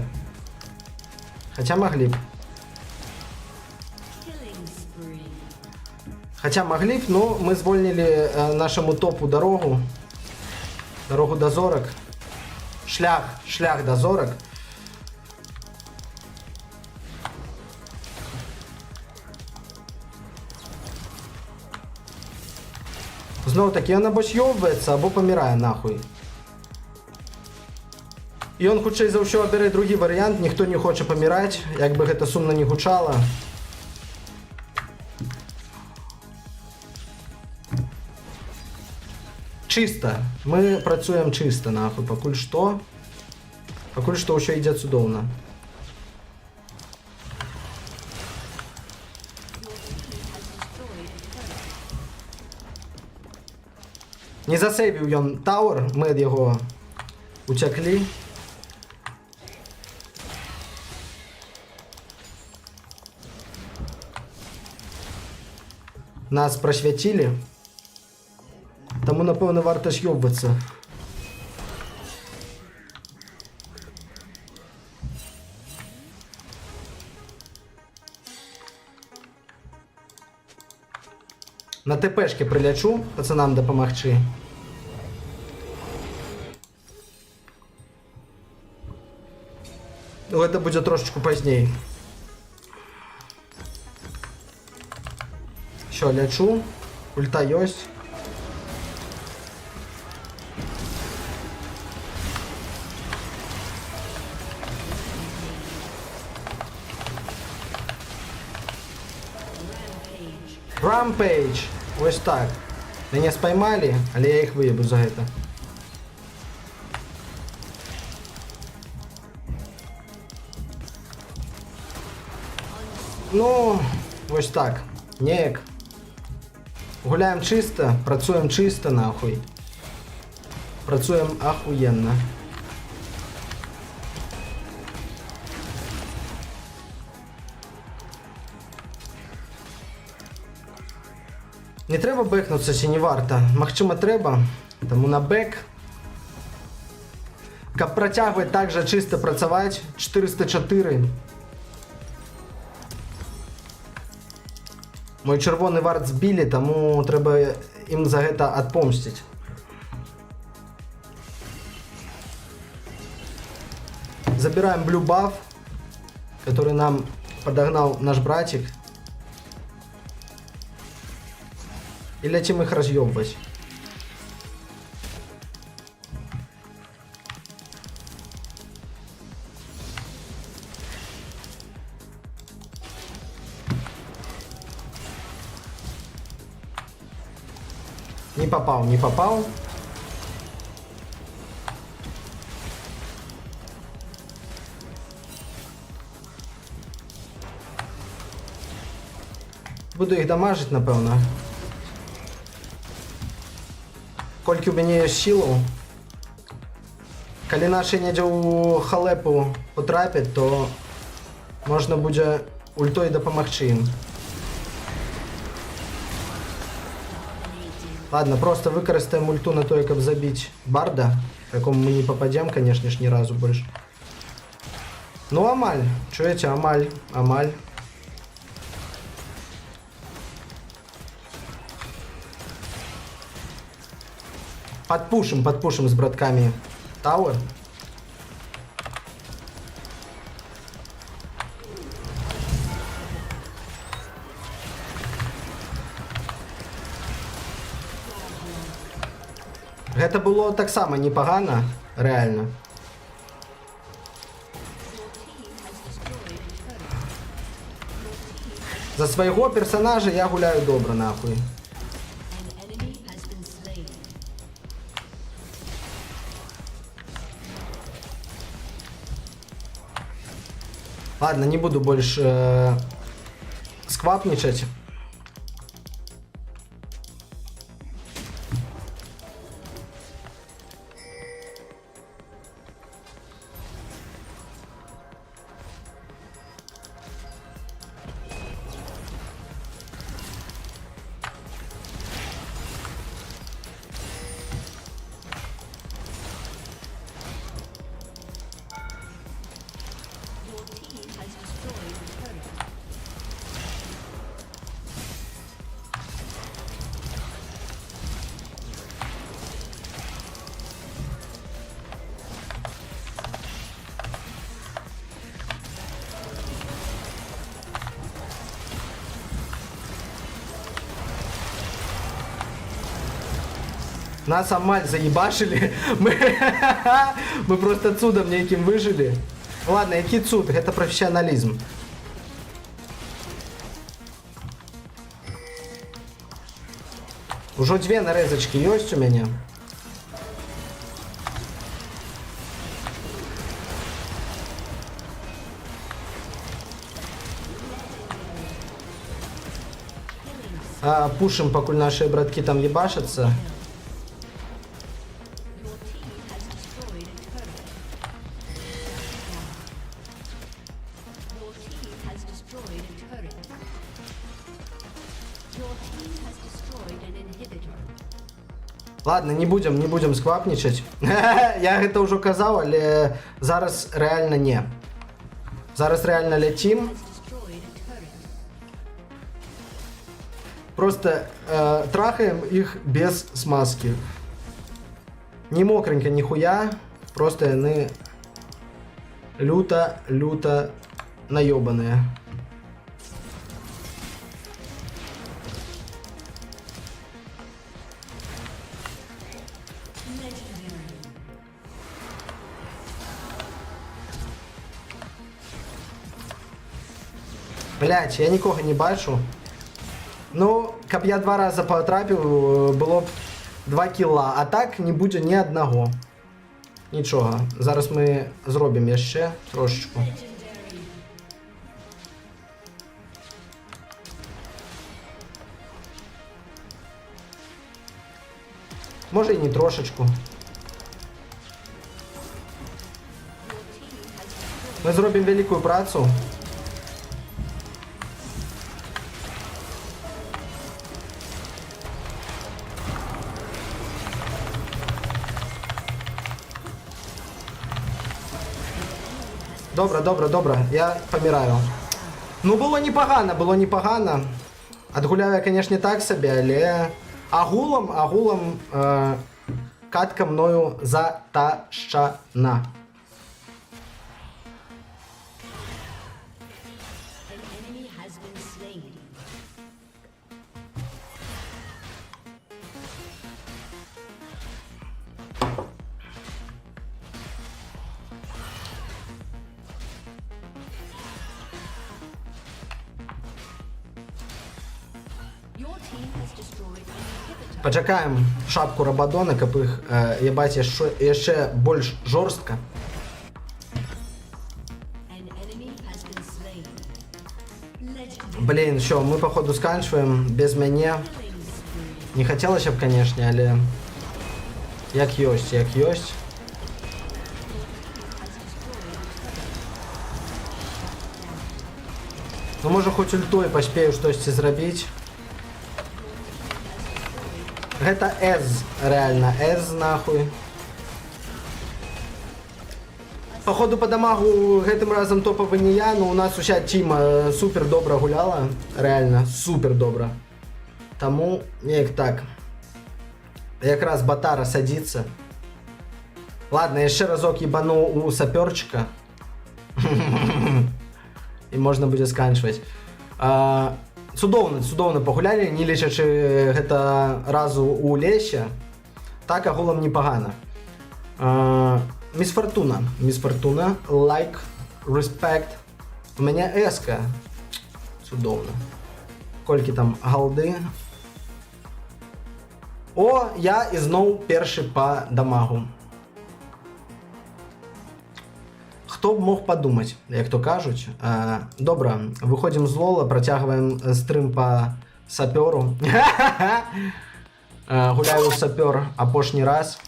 Хотя могли б. Killing spree. Хотя могли б, но мы звольнили нашему топу дорогу. Дорогу до зорок. Шлях до зорок. Знову таки, він або сйовується, або помирає нахуй. І он хутчэй за ўсё абярэ другі варыянт, ніхто не хоча паміраць, як бы гэта сумна не гучала. Чыста. Мы працуем чыста, нахуй, пакуль што. Пакуль што ўсё ідзе цудоўна. Не засейвіў ён тауэр, мы ад яго уцяклі. Нас просвятили. Тому, напевно, варто с'єбуватися. На ТПшки прилячу, пацанам допомогти. Но это будет трошечку позднее. Все, лечу. Ульта есть. Rampage. Ось так. Меня споймали, але я их выебу за это. Ну, ось так. Неяк. Гуляем чисто, працуем чисто, нахуй. Працуем охуенно. Не треба бекнуться, чи не варто. Магчыма треба, тому на бек. Каб працягваць так жа чисто працаваць, 404. Мой червоний вард збили, тому треба їм за це отпомстить. Забираем blue buff, который нам подогнал наш братик. И летим их разъебывать. Не попал, не попал. Буду їх дамажити, напевно. Кольки у мене є силу. Коли наші недя у халепу потрапять, то Можна буде ультою допомогти їм. Ладно, просто використаємо ульту на то, як забити барда, якому ми не попадемо, конечно ж, ні разу більше. Ну, амаль. Чуєте, амаль, амаль. Подпушим с братками Тауэр. Гэта было так само непогано, реально. За своего персонажа я гуляю добро, нахуй. An enemy has been slain. Ладно, не буду больше сквапничать. Your team has destroyed a turret. Нас амаль заебашили. Мы просто цудом неким выжили. Ладно, який цуд, это профессионализм. Уже две нарезочки есть у меня. Пушим, покуль наши братки там ебашатся. Your team has destroyed a turret. Your team has destroyed a turret. Your team has destroyed an inhibitor. Ладно, не будем сквапничать. Я это уже казав, але зараз реально не. Зараз реально летим. Has destroyed a turret. Просто трахаем их без смазки. Не мокренько, нихуя. Просто они люто наебанные. Блять, я нікого не бачу. Ну, каб я 2 рази потрапив, було б 2 кіла, а так не буде ні одного. Нічого. Зараз ми зробимо ще трошечку. Може і не трошечку. Ми зробимо велику працю. Добре, я помираю. Ну, було непогано. Отгуляв я, конечно, так собі, але агулом катка мною затащена. An enemy has been slain. Your team has destroyed an inhibitor. Почекаємо шапку Рабадона, каб їх єбать ще більш жорстко. An enemy has been slain. Legendary. Блін, що, ми походу сканчуємо без мене. Не хотілося б, конечно, але як йость. Ну можа хоць ультой паспею штосьці зрабіць. Гэта Эз, реально, Эз нахуй. Походу по дамагу гэтым разам топавы не я, но у нас уся тіма супер добра гуляла. Реально, супер добра. Таму, неяк так. Якраз Батара садится. Ладно, яшчэ разок ебану у сапёрчика. І можна будзе сканчваць. Цудоўна пагулялі, не лічачы гэта разу у лесе. Так агулам непагана. Мисс Фортуна, лайк, респект. У мяне эска. Цудоўна. Колькі там галды. О, я ізноў першы па дамагу. Хто б мог падумаць, як то кажуць. Добра, выходзім з лола, працягваем стрым па сапёру. Гуляю ў сапёр апошні раз.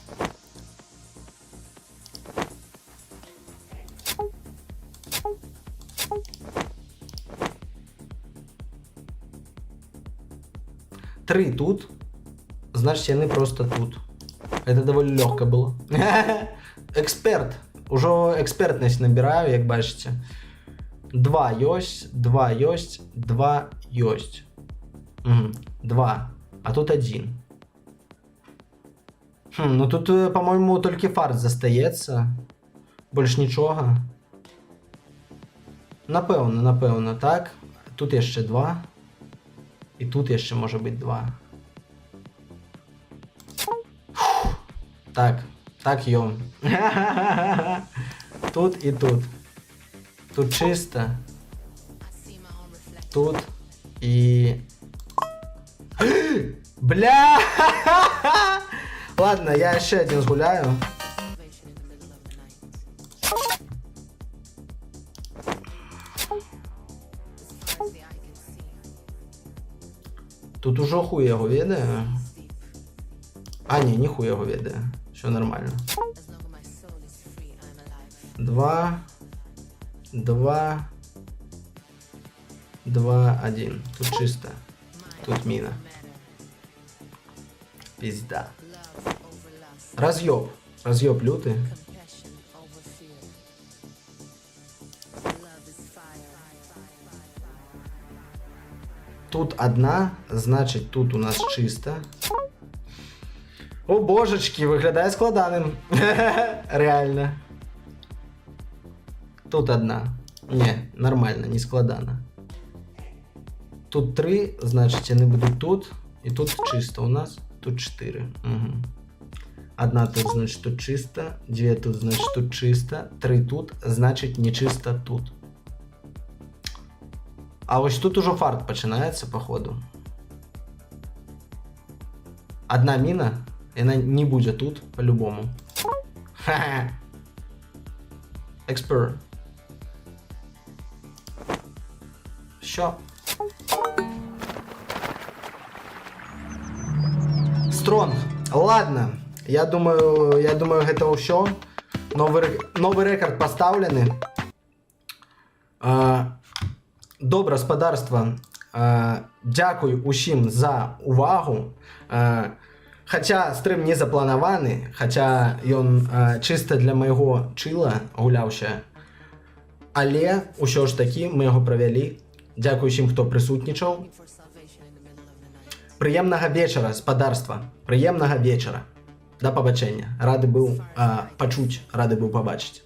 Три тут, значит яны просто тут. Это довольно легко было. Эксперт. Ужо экспертнасць набіраю, як бачыце. 2 ёсць, 2 ёсць, 2 ёсць. 2. А тут 1. Ну тут, по-моему, толькі фарт застаецца. Больш нічога. Напэўна, так. Тут яшчэ 2. І тут яшчэ можа быць 2. Так, ём. Тут і тут. Тут чисто. Тут і... Бля! Ладно, я яшчэ один згуляю. Тут уже хуй яго ведае. А, не хуй яго ведае. Все нормально. 2, 2, 2, 1. Тут чисто. Тут мина. Пизда. Разъеб. Разъеб лютый. Тут одна, значит тут у нас чисто. О божечки, выглядає складаним. Реально. Тут одна. Не, нормально, не складана. Тут 3, значит они будут тут. И тут чисто у нас. Тут 4. Угу. Одна тут, значит, тут чисто. 2 тут, значит, тут чисто. 3 тут, значит, не чисто тут. А ось тут уже фарт починається, походу. Одна міна, і вона не буде тут, по-любому. Ха-ха. Expert. Що? Стронг. Ладно. Я думаю, гэта ўсё. Новый рэкорд поставлены. Добра, спадарства, дзякуй усім за увагу. Хаця стрым не запланаваны, хаця ён чыста для майго чыла гуляўся. Але ўсё ж такі мы яго правялі. Дзякуй усім, хто прысутнічаў. Прыемнага вечара, спадарства. Прыемнага вечара. Да пабачэння. Рады быў пачуць, рады быў пабачыць.